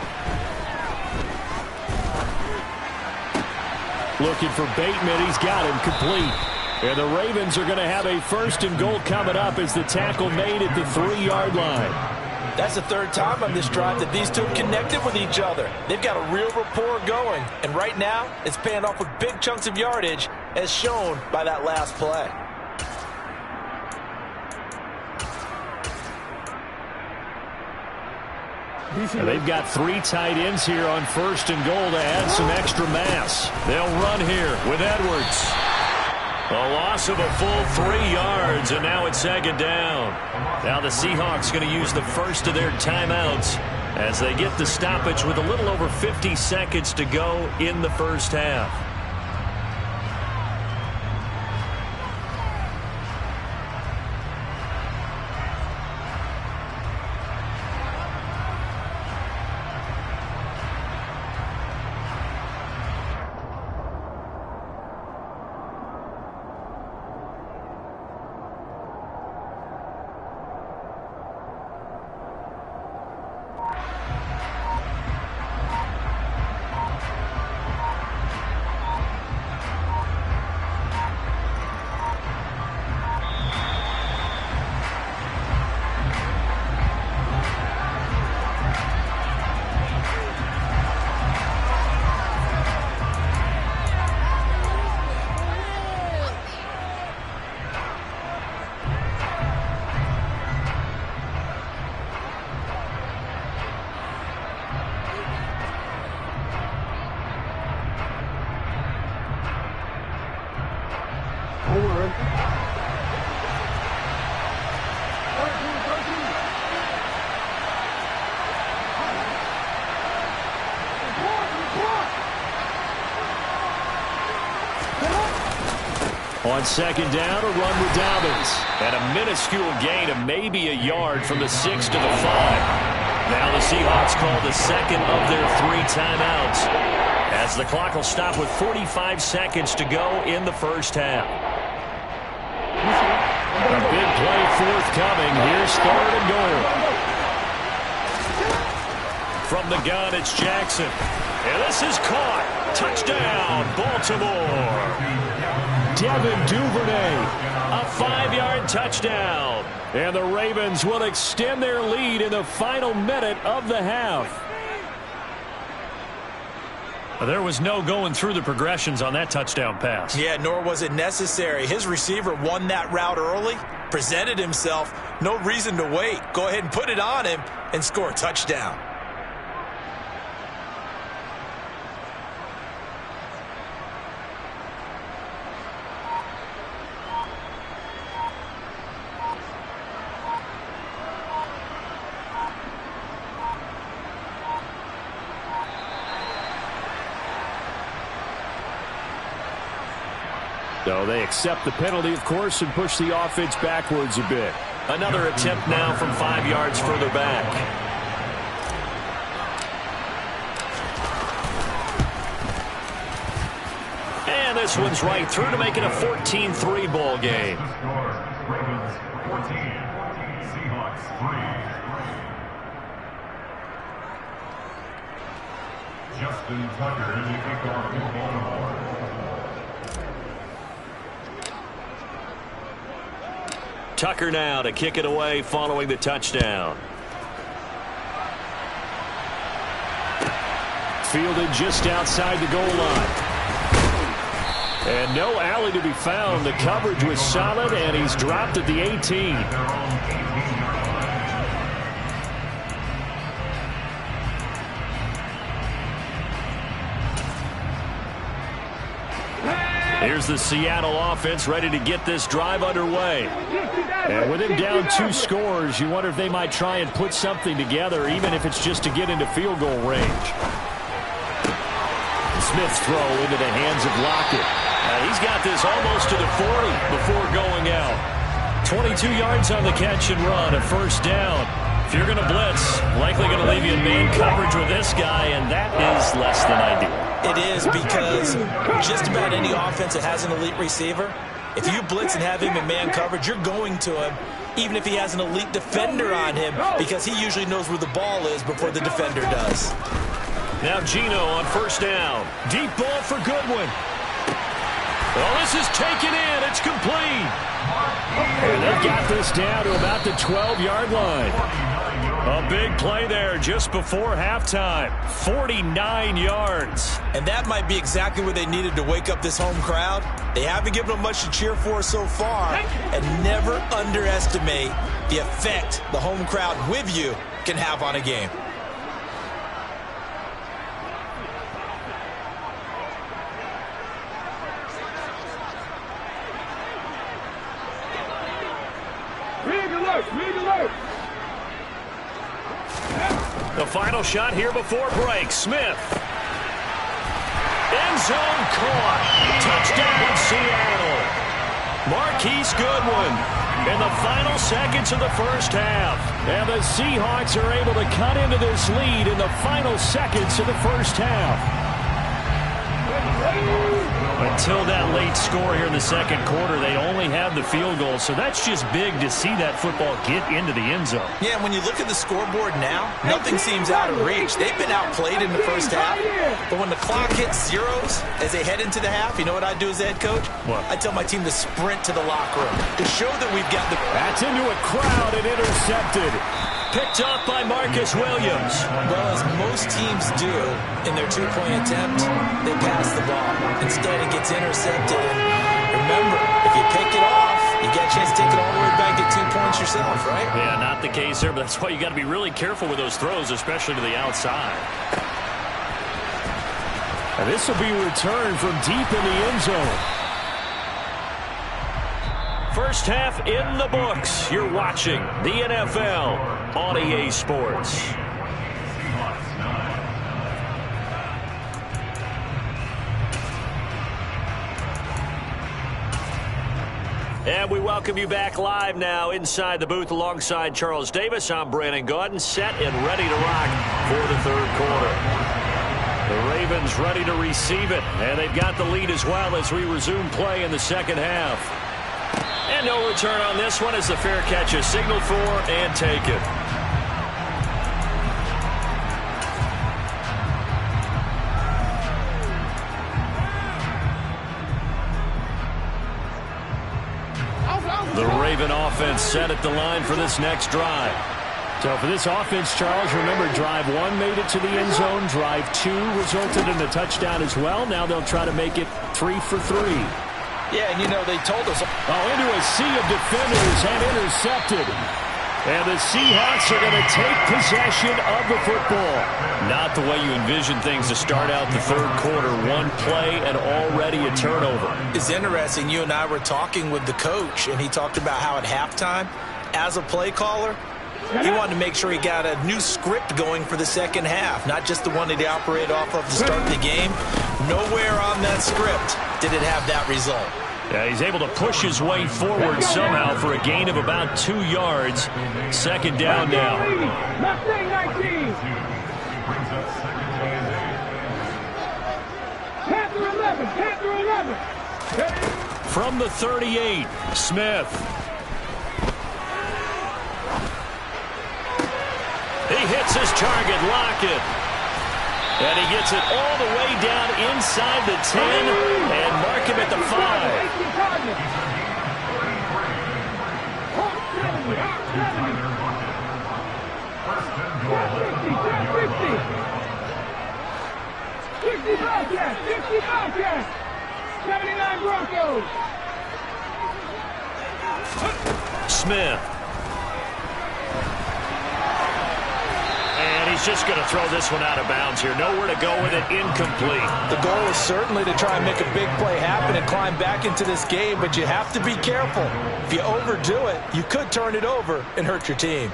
Looking for Bateman. He's got him complete. And the Ravens are going to have a 1st and goal coming up as the tackle made at the 3-yard line. That's the 3rd time on this drive that these two have connected with each other. They've got a real rapport going. And right now, it's paying off with big chunks of yardage, as shown by that last play. And they've got 3 tight ends here on 1st and goal to add some extra mass. They'll run here with Edwards. A loss of a full 3 yards, and now it's 2nd down. Now the Seahawks going to use the first of their timeouts as they get the stoppage with a little over 50 seconds to go in the first half. On second down, a run with Dobbins. And a minuscule gain of maybe a yard from the 6 to the 5. Now the Seahawks call the second of their 3 timeouts, as the clock will stop with 45 seconds to go in the first half. A big play forthcoming. Here's 3rd and goal. From the gun, it's Jackson. And this is caught. Touchdown, Baltimore. Devin Duvernay. A 5-yard touchdown. And the Ravens will extend their lead in the final minute of the half. There was no going through the progressions on that touchdown pass. Yeah, nor was it necessary. His receiver won that route early, presented himself. No reason to wait. Go ahead and put it on him and score a touchdown. So they accept the penalty, of course, and push the offense backwards a bit. Another attempt now from 5 yards further back. And this one's right through to make it a 14-3 ball game. Ravens 14, Seahawks 3. Justin Tucker in the kickoff to Baltimore. Tucker now to kick it away following the touchdown. Fielded just outside the goal line. And no alley to be found. The coverage was solid, and he's dropped at the 18. Here's the Seattle offense ready to get this drive underway. And with him down 2 scores, you wonder if they might try and put something together, even if it's just to get into field goal range. Smith's throw into the hands of Lockett. He's got this almost to the 40 before going out. 22 yards on the catch and run, a first down. If you're going to blitz, likely going to leave you in man coverage with this guy, and that is less than ideal. It is, because just about any offense that has an elite receiver, if you blitz and have him in man coverage, you're going to him, even if he has an elite defender on him, because he usually knows where the ball is before the defender does. Now Geno on first down. Deep ball for Goodwin. Well, this is taken in. It's complete. And they've got this down to about the 12-yard line. A big play there just before halftime. 49 yards. And that might be exactly where they needed to wake up this home crowd. They haven't given them much to cheer for so far. And never underestimate the effect the home crowd with you can have on a game. The final shot here before break. Smith. End zone caught. Touchdown, Seattle. Marquise Goodwin in the final seconds of the first half. And the Seahawks are able to cut into this lead in the final seconds of the first half. Until that late score here in the second quarter, they only had the field goal, so that's just big to see that football get into the end zone. Yeah, and when you look at the scoreboard now, nothing seems out of reach. They've been outplayed in the first half, but when the clock hits zeros as they head into the half, you know what I do as the head coach? What? I tell my team to sprint to the locker room to show that we've got the... That's into a crowd and intercepted. Picked off by Marcus Williams. Well, as most teams do in their two-point attempt, they pass the ball. Instead, it gets intercepted. And remember, if you pick it off, you get a chance to take it all the way back, get 2 points yourself, right? Yeah, not the case there, but that's why you got to be really careful with those throws, especially to the outside. And this will be returned from deep in the end zone. First half in the books. You're watching the NFL on EA Sports. And we welcome you back live now inside the booth alongside Charles Davis. I'm Brandon Gaudin, set and ready to rock for the third quarter. The Ravens ready to receive it, and they've got the lead as well as we resume play in the second half. And no return on this one as the fair catch is signaled for and taken. The Raven offense set at the line for this next drive. So for this offense, Charles, remember drive 1 made it to the end zone. Drive 2 resulted in a touchdown as well. Now they'll try to make it 3 for 3. Yeah, and you know, they told us. Into a sea of defenders and intercepted. And the Seahawks are going to take possession of the football. Not the way you envision things to start out the third quarter. One play and already a turnover. It's interesting. You and I were talking with the coach, and he talked about how at halftime, as a play caller, he wanted to make sure he got a new script going for the second half, not just the one that he operated off of to start the game. Nowhere on that script did it have that result. Yeah, he's able to push his way forward somehow for a gain of about 2 yards. Second down now. From the 38, Smith. He hits his target, Lockett. And he gets it all the way down inside the 10 and mark him at the 5. Smith. And he's just going to throw this one out of bounds here. Nowhere to go with it. Incomplete. The goal is certainly to try and make a big play happen and climb back into this game, but you have to be careful. If you overdo it, you could turn it over and hurt your team.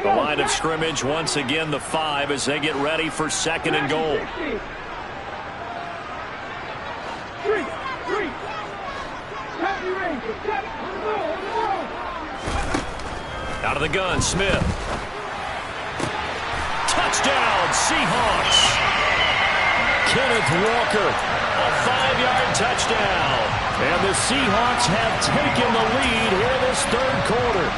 The line of scrimmage, once again, the 5 as they get ready for second and goal. Out of the gun, Smith. Touchdown, Seahawks. Kenneth Walker, a 5-yard touchdown. And the Seahawks have taken the lead here this third quarter.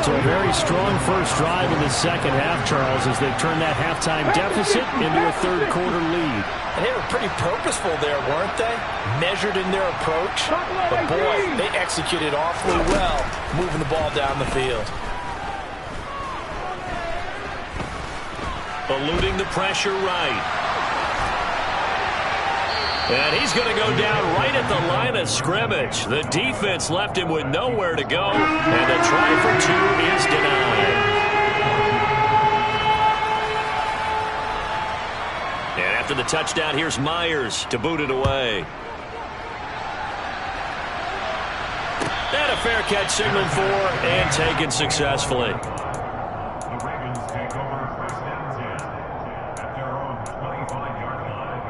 So a very strong first drive in the second half, Charles, as they've turned that halftime deficit into a third quarter lead. And they were pretty purposeful there, weren't they? Measured in their approach. But boy, they executed awfully well, moving the ball down the field. Eluding the pressure right. And he's going to go down right at the line of scrimmage. The defense left him with nowhere to go. And the try for 2 is denied. And after the touchdown, here's Myers to boot it away. And a fair catch signaled for and taken successfully. The Ravens take over first and 10 at their own 25-yard line.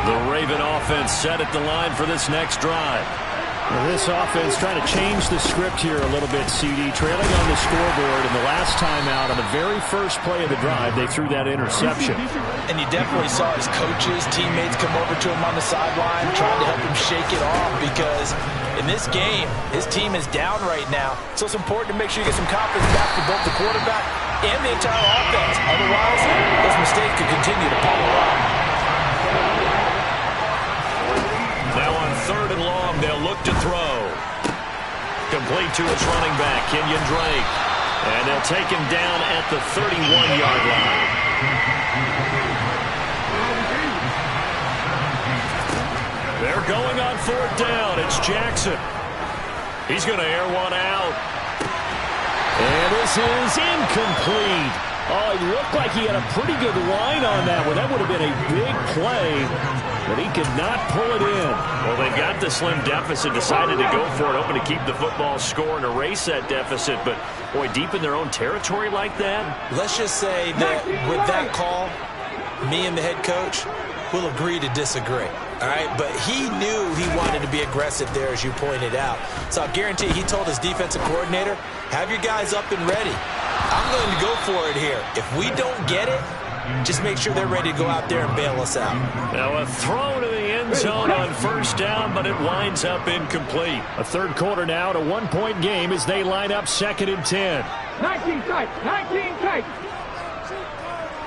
The Raven offense set at the line for this next drive. Well, this offense trying to change the script here a little bit, CD. Trailing on the scoreboard, and the last time out on the very first play of the drive, they threw that interception. And you definitely saw his coaches, teammates come over to him on the sideline, trying to help him shake it off, because in this game, his team is down right now. So it's important to make sure you get some confidence back for both the quarterback and the entire offense. Otherwise, those mistakes could continue to pile up. Now on third and long, they'll look to throw. Complete to his running back, Kenyon Drake. And they'll take him down at the 31-yard line. They're going on 4th down. It's Jackson. He's going to air one out. And this is incomplete. Oh, it looked like he had a pretty good line on that one. That would have been a big play, but he could not pull it in. Well, they've got the slim deficit, decided to go for it, hoping to keep the football score and erase that deficit. But, boy, deep in their own territory like that. Let's just say that with that call, me and the head coach will agree to disagree. All right, but he knew he wanted to be aggressive there, as you pointed out. So I guarantee he told his defensive coordinator, have your guys up and ready. I'm going to go for it here. If we don't get it, just make sure they're ready to go out there and bail us out. Now a throw to the end zone on 1st down, but it winds up incomplete. A 3rd quarter now, at a 1-point game as they line up 2nd and 10. 19 tight, 19 tight.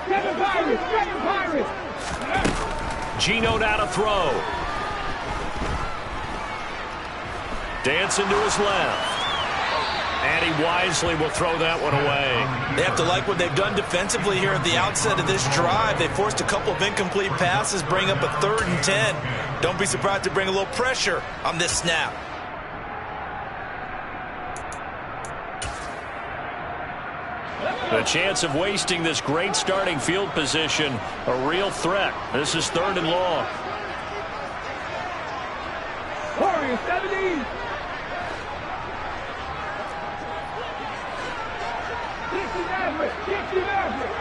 7 Pirates, 7 Pirates. Geno now to throw. Dancing to his left. And he wisely will throw that one away. They have to like what they've done defensively here at the outset of this drive. They forced a couple of incomplete passes, bring up a 3rd and 10. Don't be surprised to bring a little pressure on this snap. The chance of wasting this great starting field position, a real threat. This is 3rd and long. Warriors 70. 60 Maverick, 60 Maverick.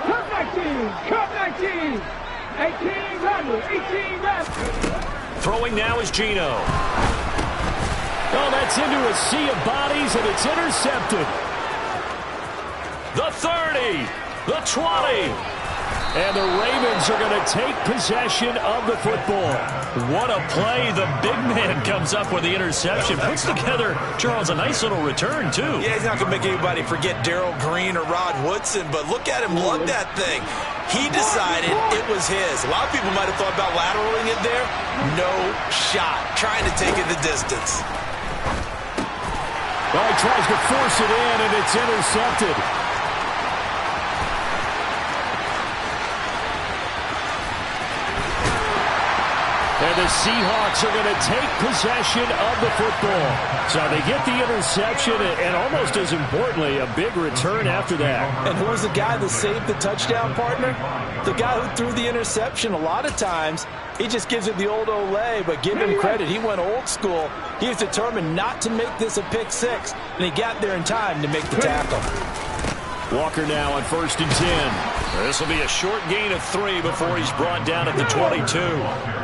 Cup 19, Cup 19. 18 Maverick, 18 Maverick. Throwing now is Geno. Oh, that's into a sea of bodies, and it's intercepted. The 30, the 20. And the Ravens are going to take possession of the football. What a play. The big man comes up with the interception. Puts together, Charles, a nice little return, too. Yeah, he's not going to make anybody forget Darrell Green or Rod Woodson, but look at him lug that thing. He decided it was his. A lot of people might have thought about lateraling it there. No shot. Trying to take it the distance. Well, he tries to force it in, and it's intercepted. And the Seahawks are going to take possession of the football. So they get the interception, and almost as importantly, a big return after that. And who was the guy that saved the touchdown, partner? The guy who threw the interception. A lot of times, he just gives it the old Olay, but give him credit. He went old school. He was determined not to make this a pick six, and he got there in time to make the tackle. Walker now on 1st and 10. This will be a short gain of 3 before he's brought down at the 22.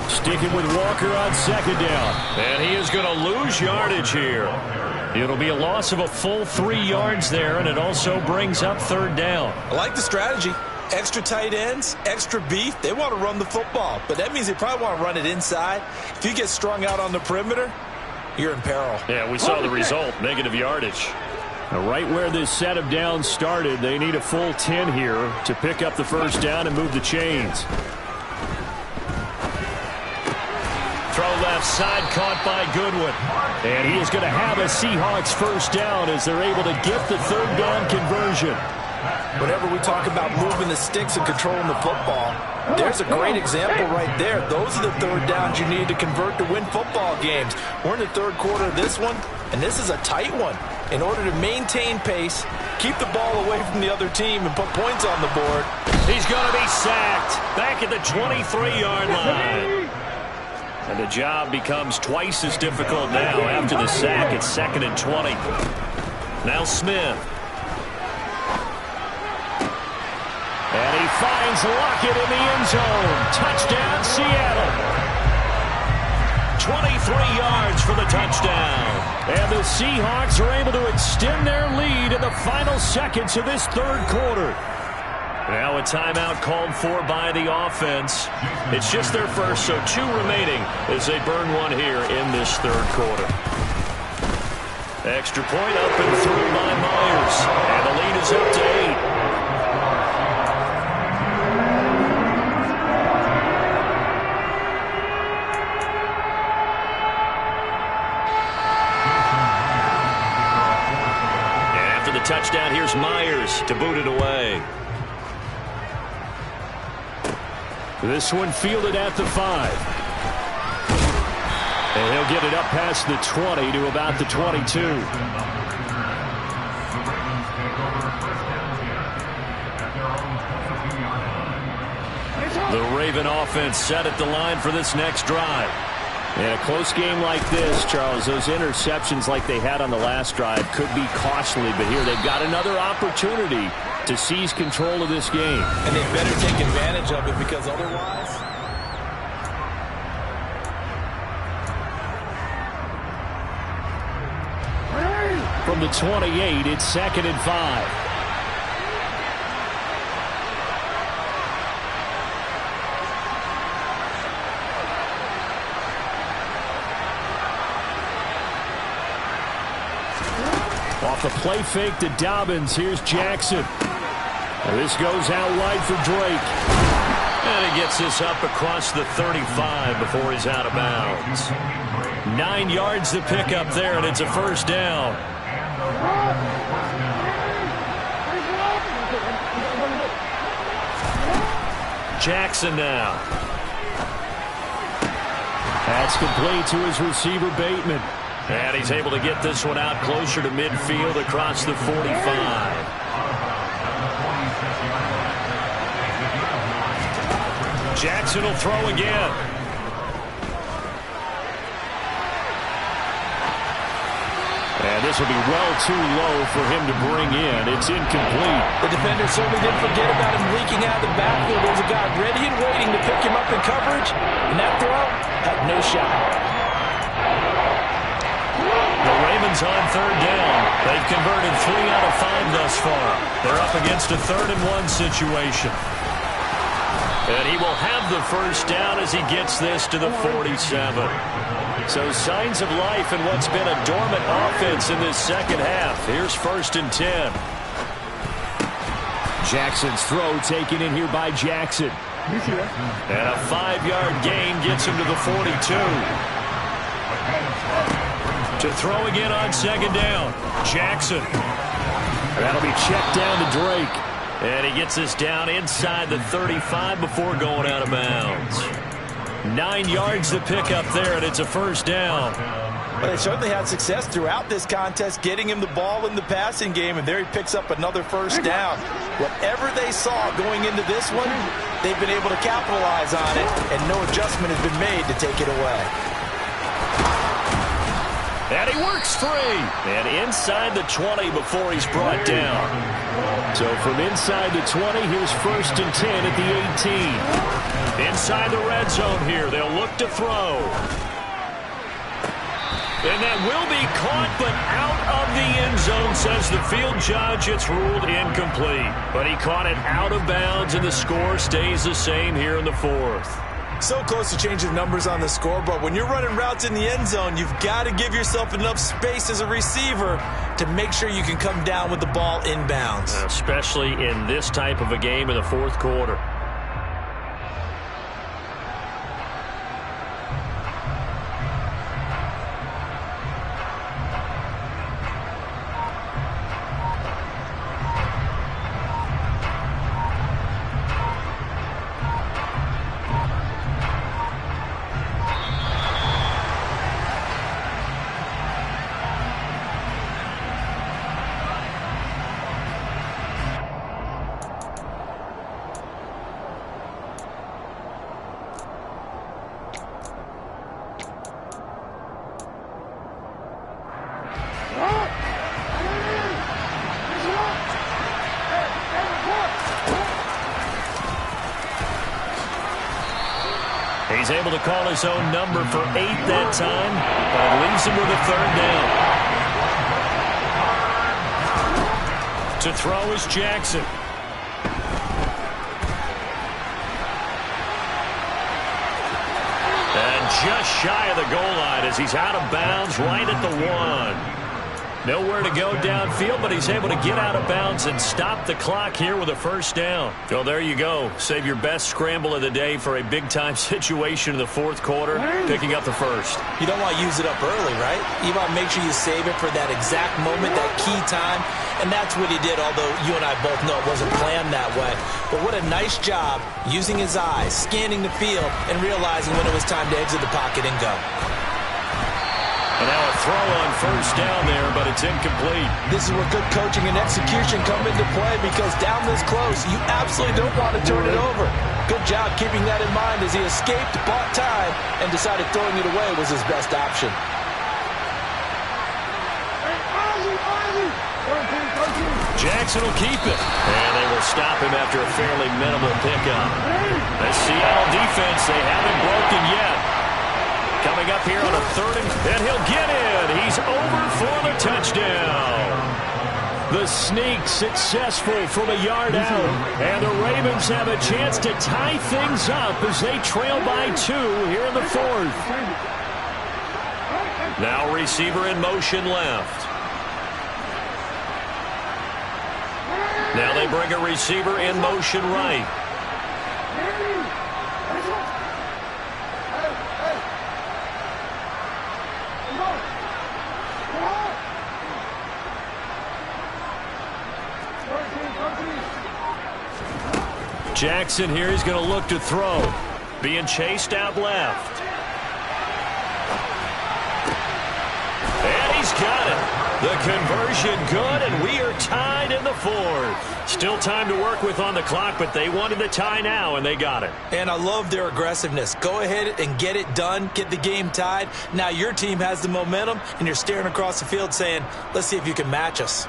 Sticking with Walker on 2nd down. And he is going to lose yardage here. It'll be a loss of a full 3 yards there, and it also brings up 3rd down. I like the strategy. Extra tight ends, extra beef. They want to run the football, but that means they probably want to run it inside. If you get strung out on the perimeter, you're in peril. Yeah, we saw the result, negative yardage. Now, right where this set of downs started, they need a full 10 here to pick up the 1st down and move the chains. Throw left side, caught by Goodwin. And he is going to have a Seahawks 1st down as they're able to get the 3rd down conversion. Whenever we talk about moving the sticks and controlling the football, there's a great example right there. Those are the 3rd downs you need to convert to win football games. We're in the 3rd quarter of this one, and this is a tight one. In order to maintain pace, keep the ball away from the other team, and put points on the board. He's going to be sacked back at the 23-yard line. And the job becomes twice as difficult now after the sack. It's 2nd and 20. Now Smith. And he finds Lockett in the end zone. Touchdown, Seattle. 23 yards for the touchdown. And the Seahawks are able to extend their lead in the final seconds of this 3rd quarter. Now a timeout called for by the offense. It's just their first, so 2 remaining as they burn one here in this 3rd quarter. Extra point up and through by Myers. And the lead is up to 8. touchdown. Here's Myers to boot it away. This one fielded at the 5. And he'll get it up past the 20 to about the 22. The Raven offense set at the line for this next drive. In a close game like this, Charles, those interceptions like they had on the last drive could be costly, but here they've got another opportunity to seize control of this game. And they better take advantage of it, because otherwise... From the 28, it's 2nd and 5. Off the play fake to Dobbins. Here's Jackson. And this goes out wide for Drake. And he gets this up across the 35 before he's out of bounds. 9 yards to pick up there, and it's a first down. Jackson now. That's complete to his receiver, Bateman. And he's able to get this one out closer to midfield across the 45. Jackson will throw again. And this will be well too low for him to bring in. It's incomplete. The defender certainly didn't forget about him leaking out of the backfield. There's a guy ready and waiting to pick him up in coverage. And that throw had no shot. The Ravens on 3rd down. They've converted 3 out of 5 thus far. They're up against a 3rd and 1 situation. And he will have the first down as he gets this to the 47. So signs of life in what's been a dormant offense in this second half. Here's 1st and 10. Jackson's throw taken in here by Jackson. And a 5-yard gain gets him to the 42. To throw again on 2nd down. Jackson. That'll be checked down to Drake. And he gets this down inside the 35 before going out of bounds. 9 yards to pick up there, and it's a first down. Well, they certainly had success throughout this contest getting him the ball in the passing game, and there he picks up another first down. Whatever they saw going into this one, they've been able to capitalize on it, and no adjustment has been made to take it away. And he works free. And inside the 20 before he's brought down. So from inside the 20, here's 1st and 10 at the 18. Inside the red zone here. They'll look to throw. And that will be caught, but out of the end zone, says the field judge. It's ruled incomplete. But he caught it out of bounds, and the score stays the same here in the 4th. So close to changing numbers on the scoreboard. When you're running routes in the end zone, you've got to give yourself enough space as a receiver to make sure you can come down with the ball inbounds. Especially in this type of a game in the 4th quarter. He's able to call his own number for 8 that time, but it leaves him with a 3rd down. To throw is Jackson. And just shy of the goal line as he's out of bounds right at the 1. Nowhere to go downfield, but he's able to get out of bounds and stop the clock here with a first down. Well, there you go. Save your best scramble of the day for a big-time situation in the fourth quarter, picking up the first. You don't want to use it up early, right? You want to make sure you save it for that exact moment, that key time, and that's what he did, although you and I both know it wasn't planned that way. But what a nice job using his eyes, scanning the field, and realizing when it was time to exit the pocket and go. And now a throw on first down there, but it's incomplete. This is where good coaching and execution come into play, because down this close, you absolutely don't want to turn it over. Good job keeping that in mind as he escaped, bought time, and decided throwing it away was his best option. Jackson will keep it. And they will stop him after a fairly minimal pickup. The Seattle defense, they haven't broken yet. Coming up here on a third and he'll get in. He's over for the touchdown. The sneak successful from a yard out. And the Ravens have a chance to tie things up as they trail by 2 here in the fourth. Now receiver in motion left. Now they bring a receiver in motion right. Jackson here is going to look to throw. Being chased out left. And he's got it. The conversion good, and we are tied in the fourth. Still time to work with on the clock, but they wanted the tie now, and they got it. And I love their aggressiveness. Go ahead and get it done. Get the game tied. Now your team has the momentum, and you're staring across the field saying, let's see if you can match us.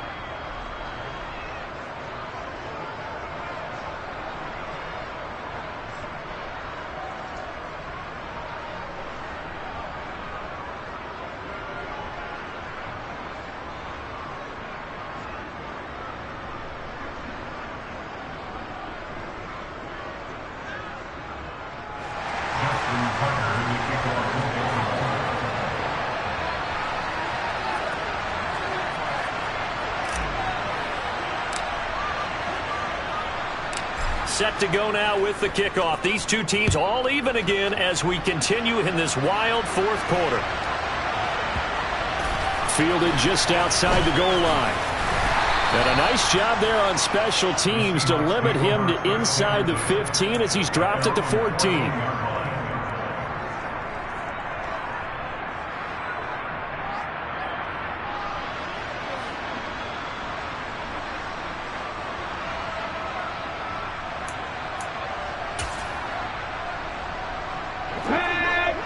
Set to go now with the kickoff. These two teams all even again as we continue in this wild fourth quarter. Fielded just outside the goal line. And a nice job there on special teams to limit him to inside the 15 as he's dropped it to 14.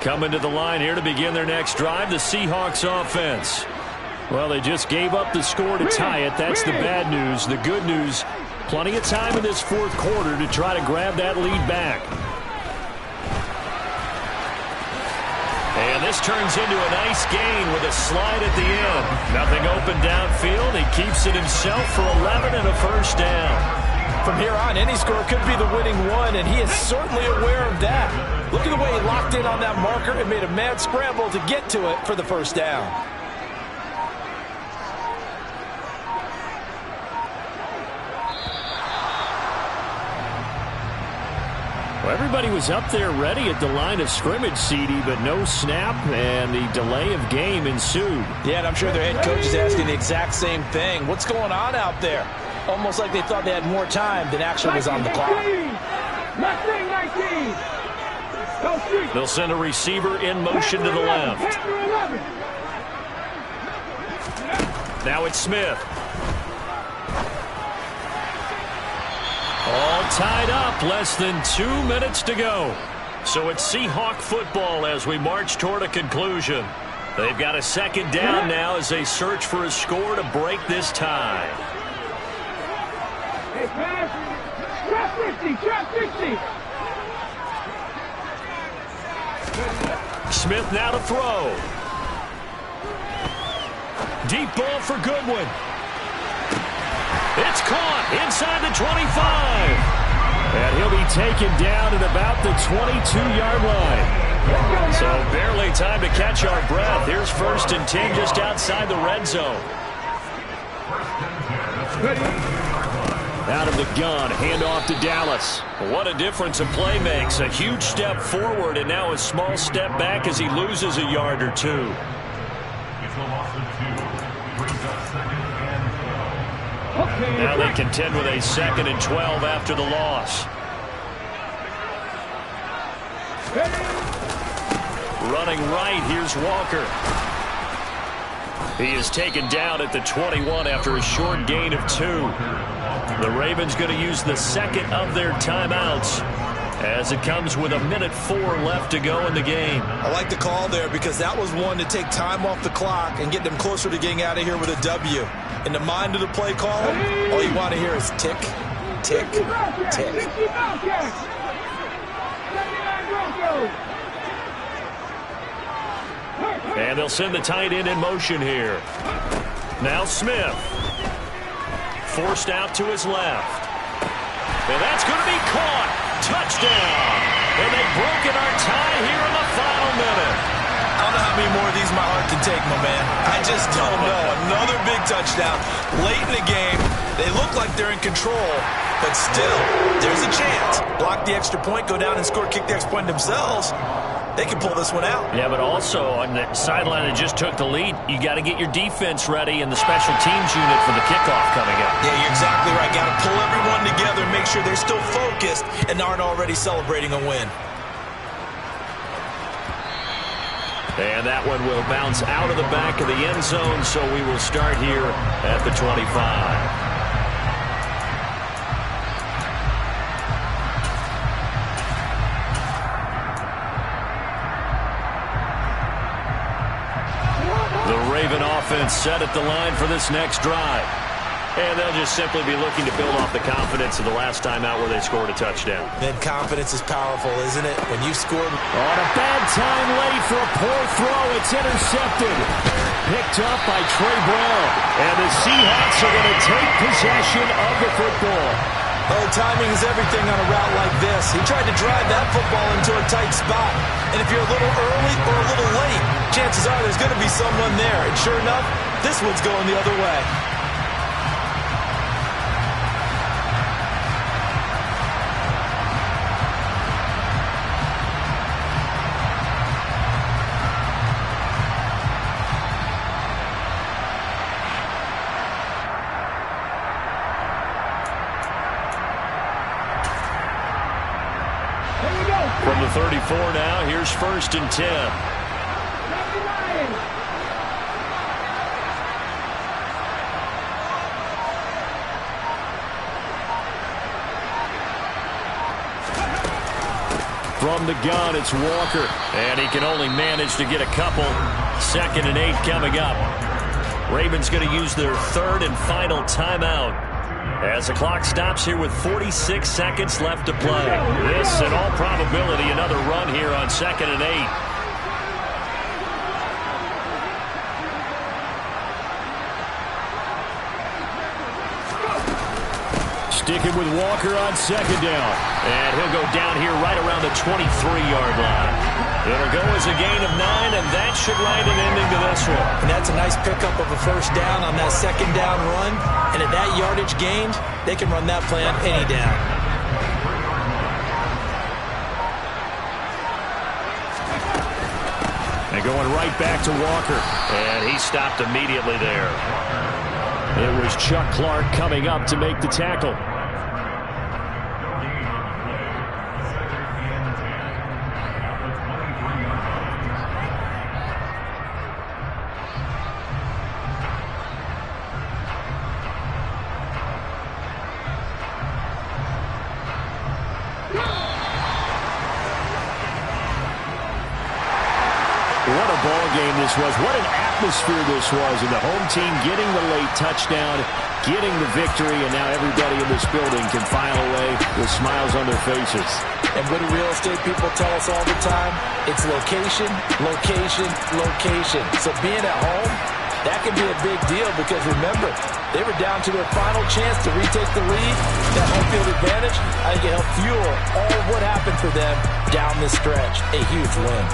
Coming to the line here to begin their next drive, the Seahawks offense. Well, they just gave up the score to tie it. That's the bad news. The good news, plenty of time in this fourth quarter to try to grab that lead back. And this turns into a nice gain with a slide at the end. Nothing open downfield. He keeps it himself for 11 and a first down. From here on, any score could be the winning one, and he is certainly aware of that. Look at the way he locked in on that marker and made a mad scramble to get to it for the first down. Well, everybody was up there ready at the line of scrimmage, CD, but no snap, and the delay of game ensued. Yeah, and I'm sure their head coach is asking the exact same thing. What's going on out there? Almost like they thought they had more time than actually was on the clock. 19. They'll send a receiver in motion to the left. Now it's Smith. All tied up, less than 2 minutes to go. So it's Seahawk football as we march toward a conclusion. They've got a second down now as they search for a score to break this tie. Trap 50. Smith now to throw. Deep ball for Goodwin. It's caught inside the 25. And he'll be taken down at about the 22-yard line. So barely time to catch our breath. Here's 1st and 10 just outside the red zone. Out of the gun, handoff to Dallas. What a difference a play makes. A huge step forward and now a small step back as he loses a yard or two. It's a loss of 2. Brings up 2nd and 12. Now they contend with a 2nd and 12 after the loss. Running right, here's Walker. He is taken down at the 21 after a short gain of 2. The Ravens going to use the second of their timeouts as it comes with 1:04 left to go in the game. I like the call there because that was one to take time off the clock and get them closer to getting out of here with a W. In the mind of the play call, all you want to hear is tick, tick, tick. And they'll send the tight end in motion here. Now Smith. Forced out to his left. And that's going to be caught. Touchdown. And they've broken our tie here in the final minute. I don't know how many more of these my heart can take, my man. I just don't know. Another big touchdown. Late in the game, they look like they're in control, but still, there's a chance. Block the extra point, go down and score, kick the extra point themselves. They can pull this one out. Yeah, but also on the sideline that just took the lead, you got to get your defense ready and the special teams unit for the kickoff coming up. Yeah, you're exactly right. Got to pull everyone together and make sure they're still focused and aren't already celebrating a win. And that one will bounce out of the back of the end zone, so we will start here at the 25. Offense set at the line for this next drive. And they'll just simply be looking to build off the confidence of the last time out where they scored a touchdown. Then confidence is powerful, isn't it? When you've scored. On a bad time late for a poor throw. It's intercepted. Picked up by Trey Brown. And the Seahawks are going to take possession of the football. Oh, timing is everything on a route like this. He tried to drive that football into a tight spot. And if you're a little early or a little late, chances are there's going to be someone there. And sure enough, this one's going the other way. From the 34 now, here's 1st and 10. From the gun, it's Walker. And he can only manage to get a couple. 2nd and 8 coming up. Ravens going to use their 3rd and final timeout as the clock stops here with 46 seconds left to play. This, in all probability, another run here on 2nd and 8. Sticking with Walker on 2nd down. And he'll go down here right around the 23-yard line. It'll go as a gain of 9, and that should write an ending to this one. And that's a nice pickup of a 1st down on that 2nd down run. And at that yardage gained, they can run that play on any down. And going right back to Walker. And he stopped immediately there. It was Chuck Clark coming up to make the tackle. What a ball game this was. What an atmosphere this was. And the home team getting the late touchdown, getting the victory, and now everybody in this building can file away with smiles on their faces. And what do real estate people tell us all the time? It's location, location, location. So being at home, that can be a big deal because remember, they were down to their final chance to retake the lead. That home field advantage, I think it helped fuel all of what happened for them down the stretch. A huge win.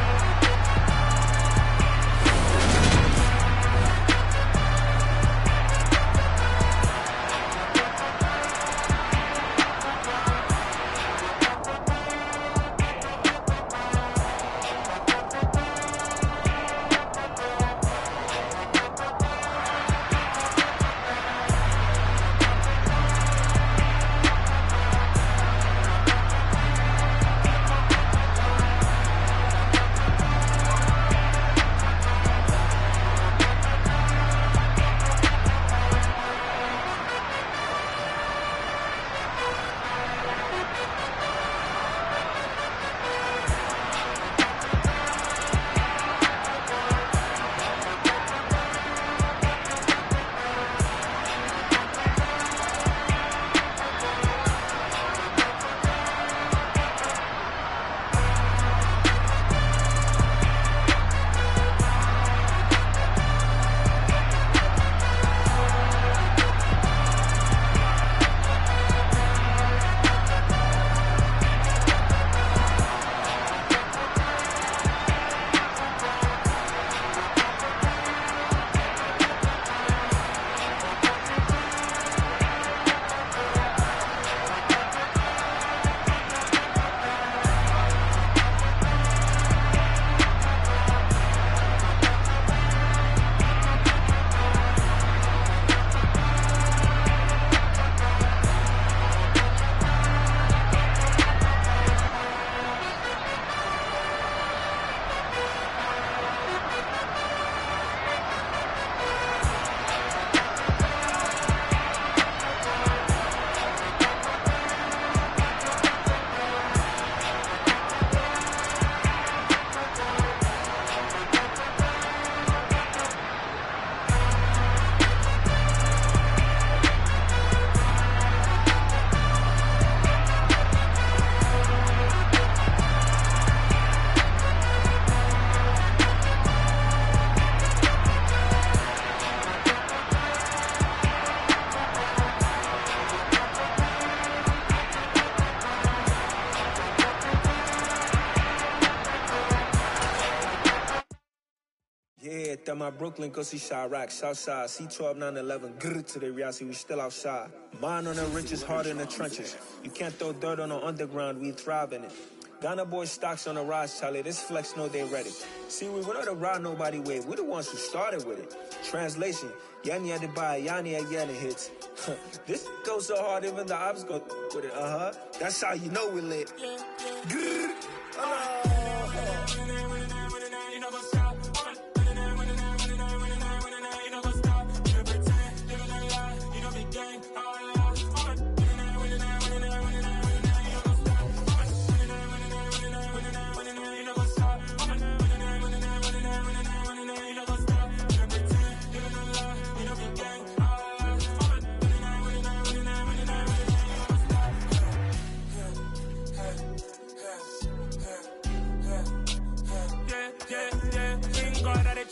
that my Brooklyn, go see Chirac, Southside, C12, 911, grrr to the reality, we still outside. Mine on the riches, hard in the trenches. You can't throw dirt on the underground, we thrive in it. Ghana boys stocks on the rise, Charlie, this flex know they ready. See, we not a ride nobody wave, we the ones who started with it. Translation, Yanni had to buy, Yanni again hits. This goes so hard, even the ops go with it, That's how you know we lit. Grrr.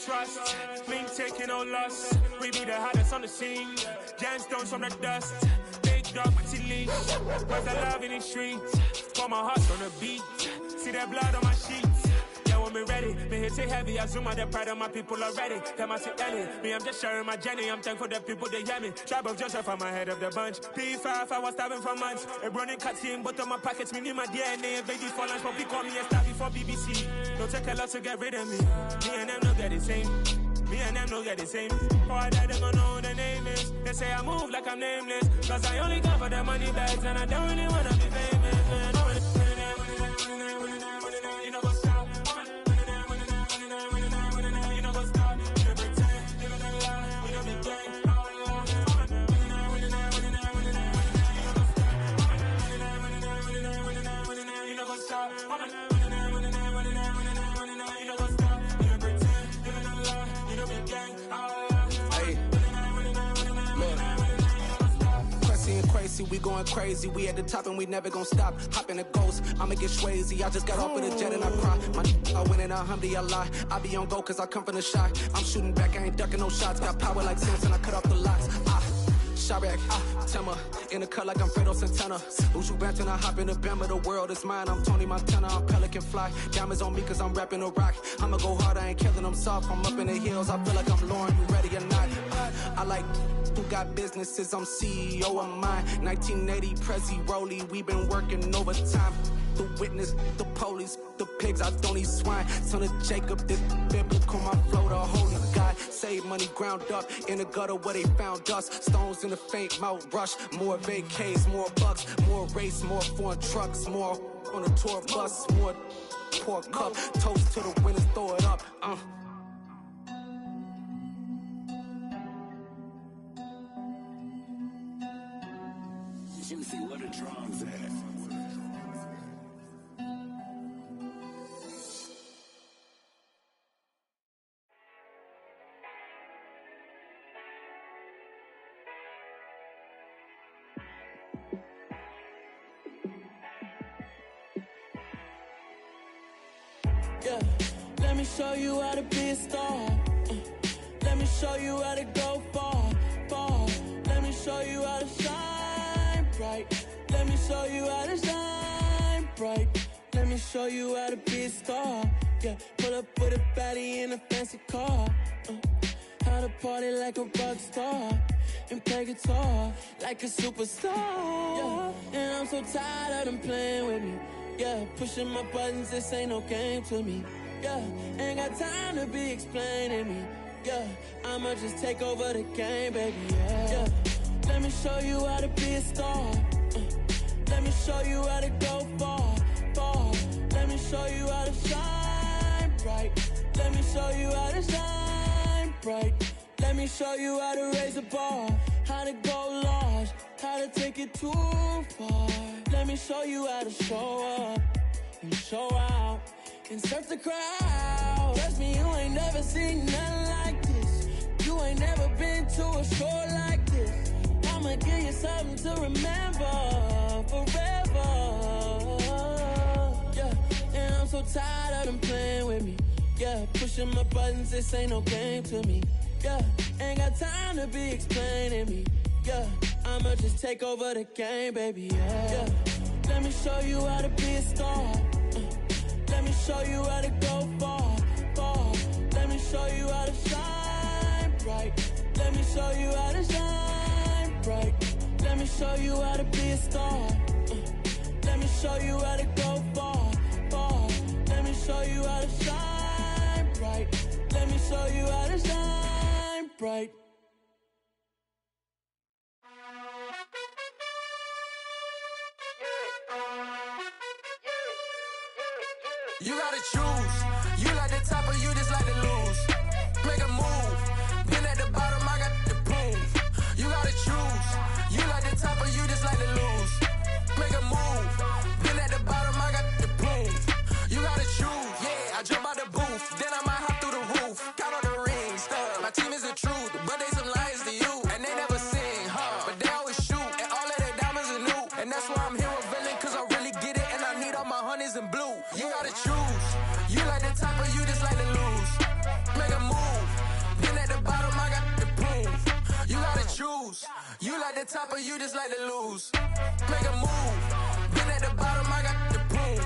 Trust, me taking no loss. We be the hottest on the scene. Gemstones from the dust. Big dog, Matty leash. Where's the love in the streets? For my heart's on the beat. See that blood on my sheets. Yeah, when me ready, me hit it heavy. I zoom out the pride of my people already. Them I see Ellie. Me, I'm just sharing my journey. I'm thankful the people they hear me. Tribe of Joseph, I'm ahead of the bunch. P5, I was starving for months. A running cut in both of my pockets. Me need my DNA. Baby for lunch, but call me a star before BBC. Don't take a lot to get rid of me. Me and them don't get the same. Me and them don't get the same. Boy, that them don't know who the name is. They say I move like I'm nameless. Cause I only come for the money bags and I don't really wanna be famous. You know what's up? You know what's up? You pretend, living a lie. You know the game. You know what's up? We going crazy, we at the top and we never gonna stop. Hop in a ghost, I'ma get swayzy. I just got off of the jet and I cry. I win in a Humvee, I lie. I be on go cause I come from the shot. I'm shooting back, I ain't ducking no shots. Got power like Samson, I cut off the locks. Chirac, Tema, in the cut like I'm Fredo Santana. Who's you benching? I hop in the Bama, the world is mine. I'm Tony Montana, I'm Pelican Fly. Diamonds on me cause I'm rapping a rock. I'ma go hard, I ain't killing them soft. I'm up in the hills, I feel like I'm Lauren, you ready or not? I like who got businesses, I'm CEO of mine. 1980 Prezi Rolly, we been working overtime. The witness, the police, the pigs, I don't eat swine. Son of Jacob, this biblical, my flow, the holy God. Save money ground up in the gutter where they found us. Stones in the faint mouth rush. More vacays, more bucks, more race, more foreign trucks, more on a tour bus, more pour cup. Toast to the winners, throw it up. Juicy, what a drums at? Yeah, let me show you how to be a star. Let me show you how to go far, far. Let me show you how to shine bright. Let me show you how to shine bright. Let me show you how to be a star. Yeah, pull up with a baddie in a fancy car. How to party like a rock star and play guitar like a superstar. Yeah, and I'm so tired of them playing with me. Yeah, pushing my buttons, this ain't no game to me. Yeah, ain't got time to be explaining me. Yeah, I'ma just take over the game, baby. Yeah, let me show you how to be a star. Let me show you how to go far, far. Let me show you how to shine bright. Let me show you how to shine bright. Let me show you how to raise a bar, how to go large, how to take it too far. Let me show you how to show up and show out and surf the crowd. Trust me, you ain't never seen nothing like this. You ain't never been to a show like this. I'ma give you something to remember forever. Yeah, and I'm so tired of them playing with me. Yeah, pushing my buttons, this ain't no game to me. Yeah, ain't got time to be explaining me. Yeah, I'ma just take over the game, baby. Yeah, let me show you how to be a star. Let me show you how to go far, far. Let me show you how to shine bright. Let me show you how to shine bright. Let me show you how to be a star. Let me show you how to go far, far. Let me show you how to shine bright. Let me show you how to shine bright. You gotta choose. You like the top or you just like to lose. Make a move. Been at the bottom, I got the proof. You gotta choose. You like the top or you just like to lose. Make a move. Been at the bottom, I got the proof. You gotta choose. Yeah, I jump out the booth. Then I might hop through the roof. Count on the rings. My team is the truth, but they some liars to you. And they never sing, huh? But they always shoot. And all of their diamonds are new. And that's why I'm here with villain, cause I really get it. And I need all my honeys in blue. You gotta choose. You like the top or you just like to lose. Make a move. Been at the bottom, I got the proof. You gotta choose. You like the top or you just like to lose. Make a move. Been at the bottom, I got the proof.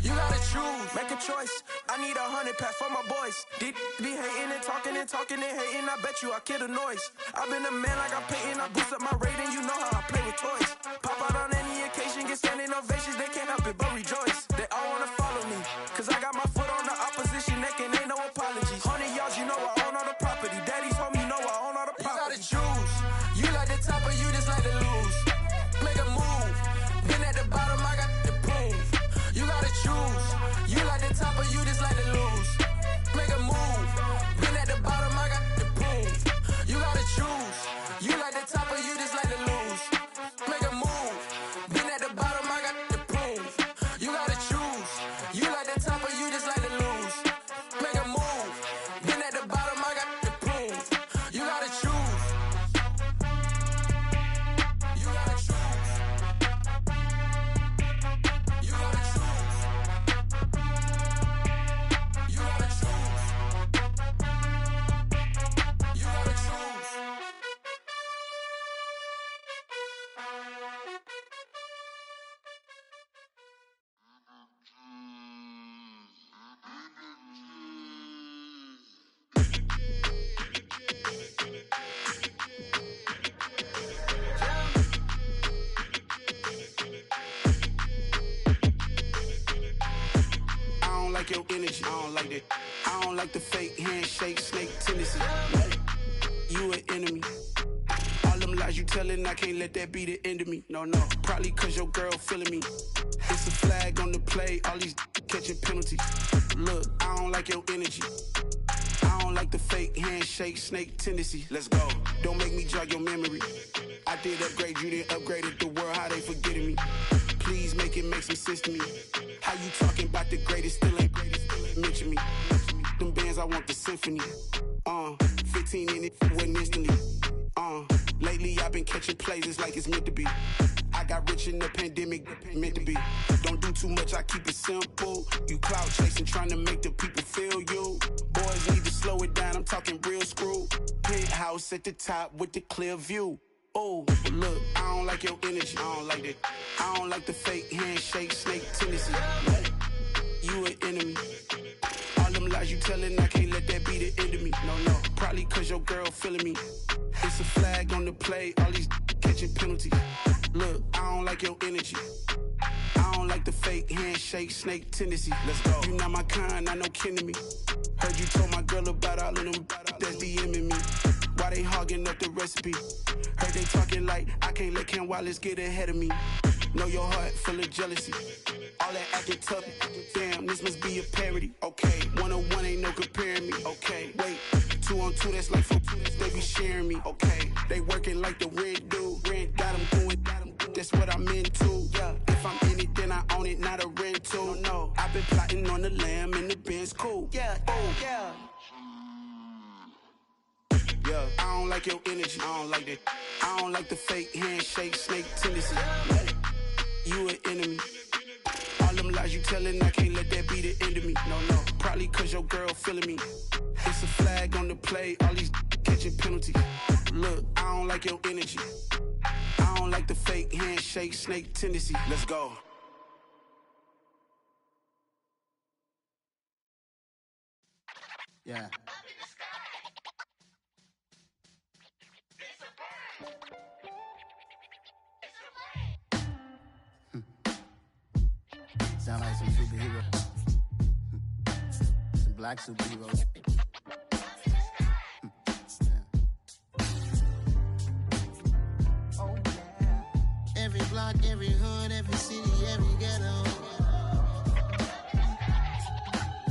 You gotta choose. Make a choice. I need 100 pack for my boys. Deep be hating and talking and talking and hating. I bet you I kill the noise. I've been a man like I'm Peyton. I boost up my rating. You know how I play with toys. Pop out on any occasion, get standing ovations. They can't help it but rejoice. They all wanna follow me, cause I got my foot on the opposition neck and ain't no apologies. 100 yards, you know I own all the property. Daddy's home, you know I own all the property. You gotta choose. You like the top or you just like to lose. Make a move. Been at the bottom, I got the proof. You gotta choose. You like the top or you just like to lose. Make a move. Been at the bottom, I got the proof. You gotta choose. You like the top or you just like to lose. Make a move. Been at the bottom, I got the proof. You gotta choose. You like the top or you just like to lose. Make a move. Been at the bottom, I got the proof. You gotta choose. You gotta choose. You gotta choose. You gotta choose. You gotta choose. I don't like your energy. I don't like that. I don't like the fake handshake, snake tendency. You an enemy. All them lies you telling, I can't let that be the end of me. No, no. Probably cause your girl feeling me. It's a flag on the play, all these catching penalties. Look, I don't like your energy. I don't like the fake handshake, snake tendency. Let's go. Don't make me jog your memory. I did upgrade, you didn't upgrade it. The world, how they forgetting me. Please make it make some sense to me. How you talking about the greatest, still ain't mention me. Them bands, I want the symphony. 15 in it, went instantly. Lately I've been catching plays, it's like it's meant to be. I got rich in the pandemic, meant to be. Don't do too much, I keep it simple. You clout chasing, trying to make the people feel you. Boys need to slow it down, I'm talking real screw. Penthouse at the top with the clear view. Oh, look, I don't like your energy. I don't like that. I don't like the fake handshake, snake tendency. You an enemy. All them lies you telling, I can't let that be the end of me. No, no. Probably cause your girl feeling me. It's a flag on the play, all these catching penalties. Look, I don't like your energy. I don't like the fake handshake, snake tendency. Let's go. You not my kind, I know kin to me. Heard you told my girl about all of them that's DMing me. Why they hogging up the recipe? Heard they talking like I can't let Ken Wallace get ahead of me. Know your heart full of jealousy. All that acting tough, damn, this must be a parody. Okay, 1-on-1 ain't no comparing me. Okay, wait, 2-on-2, that's like 4, they be sharing me. Okay, they working like the rent do. Rent got them doing, that's what I'm into. Yeah, if I'm in it, then I own it, not a rental. No, I've been plotting on the lamb and the Benz cool. Yeah, oh, yeah. Yeah, I don't like your energy. I don't like that. I don't like the fake handshake, snake tendency. You an enemy. All them lies you telling, I can't let that be the end of me. No, no. Probably cause your girl feeling me. It's a flag on the play, all these catching penalties. Look, I don't like your energy. I don't like the fake handshake, snake tendency. Let's go. Yeah. sound like some superhero. Some black superheroes. Oh, yeah. Every block, every hood, every city, every ghetto.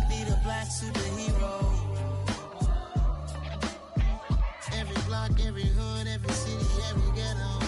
Need a black superhero. Every block, every hood, every city, every ghetto.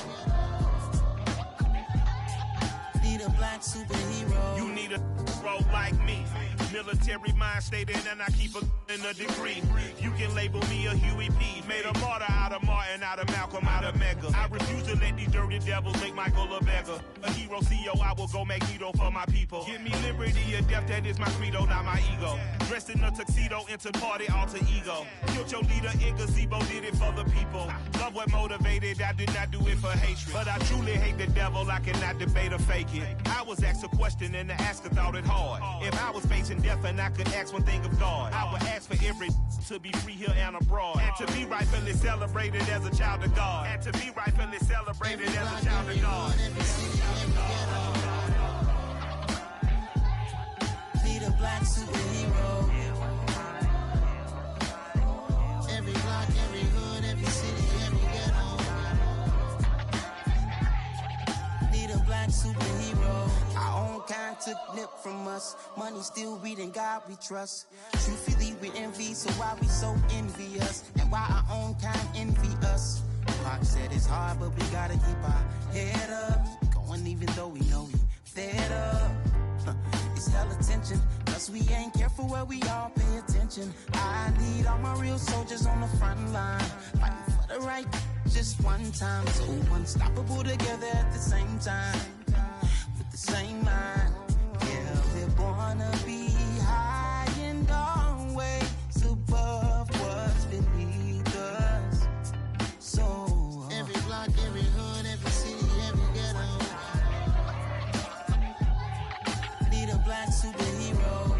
Need a black superhero. You need a role like me. Military mind stated, and I keep in a degree. You can label me a Huey P. Made a martyr out of Martin, out of Malcolm, out of Mega. I refuse to let these dirty devils make Michael a beggar. A hero CEO, I will go Magneto for my people. Give me liberty or death, that is my credo, not my ego. Dressed in a tuxedo, into party, alter ego. Killed your leader in gazebo, did it for the people. Love what motivated, I did not do it for hatred. But I truly hate the devil, I cannot debate or fake it. I was asked a question and the asker thought it hard. If I was facing death and I could ask one thing of God, I would ask for every to be free here and abroad, and to be rightfully celebrated as a child of God, and to be rightfully celebrated as a child of God. Need a black superhero. Every block, every hood, every city, every ghetto. Need a black superhero. Our own kind took nip from us. Money still reading God we trust. Truthfully we envy, so why we so envious? And why our own kind envy us? Pac said it's hard, but we gotta keep our head up. Going even though we know we fed up. It's hella tension, cause we ain't careful where we all pay attention. I need all my real soldiers on the front line, fighting for the right just one time. So unstoppable together at the same time, with the same mind. Yeah, we're gonna be high and always above what's beneath us. So every block, every hood, every city, every ghetto. Need a black superhero.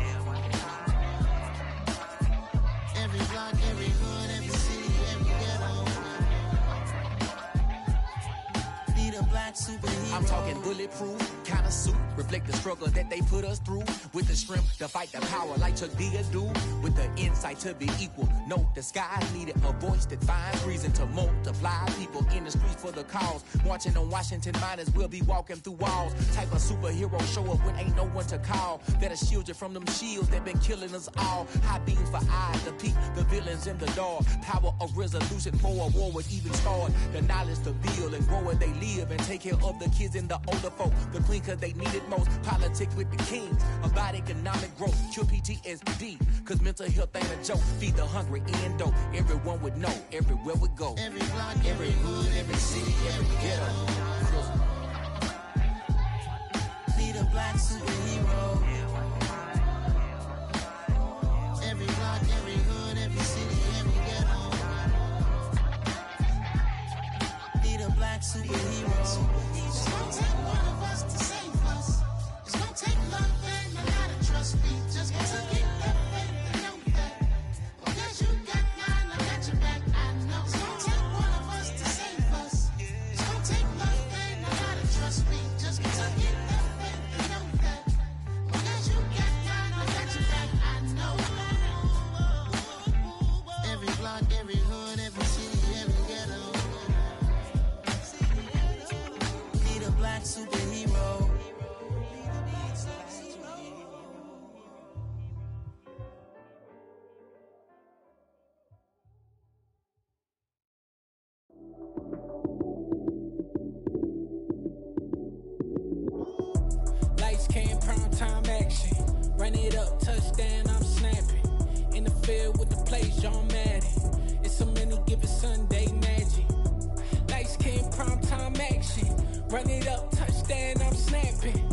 Every block, every hood, every city, every ghetto. Need a black superhero. I'm talking bulletproof kind of suit, reflect the struggle that they put us through, with the strength to fight the power like Chuck D do, with the insight to be equal. No disguise needed, a voice that finds reason to multiply people in the streets for the cause. Marching on Washington, might as well be walking through walls. Type of superhero show up when ain't no one to call. That'll shield you from them shields that been killing us all. High beams for eyes to peek the villains in the dark. Power of resolution for a war would even start. The knowledge to build and grow where they live and take care of the kids and the older folk. The clean cause they need it most. Politics with the kings about economic growth. Cure PTSD cause mental health ain't a joke. Feed the hungry and dope. Everyone would know everywhere we go. Every block, every hood, every city, every ghetto. Need a black superhero. Every block, every hood, every city, every ghetto. Need a black superhero. It's gonna take one of us to save us. It's gonna take love and a lot of trust. We just gotta get that faith and know that. Because you got mine, I got your back, I know. It's gonna take one of us to save us. It's gonna take love and a lot of trust. We just gotta get that faith and know that. Because you got mine, I got your back, I know. Every block, every hood, every city, every ghetto. Need a black superhero. Lights came, prime time action. Run it up, touchdown, I'm snapping. In the field with the plays, John Madden. It's so many given Sunday magic. Lights came, prime time action. Run it up, touchdown, I'm snapping.